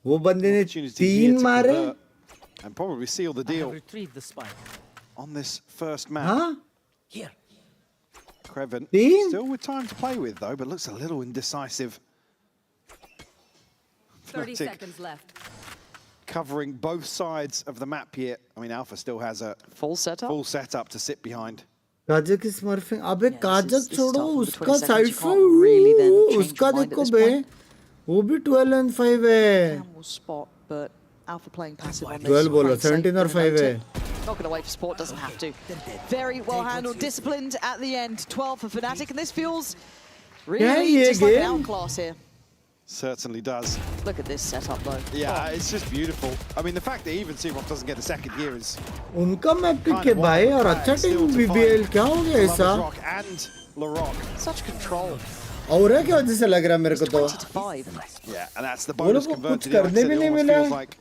वो बंदे ने 3 मारे and probably seal the deal. Retrieve the spike. On this first map. Huh? Here. Creven still with time to play with though, but looks a little indecisive. 30 seconds left. Covering both sides of the map here. I mean, Alpha still has a full setup to sit behind. काजक की smurfing अबे काजक छोड़ो उसका side से उसका देखो बे वो भी 12 and 5 है spot, but Alpha playing passive on this. 12 बोलो 17 or 5 है. Not going to wait for support, doesn't have to. Very well handled, disciplined at the end. 12 for Fnatic, and this feels really just like an outclass here. Certainly does. Look at this setup though. Yeah, it's just beautiful. I mean, the fact that even Searock doesn't get a second year is... उनका map pick है भाई और अच्छा team BBL क्या हो गया ऐसा? And LaRock. Such control. और है क्या जैसे लग रहा है मेरे को तो? Yeah, and that's the bonus converted. It almost feels like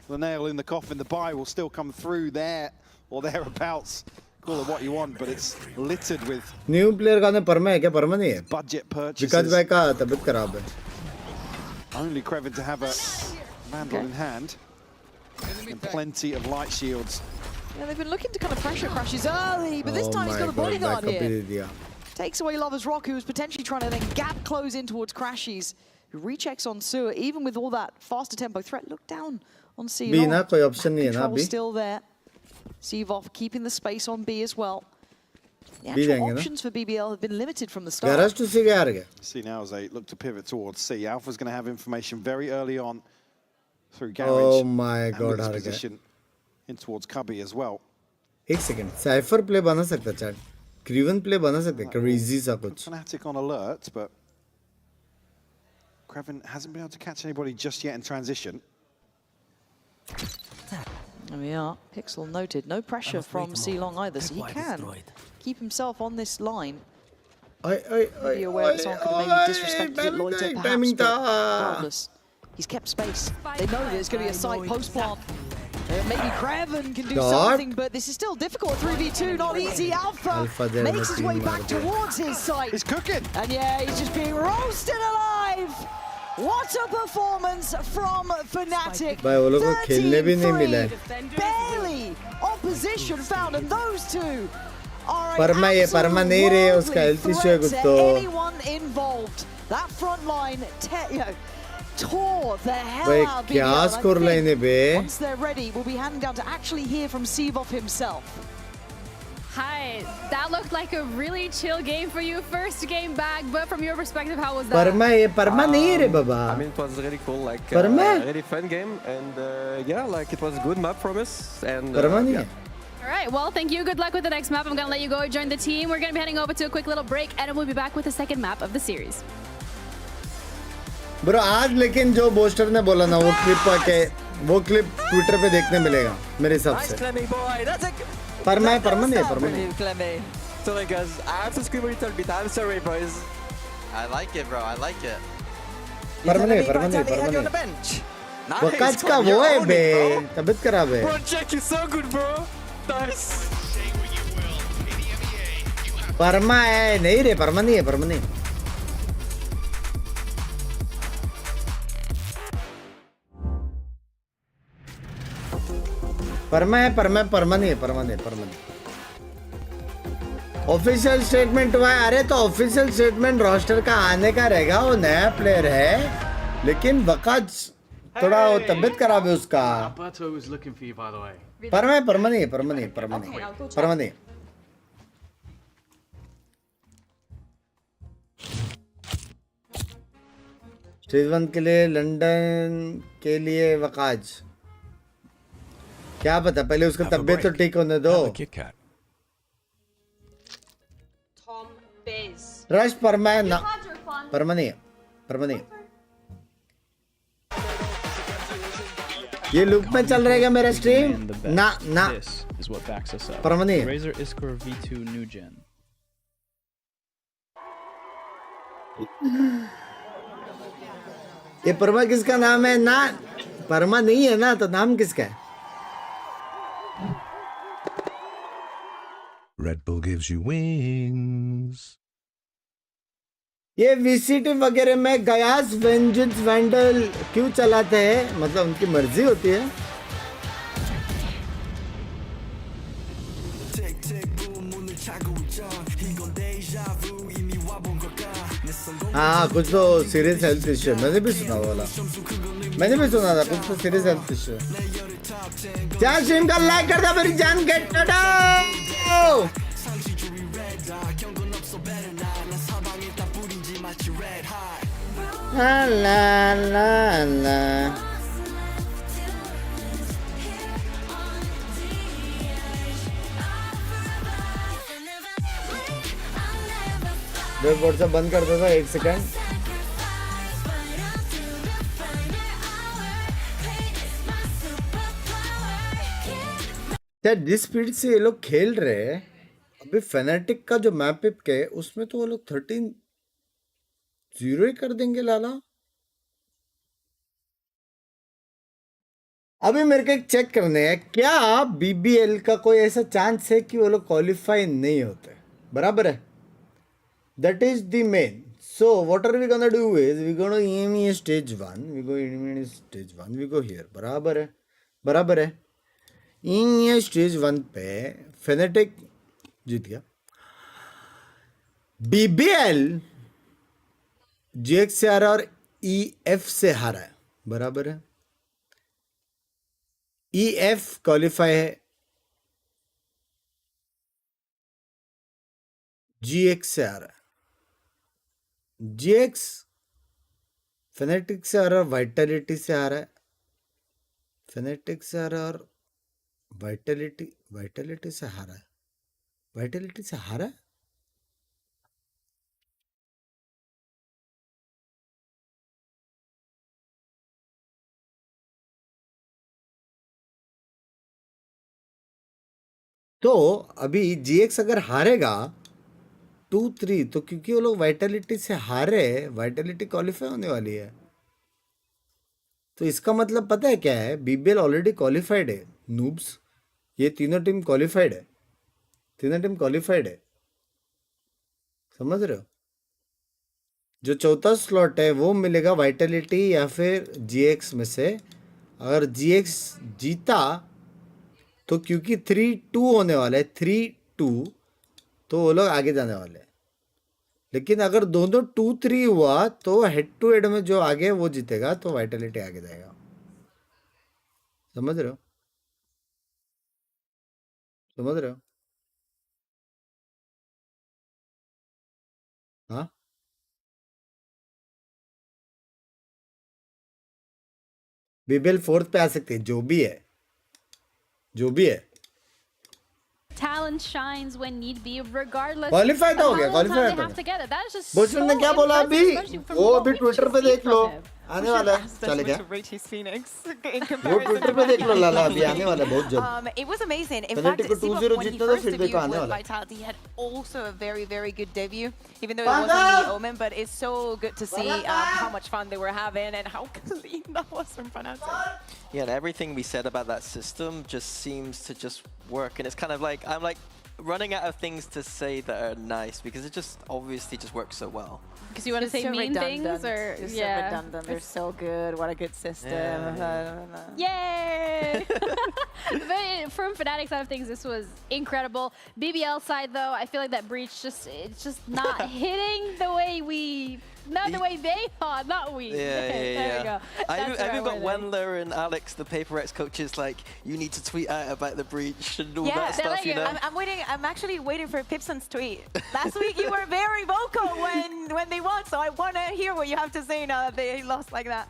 the nail in the coffin. The buy will still come through there or thereabouts. Call it what you want, but it's littered with new player का ने परमा है क्या परमा नहीं है? budget purchases. विकास भाई का तबीयत खराब है. Only Creven to have a Vandal in hand and plenty of light shields. Yeah, they've been looking to kind of pressure Crashes early, but this time he's got a bodyguard here. Takes away Lover's Rock, who was potentially trying to then gap close in towards Crashes, who rechecks on Sewer, even with all that faster tempo threat. Look down on C. B ना कोई option नहीं है ना B. Still there. Sivov keeping the space on B as well. The actual options for BBL have been limited from the start. Garage to C गया गया. See now as they look to pivot towards C. Alpha's going to have information very early on through garage. Oh my God, हार गया. Position in towards Cubby as well. एक second. Cypher play बना सकता है chat. Creven play बना सकते हैं. Crazy सा कुछ. Fnatic on alert, but Creven hasn't been able to catch anybody just yet in transition. There we are. Pixel noted. No pressure from C-Long either, so he can keep himself on this line. Maybe aware that someone could have maybe disrespected Loiter perhaps, but regardless, he's kept space. They know there's going to be a site post-plant. Maybe Creven can do something, but this is still difficult. 3v2, not easy. Alpha makes his way back towards his site. He's cooking. And yeah, he's just being roasted alive. What a performance from Fnatic. 13-3, barely opposition found, and those two are an absolute threat to anyone involved. That front line, tore the hell out of BBL. Once they're ready, we'll be handing down to actually hear from Sivov himself. Hi, that looked like a really chill game for you. First game back, but from your perspective, how was that? Parma नहीं रे बाबा. I mean, it was really cool, like really fun game, and yeah, like it was a good map from us. And yeah. All right, well, thank you. Good luck with the next map. I'm gonna let you go join the team. We're gonna be heading over to a quick little break, and we'll be back with the second map of the series. Bro, आज लेकिन जो booster ने बोला ना वो clip Twitter पे देखने मिलेगा मेरे हिसाब से. Parma नहीं. Sorry guys, I have to scream a little bit. I'm sorry, boys. I like it, bro. I like it. Parma नहीं. वो काच का वो है बे. तबीयत खराब है. Bro, Jack is so good, bro. Nice. Parma है नहीं रे. Parma नहीं. परमा नहीं. ऑफिशियल स्टेटमेंट हुआ है. अरे तो ऑफिशियल स्टेटमेंट रोस्टर का आने का रहेगा. वो नया प्लेयर है लेकिन वकाज थोड़ा तबीयत खराब है उसका. परमा नहीं. स्टेज 1 के लिए लंदन के लिए वकाज क्या पता. पहले उसका तबीयत तो ठीक होने दो. रश परमा नहीं. ये लूप में चल रहेगा मेरा स्ट्रीम ना. परमा नहीं. Razor Iskor V2 New Gen. ये परमा किसका नाम है ना. परमा नहीं है ना तो नाम किसका है? Red Bull gives you wings. ये VCT वगैरह में गयास वेंजेंस वैंडल क्यों चलाते हैं? मतलब उनकी मर्जी होती है। हाँ कुछ तो सीरियस हेल्थ इश्यू मैंने भी सुना वाला, मैंने भी सुना था कुछ तो सीरियस हेल्थ इश्यू। क्या स्ट्रीम का लाइक कर दो मेरी जान, गेट ला ला ला। व्हाट्सएप बंद कर दो 1 सेकंड। क्या जिस स्पीड से ये लोग खेल रहे हैं अभी फेनेटिक का जो मैप पिप के उसमें तो वो लोग 13-0 ही कर देंगे लाला। अभी मेरे को एक चेक करने हैं क्या BBL का कोई ऐसा चांस है कि वो लोग क्वालिफाई नहीं होते, बराबर है? That is the main. So what are we gonna do is we gonna EMEA stage 1, we go EMEA stage 1, we go here, बराबर है, बराबर है। EMEA stage 1 पे फेनेटिक जीत गया, BBL GX से हारा और EF से हारा है, बराबर है। EF क्वालिफाई है, GX से हारा है। GX फेनेटिक से आ रहा है, वाइटलिटी से आ रहा है, फेनेटिक से आ रहा है और वाइटलिटी से हारा है, वाइटलिटी से हारा है। तो अभी GX अगर हारेगा 2-3 तो क्योंकि वो लोग वाइटलिटी से हारे, वाइटलिटी क्वालिफाई होने वाली है। तो इसका मतलब पता है क्या है? BBL ऑलरेडी क्वालिफाइड है नूब्स, ये तीनों टीम क्वालिफाइड है, तीनों टीम क्वालिफाइड है, समझ रहे हो? जो चौथा स्लॉट है वो मिलेगा वाइटलिटी या फिर GX में से। अगर GX जीता तो क्योंकि 3-2 होने वाला है, 3-2 तो वो लोग आगे जाने वाले हैं। लेकिन अगर दोनों 2-3 हुआ तो हेड टू हेड में जो आगे वो जीतेगा तो वाइटलिटी आगे जाएगा, समझ रहे हो? समझ रहे हो? हाँ BBL 4th पे आ सकती है, जो भी है, जो भी है। Talent shines when need be, regardless. Qualify तो हो गया, of how क्वालिफाई they तो have together. That is just बोचमैन ने so क्या बोला अभी? impressive, especially from वो what अभी we ट्विटर just पे see देख लो, from him. आने वाला है, चले क्या? वो ट्विटर पे देख लो लाला, अभी आने वाला है बहुत जल्द। It was amazing. In fact, phonetic को 2-0 when he जीतना तो first फिर देखो debuted आने with वाला है। Vitality, he had also a very, very good debut, even though it wasn't the Omen. But it's so good to see how much fun they were having and how clean that was from Fnatic. Yeah, and everything we said about that system just seems to just work, and it's kind of like I'm like running out of things to say that are nice because it just obviously just works so well. Because you want to say so mean redundant. things, or It's yeah, so redundant. They're so good. What a good system. Yay! But from Fnatic's side of things, this was incredible. BBL side though, I feel like that breach it's just not hitting the way we. Not the way they thought, not we. There we go. I even got Wendler and Alex, the Paper X coaches, like, you need to tweet out about the breach and all that stuff, you know? I'm actually waiting for Pipson's tweet. Last week you were very vocal when they won, so I want to hear what you have to say now that they lost like that.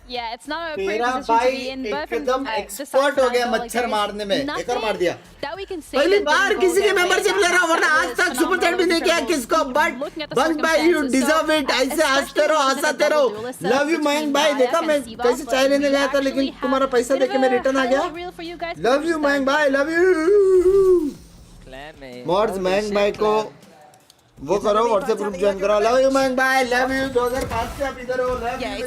Yeah, it's not a pretty तेरा position to भाई be in, but from एकदम the expert हो गया मच्छर मारने में, एक और मार दिया। पहली बार किसी की मेंबरशिप ले रहा हूँ, वरना आज तक सुपर चैट भी नहीं किया किसको, बट बंक भाई यू डिजर्व इट, ऐसे हंसते रहो, हंसाते रहो। लव यू मयंक भाई, देखा मैं कैसे चाय लेने गया था लेकिन तुम्हारा पैसा देके मैं रिटर्न आ गया। लव यू मयंक भाई, लव यू। मॉड्स मयंक भाई को वो करो WhatsApp group join करो. Love you man, bye. Love you. 2005 से आप इधर हो. Love Yeah, you.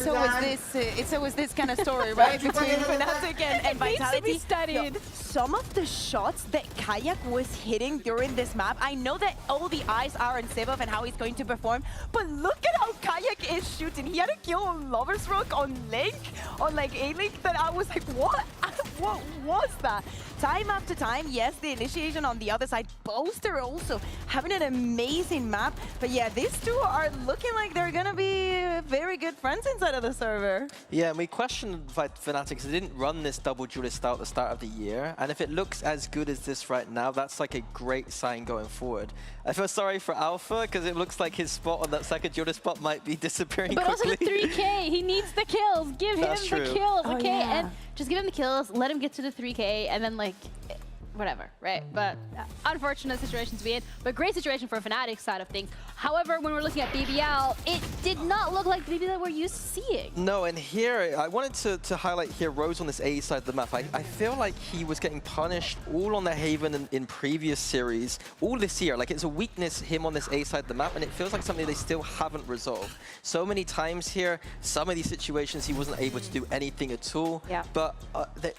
it's always this kind of story, right? Between Fnatic and Vitality. Needs to be studied. Some of the shots that Kayak was hitting during this map, I know that all the eyes are on Sivov and how he's going to perform, but look at how Kayak is shooting. He had a kill on Lover's Rock, on Link, on like A-Link, that I was like, what? What was that? Time after time, yes, the initiation on the other side. Boaster also having an amazing map. But yeah, these two are looking like they're going to be very good friends inside of the server. Yeah, and we questioned Fnatic because they didn't run this double duelist style at the start of the year. And if it looks as good as this right now, that's like a great sign going forward. I feel sorry for Alpha because it looks like his spot on that second duelist spot might be disappearing but quickly. Also the 3K, he needs the kills. Give him the kills, Oh, okay? yeah. And just give him the kills, let him get to the 3K, and then like, whatever, right? But unfortunate situation to be in, but great situation for Fnatic's side of things. However, when we're looking at BBL, it did not look like the BBL we're used to seeing. No, and here, I wanted to highlight here Rose on this A side of the map. I feel like he was getting punished all on the Haven in previous series, all this year. Like, it's a weakness, him on this A side of the map, and it feels like something they still haven't resolved. So many times here, some of these situations, he wasn't able to do anything at all. Yeah. But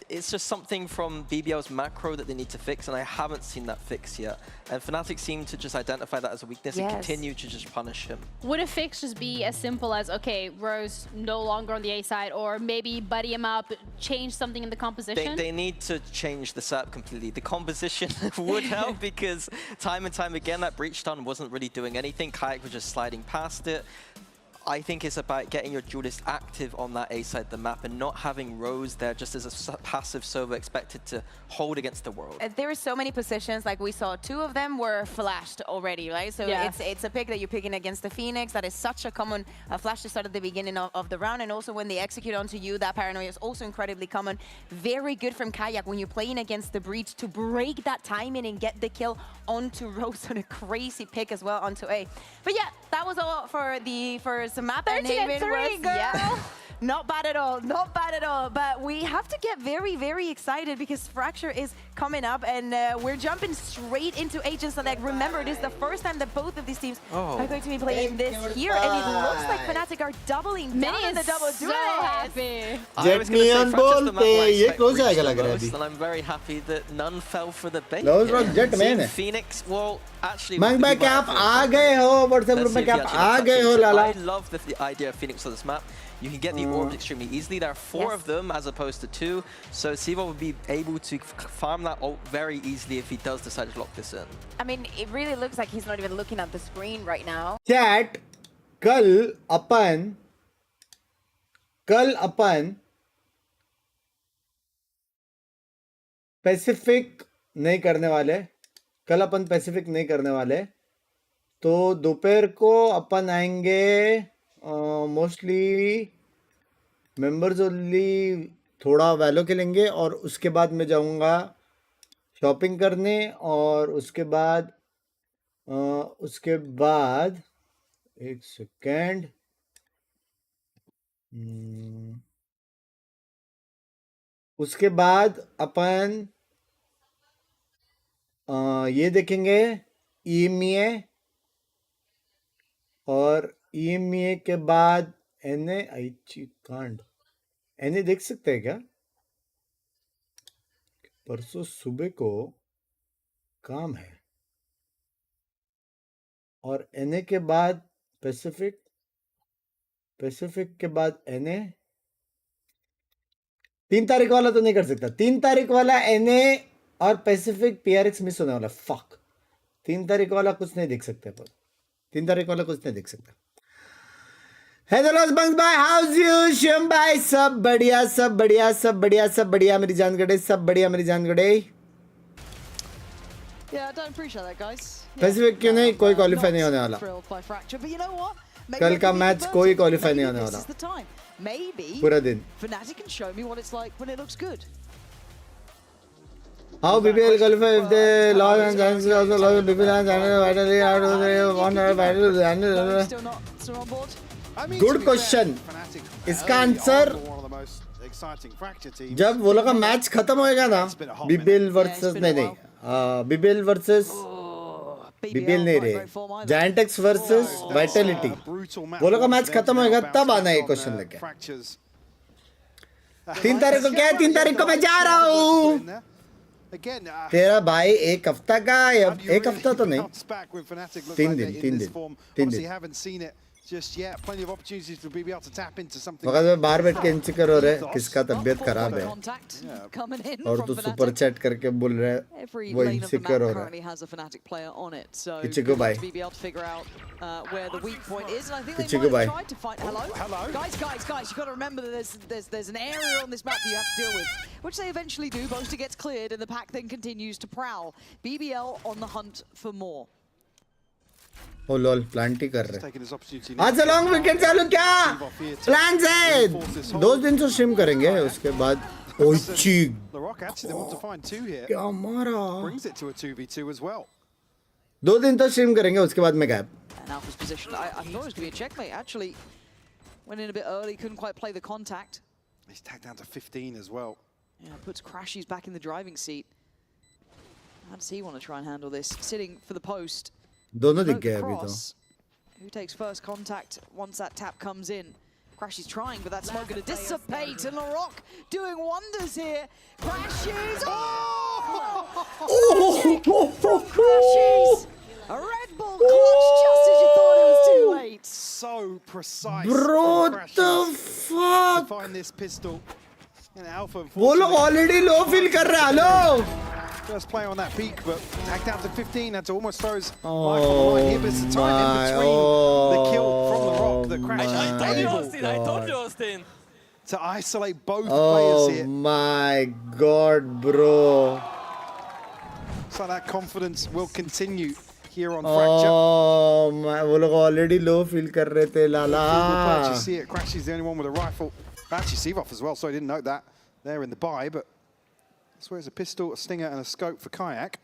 it's just something from BBL's macro that they need to fix, and I haven't seen that fix yet. And Fnatic seem to just identify that as a weakness and continue to just punish him. Would a fix just be as simple as, okay, Rose no longer on the A side, or maybe buddy him up, change something in the composition? They need to change the setup completely. The composition would help because time and time again that breach stun wasn't really doing anything. Kayak was just sliding past it. I think it's about getting your duelist active on that A side of the map and not having Rose there just as a passive server expected to hold against the world. There are so many positions, like we saw 2 of them were flashed already, right? So it's a pick that you're picking against the Phoenix. That is such a common flash to start at the beginning of the round, and also when they execute onto you, that paranoia is also incredibly common. Very good from Kayak when you're playing against the breach to break that timing and get the kill onto Rose on a crazy pick as well onto A. But yeah, that was all for the first map. 13-3, girl. Yeah. Not bad at all, not bad at all. But we have to get very, very excited because Fracture is coming up, and we're jumping straight into Agent Select. Remember, it is the first time that both of these teams are going to be playing this here, and it looks like Fnatic are doubling down on the double duel. Happy. Jet me on bolte ye close आएगा लग रहा है अभी. And I'm very happy that none fell for the bait. Lowe's Rock Jet man है. Phoenix, well, actually. Mang भाई क्या आप आ गए हो WhatsApp group में क्या आप आ गए हो लाला? I love the idea of Phoenix on this map. You can get the orbs extremely easily. There are 4 of them as opposed to 2. So Sivo would be able to farm that ult very easily if he does decide to lock this in. I mean, it really looks like he's not even looking at the screen right now. Chat, कल अपन Pacific नहीं करने वाले. कल अपन Pacific नहीं करने वाले. तो दोपहर को अपन आएंगे मोस्टली मेंबर्स ओनली, थोड़ा वैलो खेलेंगे और उसके बाद मैं जाऊंगा शॉपिंग करने, और उसके बाद एक सेकेंड, उसके बाद अपन ये देखेंगे EMEA, और EMEA के बाद NA देख सकते हैं क्या? परसों सुबह को काम है, और NA के बाद पैसिफिक के बाद NA. 3 तारीख वाला तो नहीं कर सकता. 3 तारीख वाला NA और पैसिफिक PRX मिस होने वाला. फक. 3 तारीख वाला कुछ नहीं देख सकते अपन. 3 तारीख वाला कुछ नहीं देख सकता. हेलो बंग्स भाई, हाउस यू शिम भाई? सब बढ़िया सब बढ़िया सब बढ़िया सब बढ़िया मेरी जान गड़े, सब बढ़िया मेरी जान गड़े. Yeah, I don't appreciate that, guys. Pacific क्यों नहीं? कोई क्वालिफाई नहीं होने वाला. कल का मैच कोई क्वालिफाई नहीं होने वाला पूरा दिन. Fnatic can show me what it's like when it looks good. How BBL qualify if they lost and chances also lost BBL and channel vitally out of the one vital. Still on board. Good question. इसका answer जब वो लोग का match खत्म होएगा ना, BBL versus नहीं BBL versus BBL नहीं रहे. Giantex versus Vitality. वो लोग का मैच खत्म होएगा तब आना ये क्वेश्चन लेके. 3 तारीख को क्या है? 3 तारीख को मैं जा रहा हूँ. तेरा भाई एक हफ्ता का या एक हफ्ता तो नहीं. 3 दिन. Just yet, plenty of opportunities for BBL to tap into something. मगर मैं बाहर बैठ के इंसिक्योर हो रहे हैं किसका तबियत खराब है और तू सुपर चैट करके बोल रहा है वो इंसिक्योर हो रहा है. किचिको भाई. किचिको भाई. Guys, you got to remember that there's an area on this map that you have to deal with, which they eventually do. Boaster gets cleared, and the pack then continues to prowl. BBL on the hunt for more. Oh lol plant ही कर रहे हैं. आज long weekend चालू क्या plans है? 2 दिन से स्ट्रीम करेंगे उसके बाद. ओह चीक क्या मारा. 2 दिन तो स्ट्रीम करेंगे उसके बाद मैं गायब. Alpha's position. I thought it was going to be a checkmate. Actually, went in a bit early, couldn't quite play the contact. He's tagged down to 15 as well. Yeah, puts Crashies back in the driving seat. How does he want to try and handle this? Sitting for the post. दोनों दिख गए अभी तो. Who takes first contact once that tap comes in? Crashies trying, but that smoke going to dissipate, and LaRock doing wonders here. Crashies! Crashies! A Red Bull clutch just as you thought it was too late. So precise. Bro, the fuck? To find this pistol in Alpha. वो लोग already low feel कर रहे हैं. Hello. First play on that peak, but tagged down to 15. That's almost throws life on the line here, but it's the time in between the kill from the rock that Crash is able I told you, Austin. to isolate both players here. Oh my god, bro. So that confidence will continue here on Fracture. Oh my, वो लोग already low feel कर रहे थे लाला. You see it. Crash is the only one with a rifle. Actually, Seavoff as well, so I didn't note that there in the buy, but. So there's a pistol, a stinger, and a scope for Kayak.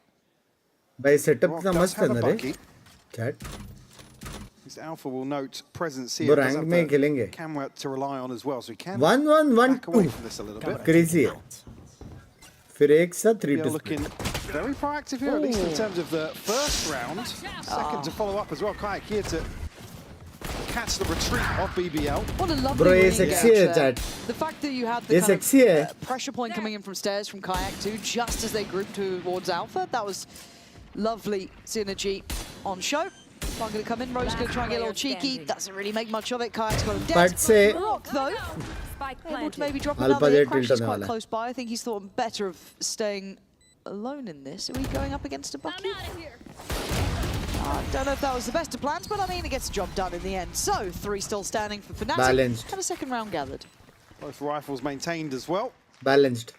भाई setup कितना मस्त है ना रे. Chat. This Alpha will note presence here. वो rank में खेलेंगे. Camera to rely on as well, so he can 1-1-1-2. back away from this a little bit. Crazy है. फिर एक साथ 3-2. Looking very proactive here, at least in terms of the first round. Second to follow up as well. Kayak here to catch the retreat of BBL. What a lovely Bro, ये sexy है chat. The fact that you had the kind of pressure point coming in from stairs from Kayak too, just as they grouped towards Alpha, that was lovely synergy on show. Not going to come in. Rose going to try and get a little cheeky. Doesn't really make much of it. Kayak's got him dead. But say Rock though, able to maybe drop another hit. Crash is quite close by. I think he's thought better of staying alone in this. Are we going up against a Bucky? I don't know if that was the best of plans, but I mean, it gets the job done in the end. So, 3 still standing for Fnatic. Balanced. And a second round gathered. Both rifles maintained as well. Balanced.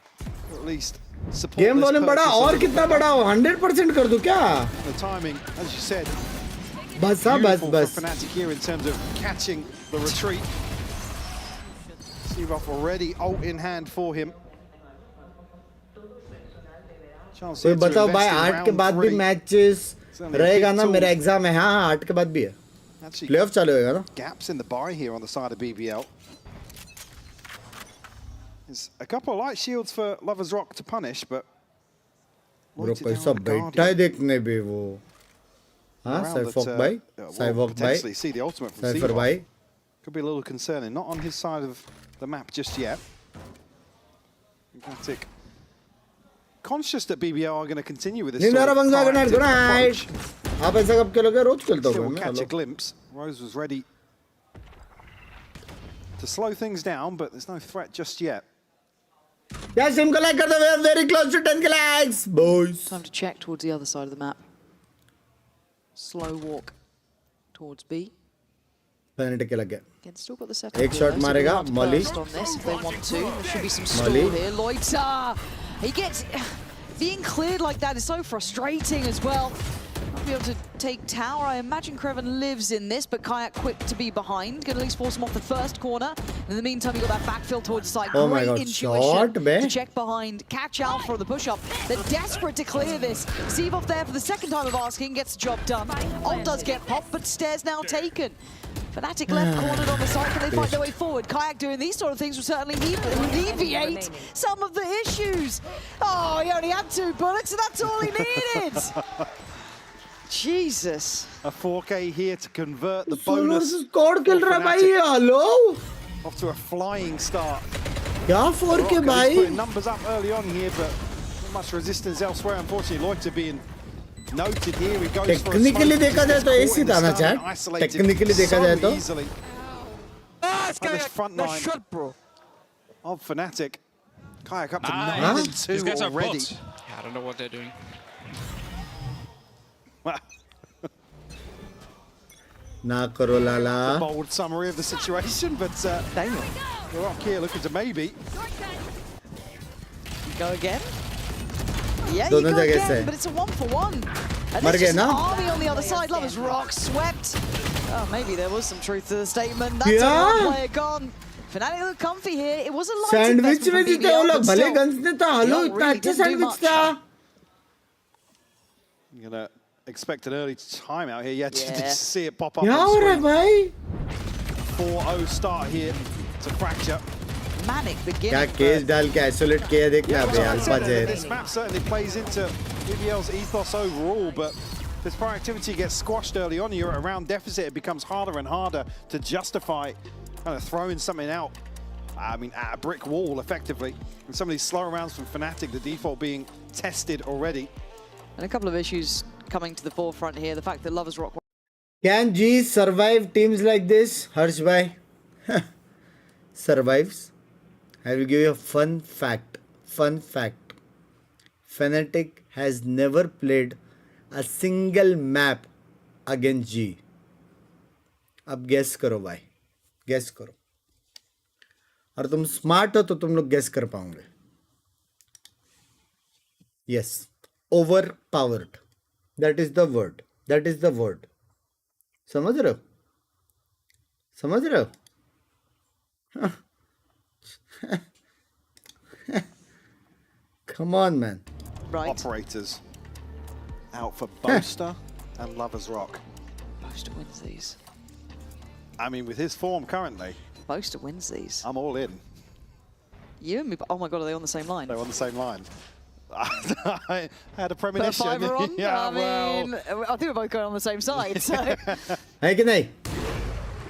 Or at least support Game volume बड़ा और कितना बड़ा हो 100% कर दूं क्या? The timing, as you said, बस हाँ बस for Fnatic here in terms of catching the retreat. Seavoff already ult in hand for him. कोई बताओ भाई 8 के बाद भी मैचेस रहेगा ना. मेरा एग्जाम है. हाँ 8 के बाद भी है. प्लेऑफ चालू होगा ना. Gaps in the buy here on the side of BBL. There's a couple of light shields for Lovers Rock to punish, but bro कैसा बैठा है देखने भी वो. हाँ साइफॉक भाई. साइफॉक भाई. see the ultimate from cipher Seavoff. भाई. Could be a little concerning. Not on his side of the map just yet. Fnatic conscious that BBL are going to continue with this sort of proactive approach. आप ऐसा कब खेलोगे? रोज खेलता हूँ Still catch a glimpse. Rose was ready to slow things down, but there's no threat just yet. Yeah, sim ko like kar do. We are very close to 10 likes, boys. Time to check towards the other side of the map. Slow walk towards B. Fnatic के लग गया. Again, still got the second. एक shot मारेगा. Molly. On this, if they want to, there should be some stall here. Loiter, he gets being cleared like that is so frustrating as well. Not be able to take tower. I imagine Kreven lives in this, but Kayak quick to be behind. Gonna at least force him off the first corner. In the meantime, you got that backfill towards the side. Oh my Great god, intuition shot, man. to check behind, catch Alpha for the push-up. They're desperate to clear this. Seavoff there for the second time of asking, gets the job done. Ult does get popped, but stairs now taken. Fnatic left cornered on the side, but they fight their way forward. Kayak doing these sort of things will certainly alleviate some of the issues. Oh, he only had 2 bullets, and that's all he needed. Jesus. A 4K here to convert the Solo bonus. versus squad kill रहा भाई ये hello. Off to a flying start. क्या 4K He's भाई? putting numbers up early on here, but not much resistance elsewhere. Unfortunately, Loiter being noted here. He goes Technically देखा जाए तो ऐसी था ना chat. Technically देखा जाए तो. Easily. This front line of Fnatic. Kayak up to 9-2 These guys are already. bots. Yeah, I don't know what they're doing. ना करो लाला. A bold summary of the situation, but Daniel, Rock here looking to maybe go again. Yeah, दोनों you go जगह again, से. but it's a 1-for-1. And मर there's गए just ना? Army on the other side. Lovers Rock swept. Oh, maybe there was some truth to the statement. That's Yeah. a player gone. Fnatic look comfy here. It was a light Sandwich investment में from जीते BBL, वो लोग but भले still, guns ने तो hello not इतना really अच्छा didn't do sandwich much. था. you're gonna expect an early timeout here. Yeah, to see it pop up. क्या on हो रहा है screen. भाई? 4-0 start here to fracture. Manic beginning. क्या केस डाल के isolate किया देखना बे अल्फा जेर. This map certainly plays into BBL's ethos overall, but this proactivity gets squashed early on. You're at a round deficit. It becomes harder and harder to justify kind of throwing something out. I mean, at a brick wall, effectively. And some of these slower rounds from Fnatic, the default being tested already. And a couple of issues coming to the forefront here. The fact that Lovers Rock. Can G survive teams like this? Harsh bhai. Survives. I will give you a fun fact. Fun fact. Fnatic has never played a single map against G. अब guess करो भाई. Guess करो. और तुम smart हो तो तुम लोग guess कर पाओगे. Yes. Overpowered. That is the word. That is the word. समझ रहे हो? समझ रहे हो? Come on, man. Right. Operators out for Boaster and Lovers Rock. Boaster wins these. I mean, with his form currently, Boaster wins these. I'm all in. You and me. Oh my God, are they on the same line? They're on the same line. I had a premonition. Put a fiver on? Yeah, I mean, I think we're both going on the same side. So. Hey, can I?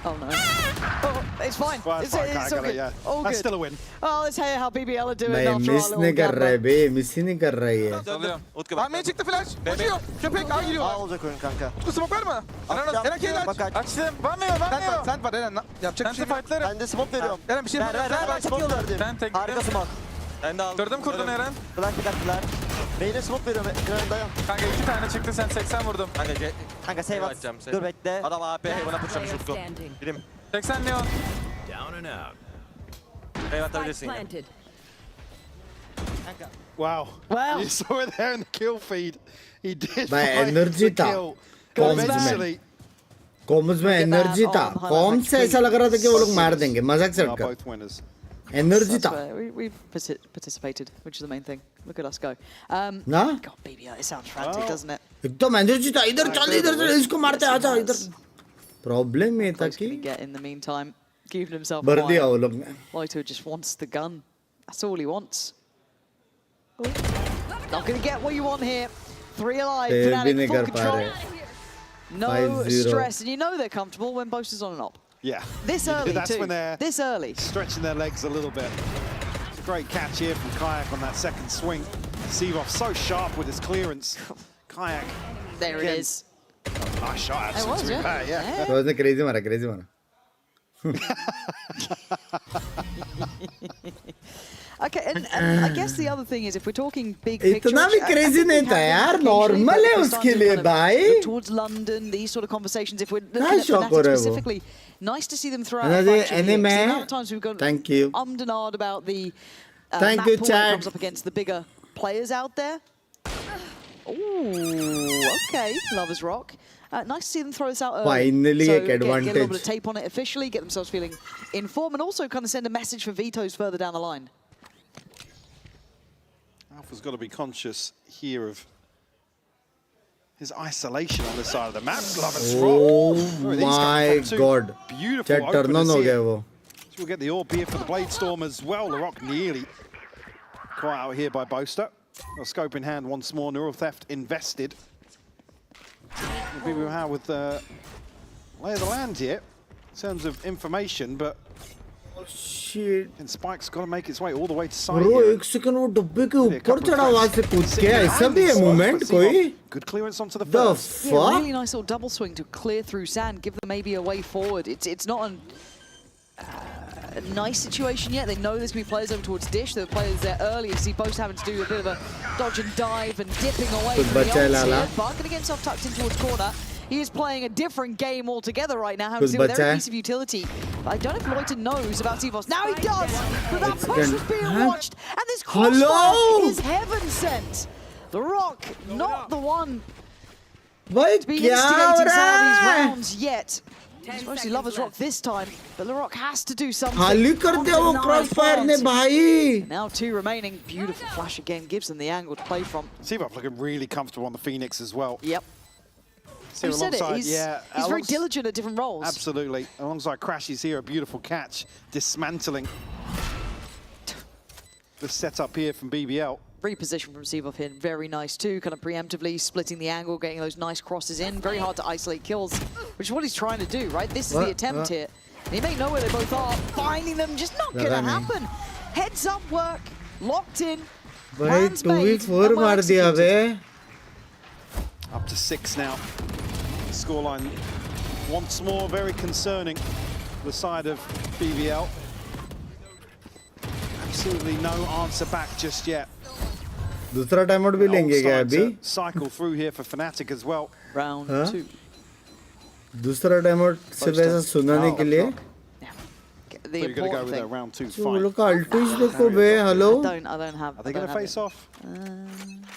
Oh no. Oh, it's fine. Well, It's fine, all good. yeah. All That's good. still a win. Oh, let's hear how BBL are doing भाई after miss our नहीं little कर रहा है gamble. बे miss ही नहीं कर रहा है ये Ahmet çıktı flash. Koşuyor. Köpek ağa giriyor. Aa olacak oyun kanka. Utku smoke var mı? Eren kill aç. Açtım. Vermiyor. Sen var Eren. Yapacak bir şey yok. Ben de smoke veriyorum. Eren bir şey Ver ben smoke verdim. Ben tek Harika smoke. Ben de aldım. Kurdun Eren. Bırak bir dakika. Beyne smoke veriyorum. Eren dayan. Kanka 2 tane çıktı sen 80 vurdum. Kanka save at. Dur bekle. Adam AP bana pushlamış Utku. Birim. 80 Leon. Down and out. Eyvah atabilirsin. Wow. Wow. You saw it there in the kill feed. He did भाई find energy the था kill. Corms Eventually, में corms में energy था corms से ऐसा लग रहा था कि वो लोग मार देंगे मजाक से are हटकर both winners. एनर्जी That's था where we've participated, which is the main thing. Look at us go. ना God, BBL, it sounds frantic, doesn't it? एकदम एनर्जी था इधर चल इसको मारते आजा इधर प्रॉब्लम ये था कि Get in the meantime, keeping himself भर दिया वो quiet. लोग ने Loiter just wants the gun. That's all he wants. Oh. Not going to get what you want here. 3 alive. फिर भी Fnatic नहीं full कर पा control. रहे No 5-0. stress, and you know they're comfortable when Boaster's on an op. Yeah. This early That's too. when they're This early. stretching their legs a little bit. It's a great catch here from Kayak on that second swing. Sevov so sharp with his clearance. Kayak. There again. it is. Nice shot, It actually, was, to be yeah. fair, yeah. तो उसने crazy मारा Okay, and I guess the other thing is, if we're talking big picture, इतना भी crazy नहीं था यार normal है उसके लिए भाई towards London, these sort of conversations. If we're क्या looking at शौक हो Fnatic रहा है वो? specifically, nice to see them throw out a Another bunch of hits. The anime. amount of times we've gone Thank you. ummed and ahed about the Thank map you, pool when it Chad. comes up against the bigger players out there. Ooh, okay, Lovers Rock. Nice to see them throw this out early. Finally, so एक get a little advantage. bit of tape on it officially, get themselves feeling in form, and also kind of send a message for vetoes further down the line. Alpha's got to be conscious here of his isolation on this side of the map. Lovers Oh Rock. These my come from two God. Beautiful Chat turn openers on हो here. गया वो So we'll get the orb here for the Blade Storm as well. The Rock nearly caught out here by Boaster. A scope in hand once more. Neural Theft invested. BBL with the lay of the land here in terms of information, but shit. And Spike's got to make its way all the way to side Bro, here. 1 second वो डब्बे के ऊपर चढ़ा हुआ से कूद के ऐसा भी है movement कोई? Good clearance onto the The first. Yeah, really nice little double swing to clear through sand, give them maybe a way forward. It's not a nice situation yet. They know there's going to be players over towards Dish. There were players there earlier. See both having to do a bit of a dodge and dive and dipping away from the ults here. But going to get himself tucked in towards corner. He is playing a different game altogether right now, having to deal with every piece of utility. But I don't know if Loiter knows about T-Boss. Now he does! But that push was being watched, and this crossfire is heaven sent! The Rock, not the one to be instigating some of these rounds yet. He's mostly Lover's Rock this time, but the Rock has to do something. Now 2 remaining. Beautiful flash again, gives them the angle to play from. Seabuff looking really comfortable on the Phoenix as well. Yep. You said it, he's very diligent at different roles. Absolutely. Alongside Crashies here, a beautiful catch, dismantling the setup here from BBL. Reposition from Seabuff here, very nice too, kind of preemptively splitting the angle, getting those nice crosses in. Very hard to isolate kills, which is what he's trying to do, right? This is the attempt here. And he may know where they both are, finding them, just not gonna happen. Heads up work, locked in, plans made, and well executed. Up to 6 now. Scoreline once more very concerning. The side of BBL. Absolutely no answer back just yet. दूसरा time out भी लेंगे क्या अभी? Cycle through here for Fnatic as well. Round 2. दूसरा time out सिर्फ ऐसा सुनाने के लिए? So you're going to go with a round 2 fight. वो लोग का अल्टिश देखो बे, hello? I don't have. Are they going to face off?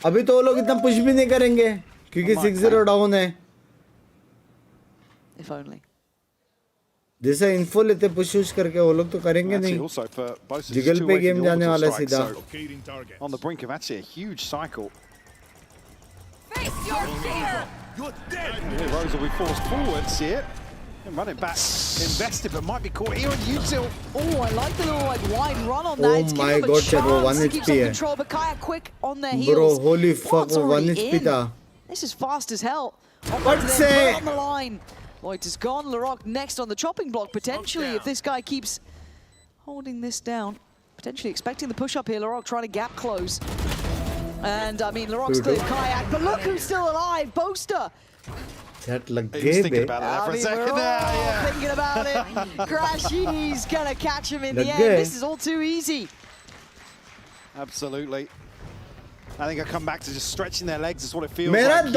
अभी तो वो लोग इतना पुश भी नहीं करेंगे क्योंकि 6-0 डाउन है. If only. जैसे इन्फो लेते पुश करके वो लोग तो करेंगे नहीं. जिगल पे गेम जाने वाला है सीधा. On the brink of actually a huge cycle. You're dead. Rose will be forced forwards here. And running back, invested, but might be caught here on Util. Oh, I like the little wide run on that. Oh it's my God, Chad, 1 to keep HP some है. control, but Kayak quick on their heels. Bro, holy fuck, वो 1 HP in. था. This is fast as hell. But say on the line. Lloyd is gone. Larocque next on the chopping block potentially if this guy keeps holding this down. Potentially expecting the push up here. Larocque trying to gap close. And I mean, Larocque's cleared Kayak, but look who's still alive. Boaster. That लग He was गए thinking bay. about that for a second. We're all thinking about it. Crashy's gonna catch him in the end. This is all too easy. Absolutely. I think I come back to just stretching their legs is what it feels मेरा like.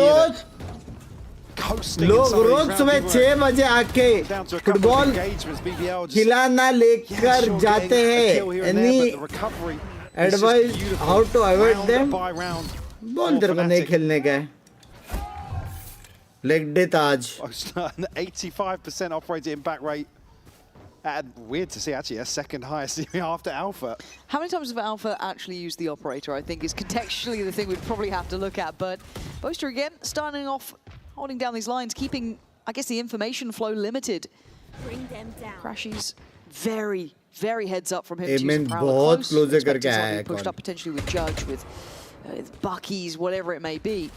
दोस्त लोग रोज सुबह 6 बजे आके football खिलाना लेकर जाते हैं. Any advice how to avoid them? बोल तेरे को नहीं खेलने का है. Leg day आज. 85% operator impact rate. Weird to see actually a second highest after Alpha. How many times have Alpha actually used the operator, I think, is contextually the thing we'd probably have to look at. But Boaster again, starting off, holding down these lines, keeping, I guess, the information flow limited. Bring them down. Crashy's very, very heads up from him. Amen, बहुत close करके आया है. Pushed up potentially with Judge, with Bucky's, whatever it may be.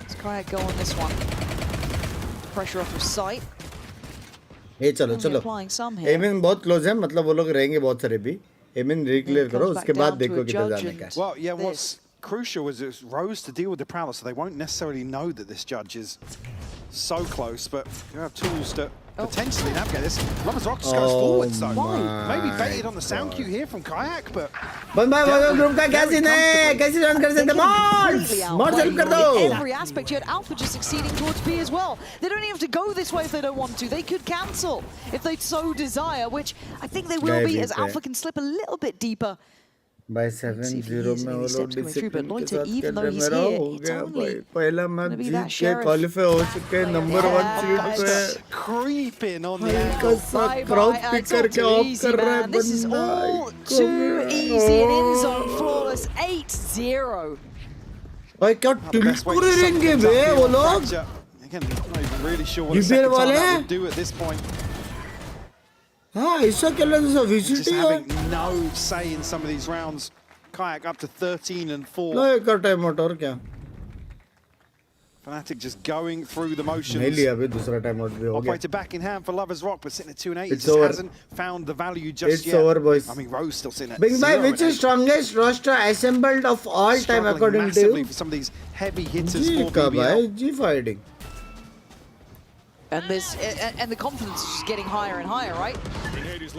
Let's Kayak go on this one. Pressure off of sight. ये चलो चलो. Amine बहुत close है, मतलब वो लोग रहेंगे बहुत सारे भी. एमिन रिक्लियर करो, उसके बाद देखो किधर जाने का. Well, yeah, what's crucial is it's Rose to deal with the Prowler, so they won't necessarily know that this judge is so close, but you have tools to potentially navigate this. Lover's Rock just goes forwards though. Maybe baited on the sound cue here from Kayak, but group का क्या scene है? कैसे run कर सकते हैं? Mods help कर दो. Every aspect, you had Alpha just succeeding towards B as well. They don't even have to go this way if they don't want to. They could cancel if they so desire, which I think they will be, as Alpha can slip a little bit deeper. By 7-0 में वो लोग discipline के साथ खेल रहे. मेरा हो गया भाई. पहला मैच जीत के क्वालिफाई हो चुके हैं नंबर 1 सीट पे. Creeping on the angle. Cross pick करके ऑफ कर रहा है This is all too easy. An in zone flawless 8-0. भाई क्या टिल्ट पूरे रहेंगे बे वो लोग. Again, not even really sure what a second time that would do at this point. हाँ ऐसा क्या लगा VCT just having no say in some of these rounds. Kayak up to 13-4. लो एक टाइम आउट और क्या. Fnatic just going through the motions. नहीं लिया अभी दूसरा टाइम आउट भी हो गया. Operator back in hand for Lovers Rock, but sitting at 2 and 8. He It's just over. hasn't found the value just It's yet. over, boys. I mean, Rose still sitting at Binks, 0 which is and 8. strongest roster assembled of all time Struggling according to massively you? for some of these heavy hitters G for का BBL. भाई G fighting. And this and the confidence is just getting higher and higher, right?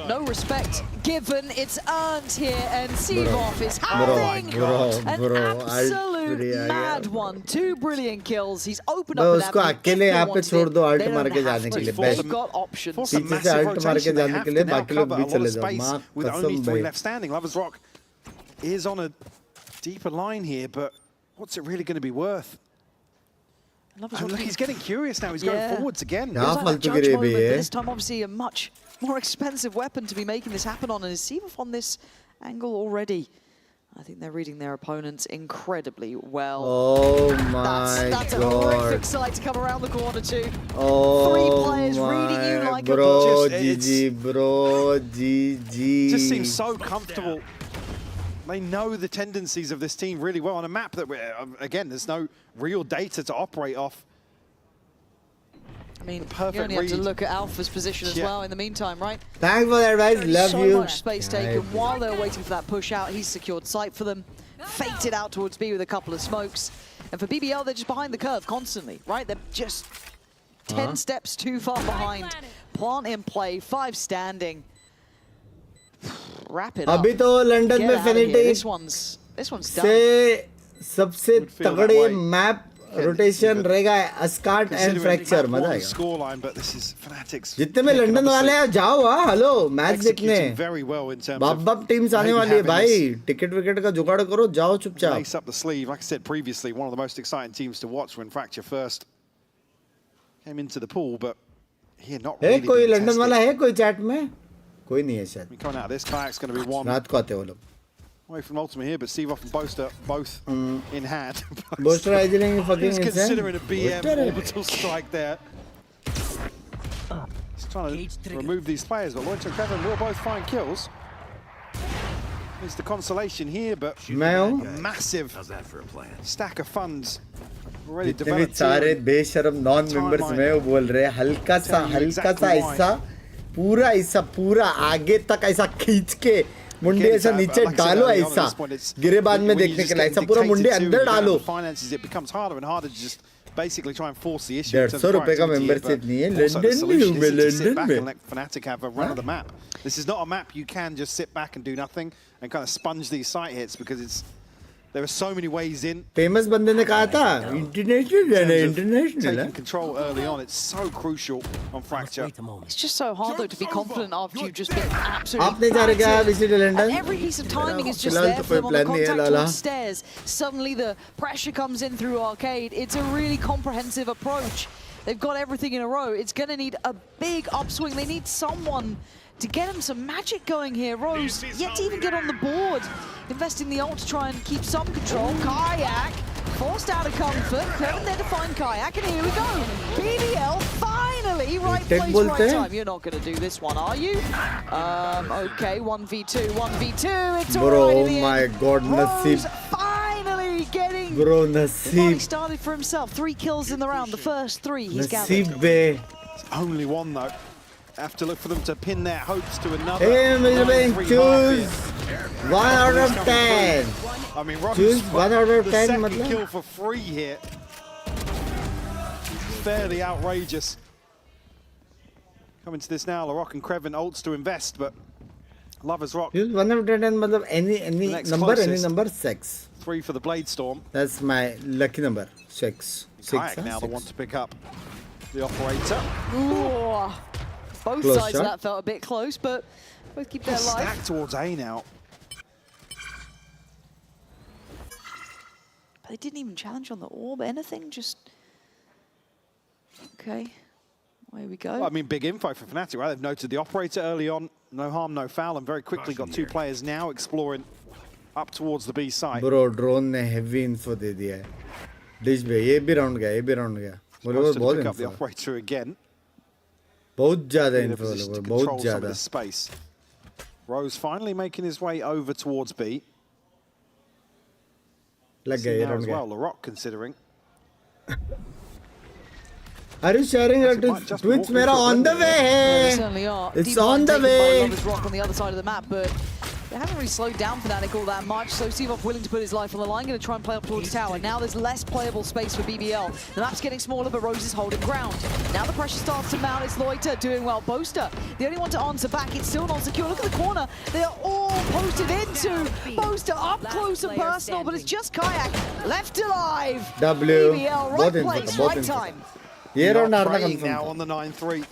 No respect given, it's earned here, and Seavoff is having an absolute mad one. 2 brilliant kills. He's opened up an उसको अकेले यहाँ पे छोड़ दो alt मार के जाने के लिए. They've got options. पीछे से अल्ट मार के जाने के लिए बाकी लोग भी चले जाओ. माँ with only 3 कसम left standing. Lovers Rock is on a deeper line here, but what's it really going to be worth? And look, he's getting curious now. He's going forwards again. This time, obviously, a much more expensive weapon to be making this happen on, and is Seavoff on this angle already? I think they're reading their opponents incredibly well. Oh my that's god. a horrific sight to come around the corner too. Oh 3 players reading you like bro, a book. GG, bro, GG. Just seems so comfortable. They know the tendencies of this team really well on a map that, again, there's no real data to operate off. I mean, you only have to look at Alpha's position as well in the meantime, right? Thanks for that, guys. Love so you. So much space taken while they're waiting for that push out. He's secured sight for them, faked it out towards B with a couple of smokes. And for BBL, they're just behind the curve constantly, right? They're just 10 steps too far behind. Plant in play, 5 standing. Wrap it up. अभी तो London में Fnatic This one's done. से सबसे तगड़े map rotation रहेगा अस्कार्ट and fracture. मजा आएगा. Scoreline, but this is Fnatic's. जितने में लंदन वाले हैं जाओ. हाँ हेलो मैच देखने. Very well in terms बाप बाप टीम्स आने वाली है भाई. टिकट विकेट का जुगाड़ करो जाओ चुपचाप. Lace up the sleeve. Like I said previously, one of the most exciting teams to watch when Fracture first came into the pool, but here not really. है कोई लंदन वाला है कोई चैट में? कोई नहीं है शायद. Coming out of this, Kayak's going to be one. रात को आते वो लोग. Away from Ultima here, but Seavoff and Boaster both in hand. Boaster is fucking He's considering a BM insane. orbital strike there. He's trying to remove these players, but Loiter and Kevin will both find kills. It's the consolation here, but massive stack of funds already developed. सारे बेशरम non members में वो बोल रहे हैं हल्का सा ऐसा पूरा आगे तक ऐसा खींच के मुंडे ऐसा नीचे डालो ऐसा गिरे बाद में देखने के लिए ऐसा पूरा मुंडे अंदर डालो. Basically try and force the issue. ₹150 का मेंबरशिप नहीं है लंदन में. Let Fnatic have a run of the map. This is not a map you can just sit back and do nothing and kind of sponge these site hits because there are so many ways in. Famous बंदे ने कहा था international taking control early on. It's so crucial on Fracture. It's just so hard though to be confident after you've just been absolutely आपने जा रहे क्या VCT London? and every piece of timing is just there for them on the contact towards stairs. Suddenly the pressure comes in through arcade. It's a really comprehensive approach. They've got everything in a row. It's going to need a big upswing. They need someone to get him some magic going here. Rose yet to even get on the board. Investing the ult to try and keep some control. Kayak forced out of comfort. Kevin there to find Kayak, and here we go. BBL finally right place, right time. You're not going to do this one, are you? Okay, 1v2, 1v2. It's all right in the end. Oh my God, Rose finally getting Naseeb. He started for himself. 3 kills in the round. The first 3 he's Naseeb gathered. It's only one though. Have to look for them to pin their hopes to another. Hey, Mr. Binks, choose 1 out of 10. I mean, Rose choose 1 out of 10. The second kill for free here. Fairly outrageous. Coming to this now, LaRock and Krevin ults to invest, but Lovers Rock. Choose 1 out of 10, मतलब any number 6. 3 for the Blade Storm. That's my lucky number, 6. Kayak now the one to pick up the operator. Ooh. Both close sides of that felt a bit close, but both keep their life. Stack towards A now. But they didn't even challenge on the orb, anything, just... Okay, away we go. Well, I mean, big info for Fnatic, right? They've noted the operator early on, no harm, no foul, and very quickly got 2 players now exploring up towards the B site. Bro, drone ने heavy info दे दिया है. Dish पे ये भी round गया. Supposed to pick up the operator again. बहुत ज़्यादा info बहुत ज़्यादा. Space. Rose finally making his way over towards B. लग गया as well. LaRock considering. Are you sharing your tweets? मेरा on the way They है. certainly are. It's Deep line on the taken by way. Lovers Rock on the other side of the map, but they haven't really slowed down Fnatic all that much, so Seavoff willing to put his life on the line, going to try and play up towards tower. Now there's less playable space for BBL. The map's getting smaller, but Rose is holding ground. Now the pressure starts to mount. It's Loiter doing well. Boaster, the only one to answer back. It's still not secure. Look at the corner. They are all posted into Boaster up close and personal, but it's just Kayak left alive. W. BBL, right place, right time. ये round Not हारना praying confirm now था. on the 9-3.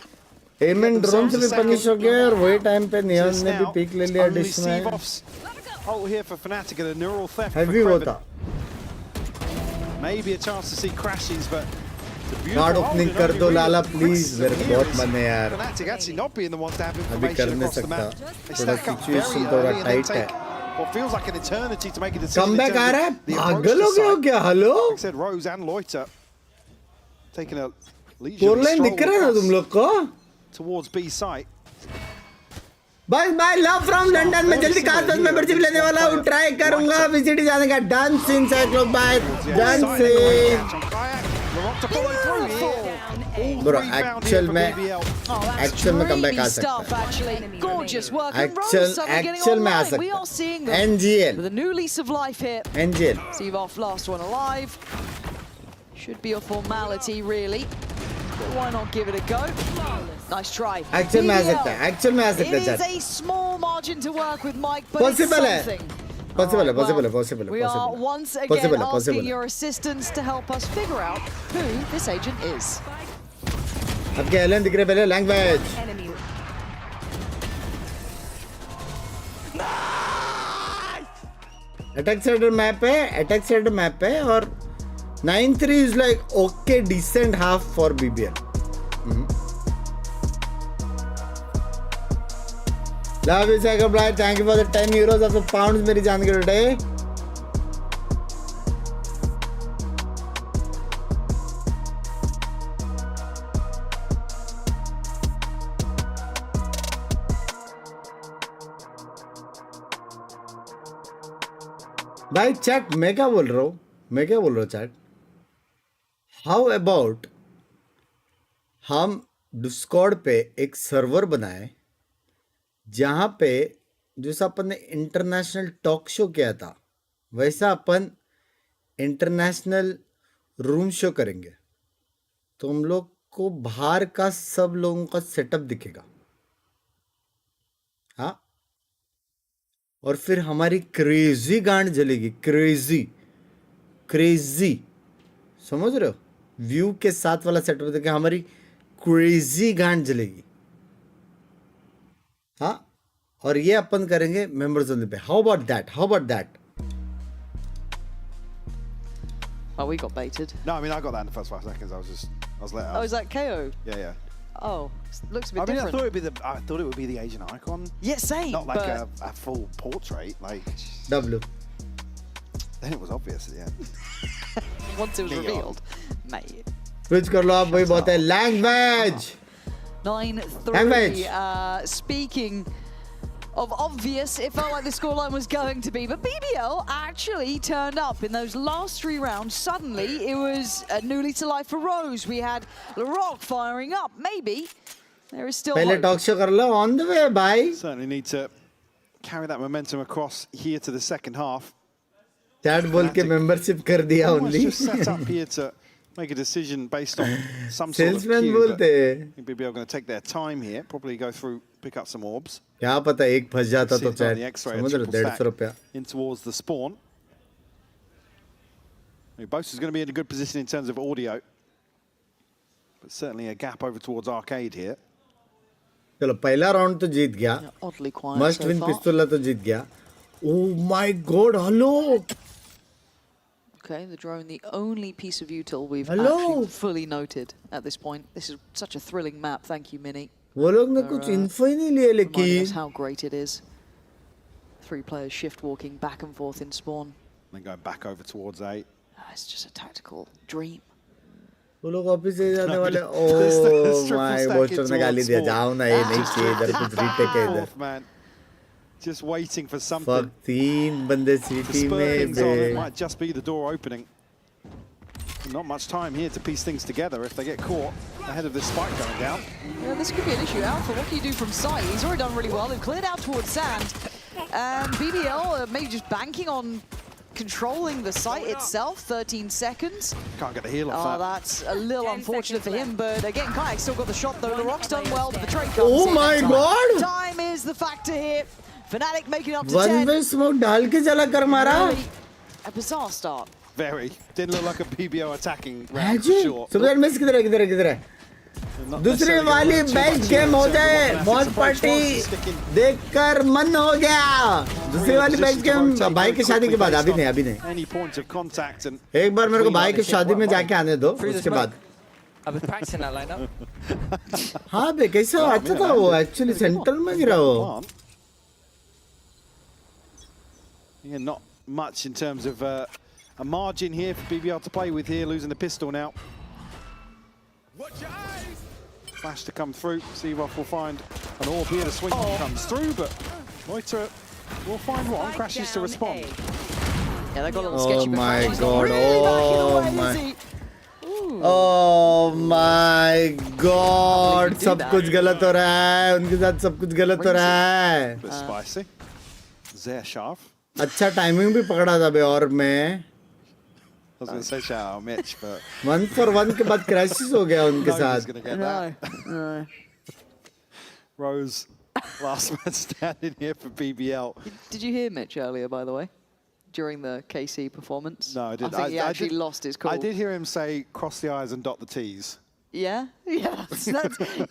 एमन drone से भी punish हो गया और वही टाइम पे नियन ने भी पीक ले लिया डिश में. Oh, here for Fnatic and a neural theft Heavy for होता. Maybe a chance to see crashes, but card opening कर दो लाला प्लीज. मेरे को बहुत मन है यार. Fnatic actually not being the ones to have अभी कर information नहीं across the सकता. map. They थोड़ा stack up सिचुएशन very थोड़ा early and then टाइट है. take what feels like an eternity to make a decision. Comeback आ रहा है. The approach पागल to हो गए हो site. क्या? Hello. Like I said, Rose and Loiter taking a leisurely line दिख रहा है ना stroll तुम लोग को? towards B site. बस बाय लव फ्रॉम लंदन में जल्दी कास्ट बस मेंबरशिप लेने वाला हूँ. ट्राई करूंगा विजिट जाने का. Dancing cyclo by dancing. Bro, actual में कमबैक आ सकता है. Gorgeous work. Actual में आ सकता है. NGL. With a new lease of life here. NGL. Seavoff last one alive. Should be a formality really. But why not give it a go? Nice try. Actual में आ सकता है. Actual में आ सकता है. It is a small margin to work with, Mike, but Possible it's है. something. Possible है. Well, Possible है. Possible है. We are Possible. once again Possible है. asking Possible है. your assistance to help us figure out who this agent is. अब क्या Elon दिख रहे पहले लैंग्वेज. अटैक सेंटर मैप है. अटैक सेंटर मैप है और 9-3 is like okay decent half for BBL. Love you Sagar Blight. Thank you for the 10 euros of the pounds मेरी जानकारी today. भाई चैट मैं क्या बोल रहा हूँ चैट. हाउ अबाउट हम डिस्कॉर्ड पे एक सर्वर बनाए जहाँ पे जैसा अपन ने इंटरनेशनल टॉक शो किया था वैसा अपन इंटरनेशनल रूम शो करेंगे. तो हम लोग को बाहर का सब लोगों का सेटअप दिखेगा. हाँ, और फिर हमारी क्रेजी गांड जलेगी. क्रेजी समझ रहे हो? व्यू के साथ वाला सेटअप देखे हमारी क्रेजी गांड जलेगी. हाँ, और ये अपन करेंगे members only pay. How about that? Oh, we got baited. No, I mean I got that in the first 5 seconds. I was let out. Oh, is that KO? Yeah. Oh, looks a bit I mean, different. I thought it would be the Asian icon. Yeah, same. Not like but... a full portrait. Like W. Then it was obvious at the end. Once it was revealed, mate. Switch कर लो आप. वही बहुत है. Language 9-3. Speaking of obvious, it felt like the scoreline was going to be, but BBL actually turned up in those last 3 rounds. Suddenly, it was a new lead to life for Rose. We had LaRock firing up. Maybe there is still पहले hope. Talk show कर लो. On the way भाई. Certainly need to carry that momentum across here to the second half. Chat बोल के membership कर दिया only. Just set up here to make a decision based on some sort of salesman cue. बोलते हैं. I think BBL going to take their time here. Probably go through, pick up some orbs. क्या पता एक फंस जाता तो Sit on the chat. X-ray, a समझ रहे हो? triple 150 stack रुपया. in towards the spawn. Boaster's going to be in a good position in terms of audio, but certainly a gap over towards Arcade here. चलो पहला round तो जीत गया. Oddly quiet must so win far. पिस्तौल तो जीत गया. Oh my God! Hello. Okay, the drone, the only piece of util we've Hello. actually fully noted at this point. This is such a thrilling map. Thank you, Mini. वो लोग ने कुछ info ही नहीं लिया Reminding us लेकिन. how great it is. 3 players shift walking back and forth in spawn. Then going back over towards A. It's just a tactical dream. वो लोग office से जाने वाले. Oh my! बोस्टर ने गाली दिया. जाओ ना ये नहीं चाहिए इधर कुछ retake है इधर. Man, just waiting for something. Fuck 3 बंदे सिटी में It bay. might just be the door opening. Not much time here to piece things together if they get caught ahead of this spike going down. Yeah, this could be an issue. Alpha, what can you do from sight? He's already done really well. They've cleared out towards sand. And BBL maybe just banking on controlling the site itself. 13 seconds. Can't get the heal off that. That's a little unfortunate for him, but again, Kayak's still got the shot though. The Rock's done well, but the trade comes Oh in. my god! Time is the factor here. Fnatic making up to 1 10. way smoke डाल के चला कर मारा. Really a bizarre start. Very. Didn't look like a BBO attacking round for sure. Super miss किधर है? दूसरी वाली best game हो जाए, मौज पार्टी देखकर मन हो गया. दूसरी वाली बेस्ट गेम भाई की शादी के बाद. अभी नहीं. Any points of contact and एक बार मेरे को भाई की शादी में जाके आने दो, उसके बाद. I was practicing that lineup. हाँ बे कैसा अच्छा था वो, एक्चुअली सेंटर में गिरा वो. Yeah, not much in terms of a margin here for BBL to play with here, losing the pistol now. Flash to come through. Searoff will find an orb here. The swing comes through, but Moiter will find one. Crashes to respond. Yeah, they got a little sketchy. Oh my god! Oh my god! सब कुछ गलत हो रहा है. उनके साथ सब कुछ गलत हो रहा है. Bit spicy. Zare sharp. अच्छा टाइमिंग भी पकड़ा था बे और मैं. I was going to say shout out Mitch, but 1 for 1 के बाद crashes हो गया उनके साथ. No. Rose, last man standing here for BBL. Did you hear Mitch earlier, by the way, during the KC performance? No, I didn't. I think he actually lost his cool. I did hear him say, cross the I's and dot the T's. Yeah? Yeah, that's,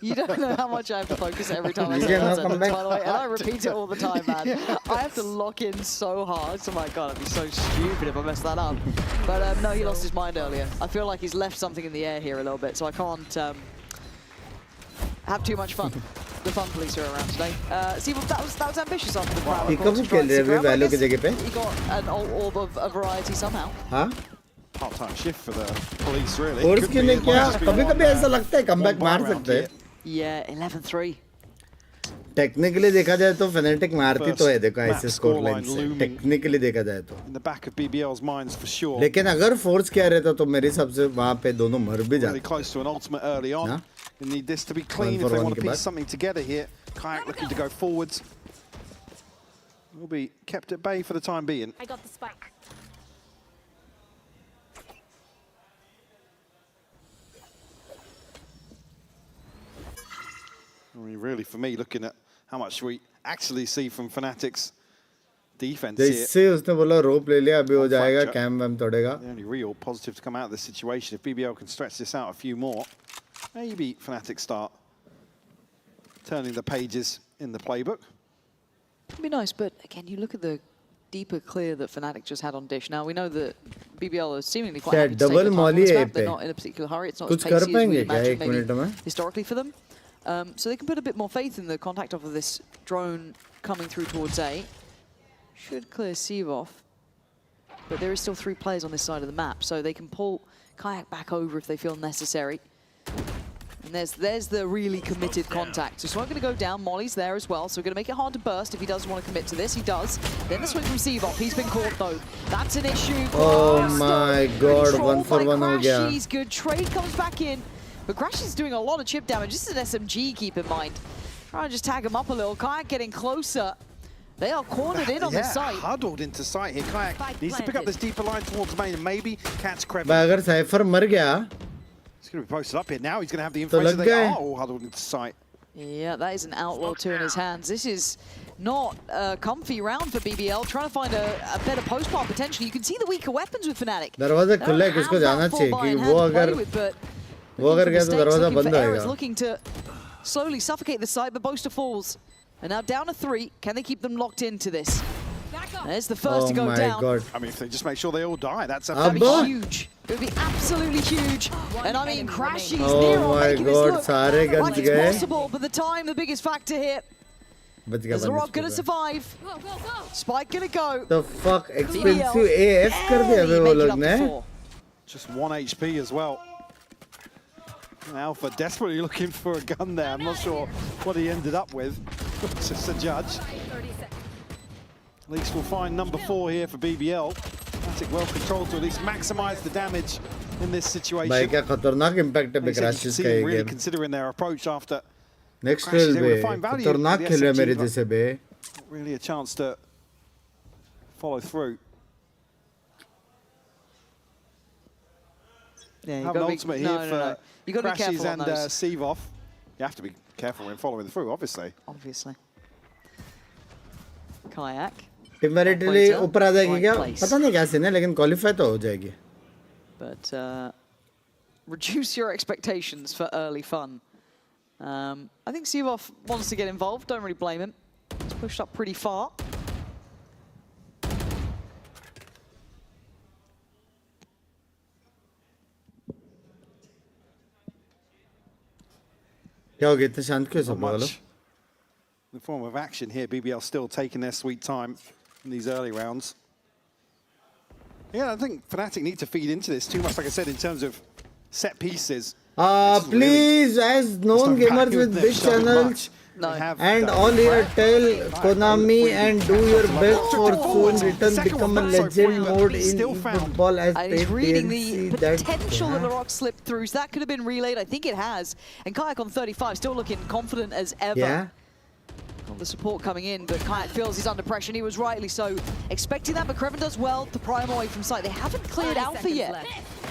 you don't know how much I have to focus every time I say that sentence, by the way, and I repeat it all the time, man. I have to lock in so hard, so my god, I'd be so stupid if I mess that up. But no, he lost his mind earlier. I feel like he's left something in the air here a little bit, so I can't have too much fun. The fun police are around today. See, that was ambitious after the crowd. He got an orb of a variety somehow. Huh? Part-time shift for the police, really. और उसके लिए क्या कभी-कभी ऐसा लगता है comeback मार सकते हैं. Yeah, 11-3. टेक्निकली देखा जाए तो Fnatic मारती तो है देखो ऐसे स्कोर लाइन से. टेक्निकली देखा जाए तो. In the back of BBL's minds for sure. लेकिन अगर फोर्स किया रहता तो मेरे हिसाब से वहाँ पे दोनों मर भी जाते. Really close to an ultimate early on. They need this to be clean if they want to piece something together here. Kayak looking to go forwards. Will be kept at bay for the time being. I got the spike. I mean, really, for me, looking at how much we actually see from Fnatic's defense जैसे उसने बोला रोप ले लिया अभी हो जाएगा cam वैम तोड़ेगा. The only real positive to come out of this situation, if BBL can stretch this out a few more, maybe Fnatic start turning the pages in the playbook. It'd be nice, but again, you look at the deeper clear that Fnatic just had on Dish. Now, we know that BBL is seemingly quite happy to take the time on this map. They're not in a particular hurry. It's not as pacey as we imagined maybe historically for them. So they can put a bit more faith in the contact of this drone coming through towards A. Should clear Seavoff. But there is still 3 players on this side of the map, so they can pull Kayak back over if they feel necessary. And there's the really committed contact. So Smoke going to go down, Molly's there as well, so we're going to make it hard to burst if he does want to commit to this. He does. Then the swing from Seavoff. He's been caught though. That's an issue. Oh my god, 1 for 1 हो गया. Good trade comes back in. But Crash is doing a lot of chip damage. This is an SMG, keep in mind. Trying to just tag him up a little. Kayak getting closer. They are cornered in on the site. Huddled into sight here. Kayak needs to pick up this deeper line towards main and maybe catch Kreven. अगर cipher मर गया, he's going to be posted up here now. He's going to have the info. They are all huddled into sight. Yeah, that is an outlaw 2 in his hands. This is not a comfy round for BBL. Trying to find a better post part potentially. You can see the weaker weapons with Fnatic. दरवाजा खुला है, किसको जाना चाहिए कि वो अगर गया तो दरवाजा बंद होएगा. Looking to slowly suffocate the site, but Boaster falls. And now down to 3. Can they keep them locked into this? There's the first to go down. God. I mean, if they just make sure they all die, that's a that'd be huge. It would be absolutely huge. And I mean, Crashy's near on making this look like it's possible, but the time, the biggest factor here. Is the Rock gonna survive? Spike gonna go. The fuck, expensive AF कर दिया वे वो लोग ने. Just 1 HP as well. Alpha desperately looking for a gun there. I'm not sure what he ended up with. Just a judge. At least we'll find number 4 here for BBL. Fnatic well controlled to at least maximize the damage in this situation. भाई क्या खतरनाक impact है Crashes का ये really game. considering their approach after Next Crashes level able to bay find value. खतरनाक The खेल रहा है SMG, मेरे but जैसे बे. not really a chance to follow through. Yeah, you have an gotta be- ultimate no, here no, no. You for gotta be Crashes careful on and those. Sevov. You have to be careful when following through, obviously. Obviously. Kayak. Temporarily ऊपर आ जाएगी क्या? place. पता नहीं क्या scene है लेकिन qualify तो हो जाएगी. But reduce your expectations for early fun. I think Sevov wants to get involved. Don't really blame him. He's pushed up pretty far. क्या हो गया इतना शांत क्यों सब लोग? In the form of action here, BBL still taking their sweet time in these early rounds. Yeah, I think Fnatic need to feed into this too much, like I said, in terms of set pieces. Please, as known gamers with big channels and all here, tell Konami and do your best for soon return become a legend mode in football as And he's reading the that potential that Larok slipped through. So that could have been relayed. I think it has. And Kayak on 35, still looking confident as ever. Yeah. Got the support coming in, but Kayak feels he's under pressure, and he was rightly so. Expecting that, but Kreven does well to pry him away from sight. They haven't cleared Alpha yet.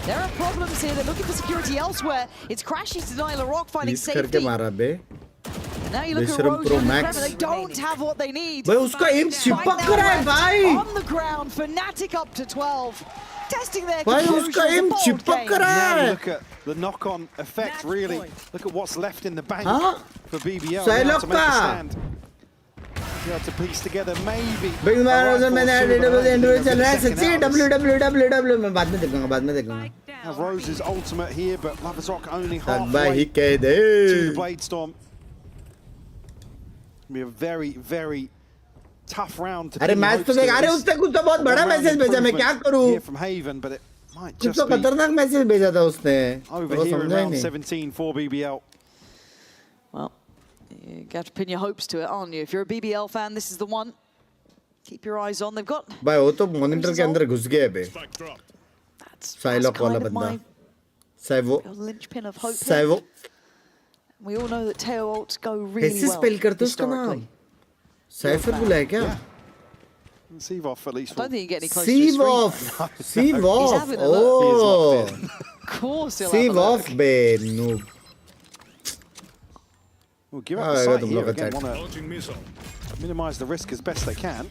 There are problems here. They're looking for security elsewhere. It's Crashes to deny Larok finding safety. And now you look at Rose and Kreven. They don't have what they need. भाई उसका aim चिपक रहा है भाई. On the ground, Fnatic up to 12. Testing their भाई composure. उसका aim It's a bold चिपक game. रहा Now you है. look at the knock-on effect, really. Look at what's left in the bank for BBL सही now to make a लगता. stand. Be able to piece together maybe. Big man, मैंने individual चल रहा है Second सच्ची hours. WWW मैं बाद में देखूंगा बाद में देखूंगा. Now Rose's ultimate here, but Lovers Rock only भाई halfway ही कह दे. to the Blade Storm. Be a very, very tough round to अरे मैच तो देख अरे उसने कुछ तो बहुत बड़ा मैसेज भेजा मैं क्या करूं? here from Haven, but it might कुछ just तो be खतरनाक मैसेज भेजा था उसने. over वो here in समझा ही round नहीं. 17 for BBL. Well, you got to pin your hopes to it, aren't you? If you're a BBL fan, this is the one. Keep your eyes on. They've got. भाई वो तो monitor के अंदर घुस गया है बे. साइलॉक वाला बंदा. साइवो. Linchpin of hope. साइवो. We all know that tail ults go really कैसे well. स्पेल करते उसका नाम? साइफर बुला है क्या? Sevov at least. I don't think you get any closer to his Sevov. screen. He's Sevov. having a look. Oh. Of course he'll have a Sevov look. be noob. We'll give up the site here again. Want to minimize the risk as best they can.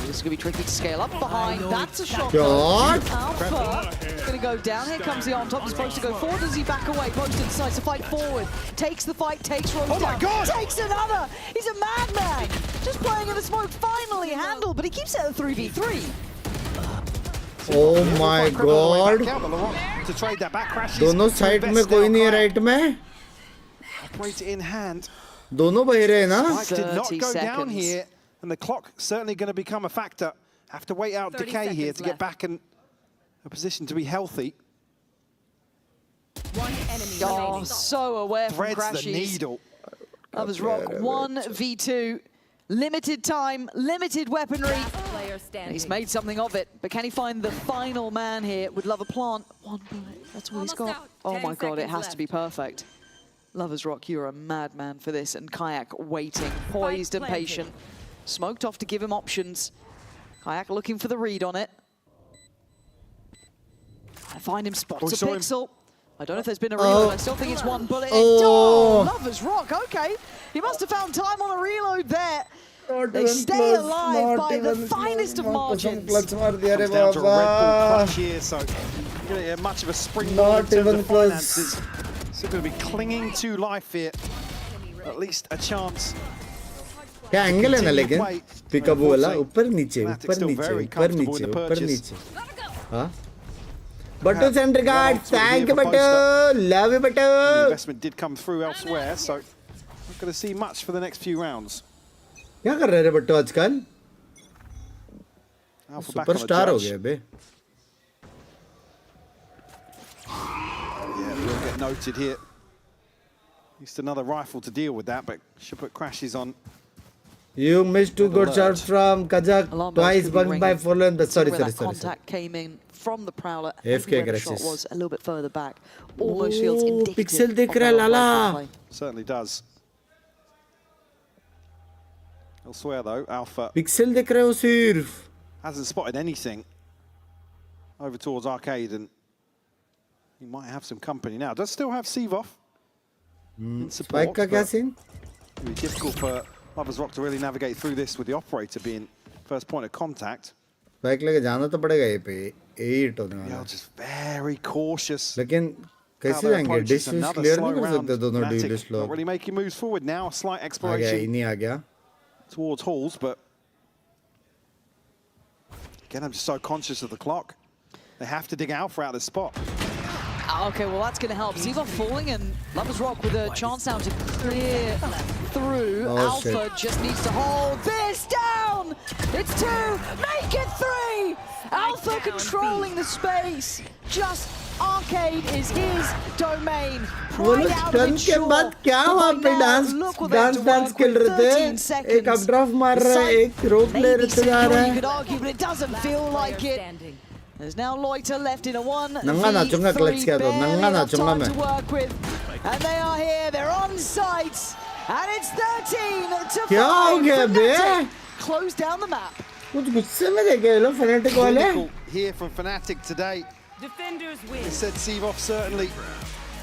This is going to be tricky to scale up behind. That's a shot. Shot. Alpha is going to go down. Here comes the on top. He's supposed to go forward. Does he back away? Poston decides to fight forward. Takes the fight. Takes Rose down. my God! Takes another. He's a madman. Just playing in the smoke. Finally handled, but he keeps it at a 3v3. Oh my God. To trade that back crashes. दोनों side में कोई नहीं है right में. Operate in hand. दोनों बहिरे हैं ना. Spike did not 30 go down seconds. here, and the clock certainly going to become a factor. Have to wait out 30 decay here seconds to get left. back in a position to be healthy. One enemy Oh, remaining. so aware from Threads the Crashes. needle. Lovers Rock 1v2. Limited time, limited weaponry. Player And standing. he's made something of it, but can he find the final man here? Would love a plant. One bullet, that's all he's got. Oh my God, it has to be perfect. Lovers Rock, you're a madman for this. And Kayak waiting, poised and patient. Smoked off to give him options. Kayak looking for the read on it. I find him spots a saw him. pixel. I don't know if there's been a reload. I still think it's one bullet. Oh. Lovers Rock, okay. He must have found time on a reload there. They stay alive by the finest of margins. Comes down to a Red Bull clutch here, so much of a springboard in terms of finances. Still going to be clinging to life here. At least a chance. क्या angle है ना लेकिन pickup वाला ऊपर नीचे ऊपर नीचे ऊपर नीचे ऊपर नीचे. हाँ. Buttu send regards. Thank you, Buttu. Love you, The Buttu. investment did come through elsewhere, so not going to see much for the next few rounds. क्या कर रहे हैं बट्टू आजकल? Alpha back on the superstar हो judge. गया बे. Yeah, we'll get noted here. Just another rifle to deal with that, but should put Crashes on You missed 2 good shots from Kazakh, twice bunked by Forlan. Sorry. Contact came in from the Prowler. AFK The shot crashes. was a little bit further back. Almost feels indicative. Pixel dikh raha hai, Lala. Certainly does. Elsewhere though, Alpha Pixel dikh rahe ho sirf. hasn't spotted anything over towards Arcade, and he might have some company now. Does still have Seavoff in support. Spike ka kya scene? It'll be difficult for Lovers Rock to really navigate through this with the operator being first point of contact. Spike लेके जाना तो पड़ेगा ये पे 8 होने वाला. Yeah, just very cautious. लेकिन कैसे जाएंगे? Dish clear नहीं कर सकते दोनों duelist लोग. Not really making moves forward now. A slight आ गया, exploration इन्हीं आ गया. towards Halls, but again, I'm just so conscious of the clock. They have to dig Alpha out of this spot. Okay, well that's going to help. Seavoff falling and Lovers Rock with a chance now to clear through. Oh, Alpha shit. just needs to hold this down. It's 2, make it 3. Alpha controlling the space. Just Arcade is his domain. वो लोग turn के बाद क्या वहाँ पे dance खेल रहे थे? एक अपड्राफ्ट मार रहा है, एक रोक ले रहे थे जा रहा है. You could argue, but it doesn't feel like it. There's now Loiter left in a 1v3, नंगा नाचूंगा क्लच किया तो नंगा नाचूंगा मैं. to work with. And they are here, they're on site. And it's 13 to 5. क्या हो गया बे? Close down the map. कुछ गुस्से में देखे लोग Fnatic वाले. Here from Fnatic today. Defenders win. They said Seavoff certainly.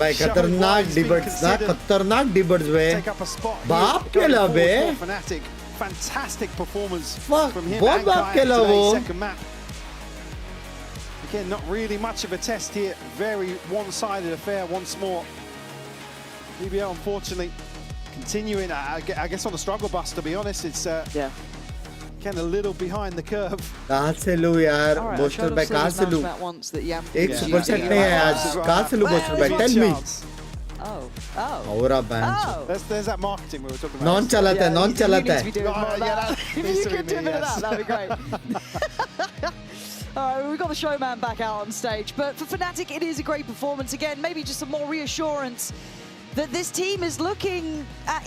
भाई खतरनाक डिबर्ट्स ना खतरनाक डिबर्ट्स बे. Take up a spot. बाप के ला बे. Fnatic, fantastic performance Fuck, from him. बहुत बाप के ला वो. Second map. Again, not really much of a test here. Very one-sided affair once more. BBL, unfortunately, continuing, I guess, on the struggle bus, to be honest. It's again a little behind the curve. कहाँ से लूँ यार? Booster bag कहाँ से लूँ? एक super set नहीं है आज. कहाँ से लूँ booster bag? Tell me. और आप bench. There's that marketing we were talking about. Non चलाता है, non चलाता है. If you could do a bit of that, that'd be great. Alright, we've got the showman back out on stage, but for Fnatic it is a great performance. Again, maybe just some more reassurance that this team is looking at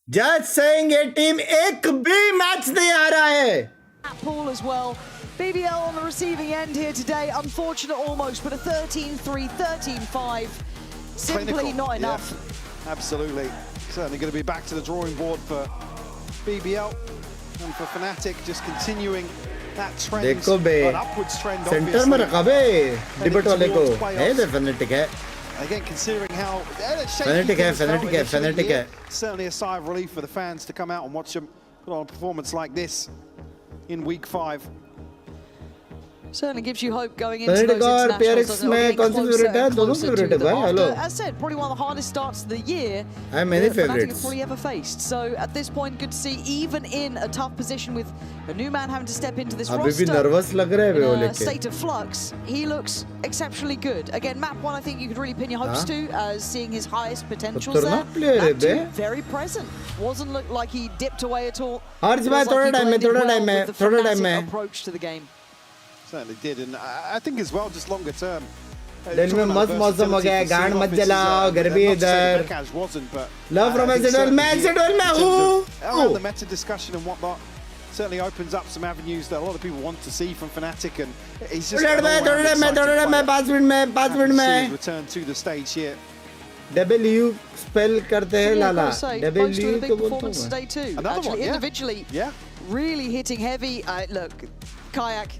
Just saying ये team एक भी match नहीं आ रहा है. Pool as well. BBL on the receiving end here today. Unfortunate almost, but a 13-3, 13-5. Simply Clinical, not enough. Yeah, absolutely. Certainly going to be back to the drawing board for BBL and for Fnatic, just continuing that trend, देखो बे. an upwards trend. Center में रखा बे. Debate वाले को. है बे Fnatic है. Again, considering how Fnatic है, Fnatic है. Certainly a sigh of relief for the fans to come out and watch them put on a performance like this in week 5. Certainly gives you hope going into those internationals. PRX में कौन सी favorite है? दोनों favorite है भाई. Hello. As said, probably one of the hardest starts of the year. I have many Fnatic have favorites. probably ever faced. So at this point, good to see, even in a tough position with a new man having to step into this अभी भी roster. nervous लग रहा है बे वो In a लेके. state of flux, he looks exceptionally good. Again, map 1, I think you could really pin your hopes to as seeing his highest potentials there. खतरनाक player है Map 2, bay. very present. Wasn't look like he dipped away at all. हर्ष भाई Feels like थोड़ा he time है, blended थोड़ा well time है, with the थोड़ा time Fnatic है. approach to the game. Certainly did, and I think as well, just longer term. दिल में मस्त मौसम हो गया है. गांड मत जलाओ. घर भी इधर. Love from Ascent. मैं Ascent में हूँ. Around the meta discussion and whatnot, certainly opens up some avenues that a lot of people want to see from Fnatic, and he's just थोड़ा टाइम में 5 मिनट में return to the stage here. W spell करते हैं लाला. Most W of a big तो बोलता performance हूँ. today too. Another Actually, one, yeah. individually, really hitting heavy. Look, Kayak,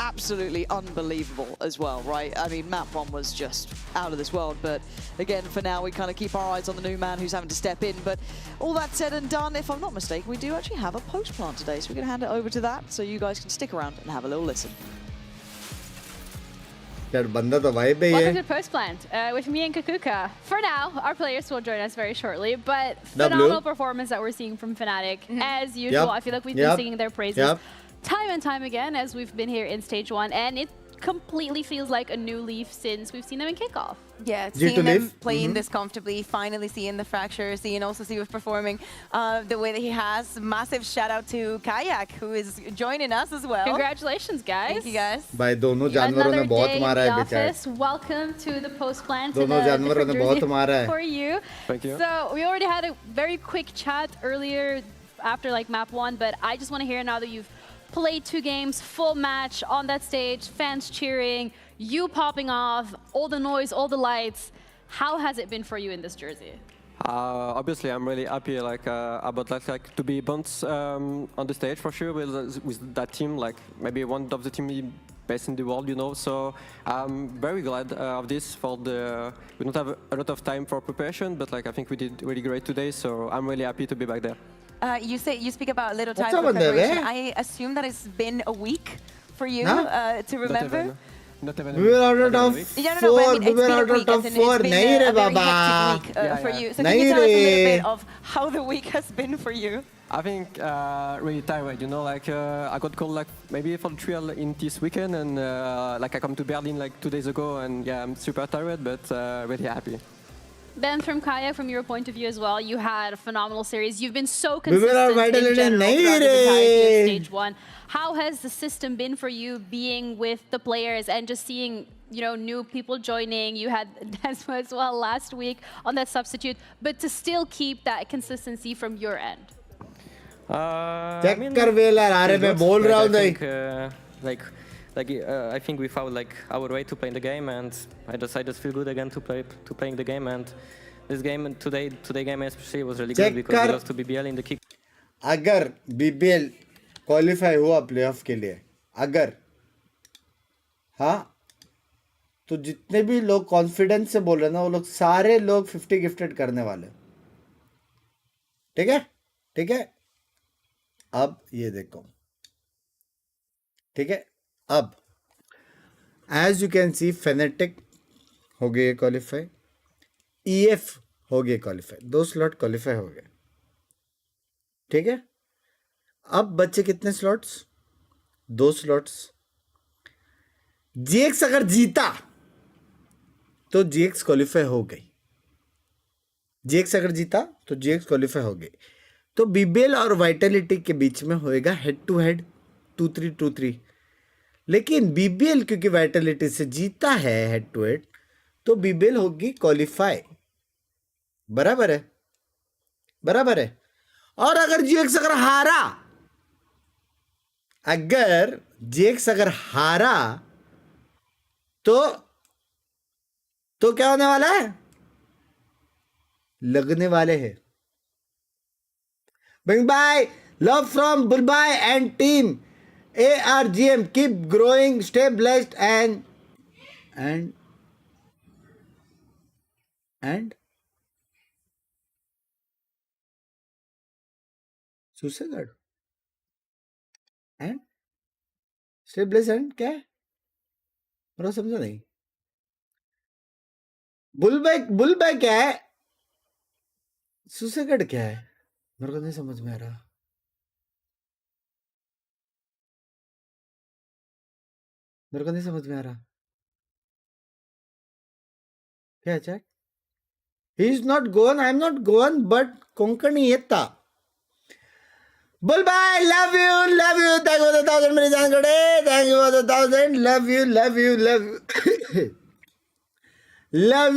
absolutely unbelievable as well, right? I mean, map 1 was just out of this world, but again, for now, we kind of keep our eyes on the new man who's having to step in. But all that said and done, if I'm not mistaken, we do actually have a post plant today, so we're going to hand it over to that, so you guys can stick around and have a little listen. यार बंदा तो vibe है Welcome ये. to Post Plant with me and Kakuka. For now, our players will join us very shortly, but phenomenal performance that we're seeing from Fnatic. As usual, I feel like we've been singing their praises time and time again as we've been here in stage 1, and it completely feels like a new leaf since we've seen them in kickoff. Yeah, seeing them playing this comfortably, finally seeing the fracture, seeing also Seavoff performing the way that he has. Massive shout out to Kayak, who is joining us as well. Congratulations, guys. Thank you, guys. भाई दोनों जानवरों ने बहुत मारा है बेचारे. Welcome to the Post Plant. दोनों जानवरों ने बहुत मारा है. For you. Thank you. So we already had a very quick chat earlier. after like map 1, but I just want to hear now that you've played 2 games, full match on that stage, fans cheering, you popping off, all the noise, all the lights. How has it been for you in this jersey? Obviously, I'm really happy about like to be bounced on the stage for sure with that team, like maybe one of the team best in the world, you know. So I'm very glad of this. We don't have a lot of time for preparation, but like I think we did really great today. So I'm really happy to be back there. You speak about little time for preparation. I assume that it's been a week for you to remember. We were out of top 4. We were out of top 4. Nahi re baba. For you. So can you tell us a little bit of how the week has been for you? I think really tired, you know, like I got called like maybe for the trial in this weekend, and like I come to Berlin like 2 days ago, and yeah, I'm super tired, but really happy. Ben, from Kaya, from your point of view as well, you had a phenomenal series. You've been so consistent in general throughout the entirety of Stage 1. How has the system been for you being with the players and just seeing, you know, new people joining? You had Desmo as well last week on that substitute, but to still keep that consistency from your end. I think we found like our way to play the game, and I just feel good again to playing the game. And this game today game especially was really good because we lost to BBL in the kick. अगर BBL qualify हुआ playoff के लिए, अगर हाँ, तो जितने भी लोग कॉन्फिडेंस से बोल रहे हैं ना, वो लोग सारे लोग 50 गिफ्टेड करने वाले. ठीक है, ठीक है. अब ये देखो, ठीक है. अब as you can see Fnatic हो गए क्वालिफाई, EF हो गए क्वालिफाई, 2 स्लॉट क्वालिफाई हो गए. ठीक है. अब बच्चे कितने स्लॉट्स? 2 स्लॉट्स. GX अगर जीता तो GX क्वालिफाई हो गई. GX अगर जीता तो GX क्वालिफाई हो गई. तो BBL और वाइटलिटी के बीच में होएगा हेड टू हेड 2-3. लेकिन BBL क्योंकि वाइटलिटी से जीता है हेड टू हेड, तो BBL होगी क्वालिफाई. बराबर है, बराबर है. और अगर GX अगर हारा, अगर GX अगर हारा तो क्या होने वाला है? लगने वाले हैं. Bing bye, love from Bulbai and team ARGM. Keep growing, stay blessed and suicide and stay blessed and क्या है? मेरा समझा नहीं. बुलबाई क्या है? सुसेगढ़ क्या है? मेरे को नहीं समझ में आ रहा. मेरे को नहीं समझ में आ रहा. क्या है chat? He is not Goan, I am not Goan, but Konkani येता. बुलबाई, love you. Thank you for the 1,000 मेरी जान कड़े. Thank you for the 1,000. Love you. Love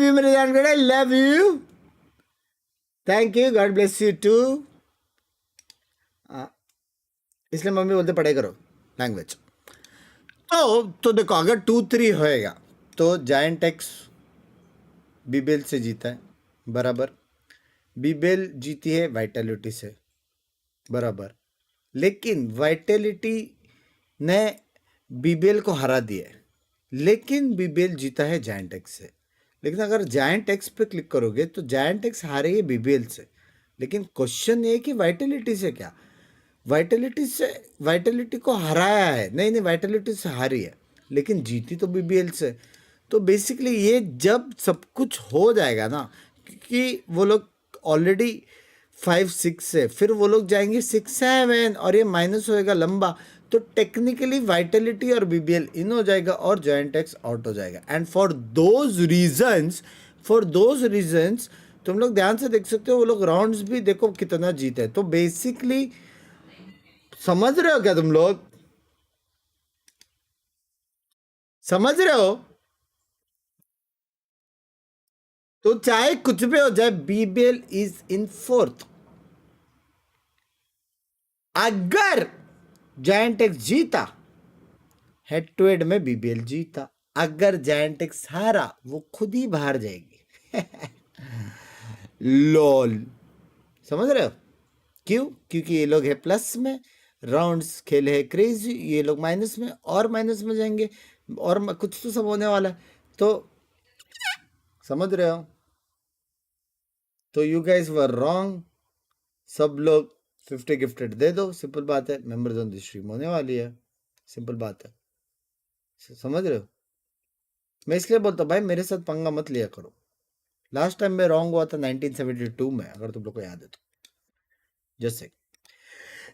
you मेरी जान कड़े. Love you. Thank you. God bless you too. इसलिए mummy बोलते पढ़ाई करो लैंग्वेज. तो देखो, अगर 2-3 होएगा तो जायंट एक्स BBL से जीता है, बराबर. BBL जीती है वाइटलिटी से, बराबर. लेकिन वाइटलिटी ने BBL को हरा दिया है, लेकिन BBL जीता है जायंट एक्स से. लेकिन अगर जायंट एक्स पे क्लिक करोगे तो जायंट एक्स हारे है BBL से. लेकिन क्वेश्चन ये कि वाइटलिटी से क्या? वाइटलिटी को हराया है. नहीं, वाइटलिटी से हारी है, लेकिन जीती तो BBL से. तो बेसिकली ये जब सब कुछ हो जाएगा ना, क्योंकि वो लोग ऑलरेडी 5-6 से, फिर वो लोग जाएंगे 6-7 और ये माइनस होएगा लंबा, तो टेक्निकली वाइटलिटी और BBL इन हो जाएगा और जॉइंट एक्स आउट हो जाएगा. एंड फॉर दोज रीजंस तुम लोग ध्यान से देख सकते हो, वो लोग राउंड्स भी देखो कितना जीते. तो बेसिकली समझ रहे हो क्या तुम लोग? समझ रहे हो? तो चाहे कुछ भी हो जाए, BBL इज इन 4th. अगर जायंटेक्स जीता हेड टू हेड में बीबीएल जीता, अगर जायंटेक्स हारा वो खुद ही बाहर जाएगी। लॉल, समझ रहे हो क्यों? क्योंकि ये लोग है प्लस में, राउंड्स खेले है क्रेजी, ये लोग माइनस में और माइनस में जाएंगे और कुछ तो सब होने वाला है। तो समझ रहे हो? तो यू गाइस वर रॉन्ग। सब लोग 50 गिफ्टेड दे दो, सिंपल बात है। मेंबर्स ऑन द स्ट्रीम होने वाली है, सिंपल बात है। समझ रहे हो? मैं इसलिए बोलता हूँ भाई मेरे साथ पंगा मत लिया करो। लास्ट टाइम मैं रॉन्ग हुआ था 1972 में, अगर तुम लोग को याद है तो। जस्ट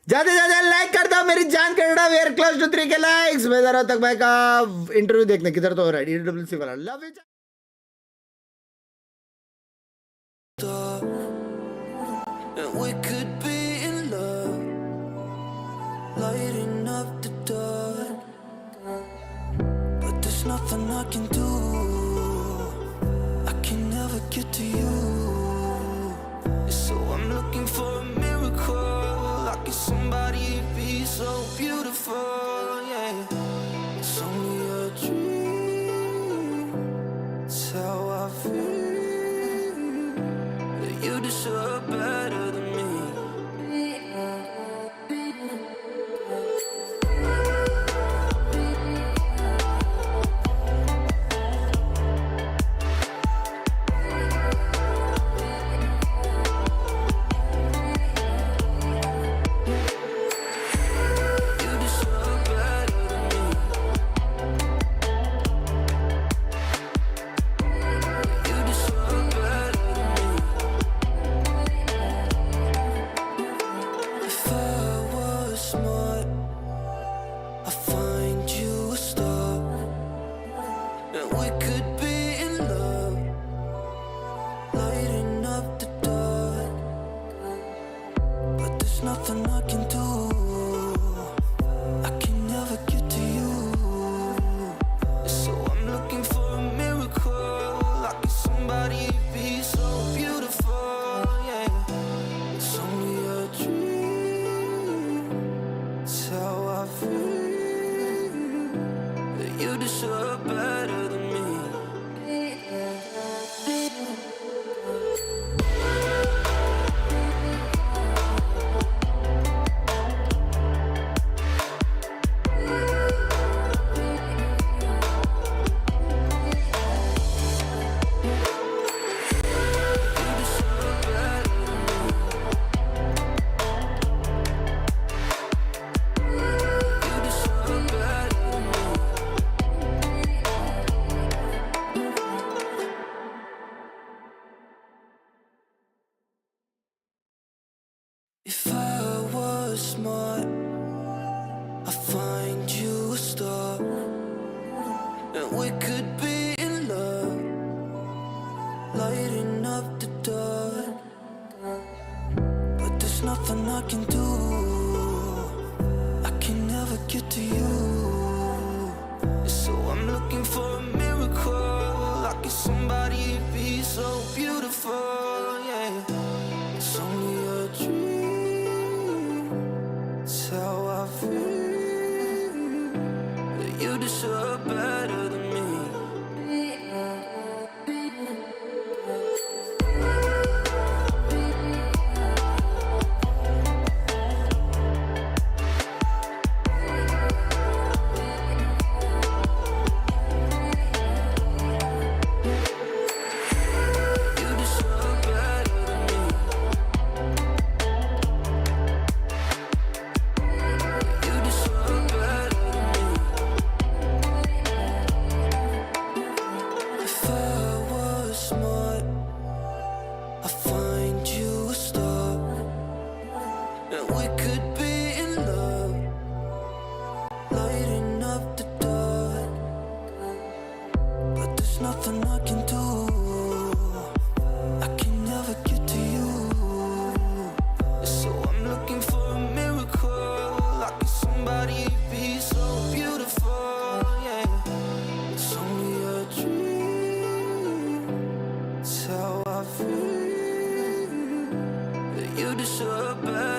ज्यादा ज्यादा लाइक कर दो मेरी जान Canada, we are close to 3 K likes. मैं जरा तक भाई का इंटरव्यू देखने किधर तो हो रहा है, ईडब्ल्यूसी वाला। Love you. We could be in love, lighting up the dark, but there's nothing I can do. I can never get to you, so I'm looking for a miracle. Like somebody be so beautiful, yeah. It's only a dream, it's how I feel. You deserve better than me. Nothing I can do. I can never get to you, so I'm looking for a miracle. Like somebody be so beautiful, yeah. It's only a dream, it's how I feel. You deserve better than me. If I was smart, I'd find you a star, and we could be in love, lighting up the dark, but there's nothing I can do. I can never get to you, so I'm looking for a miracle. Like somebody be so beautiful, yeah. It's only a dream, it's how I feel. You deserve better than me. Nothing I can do. I can never get to you, so I'm looking for a miracle. Like somebody be so beautiful, yeah. It's only a dream, it's how I feel. You deserve better.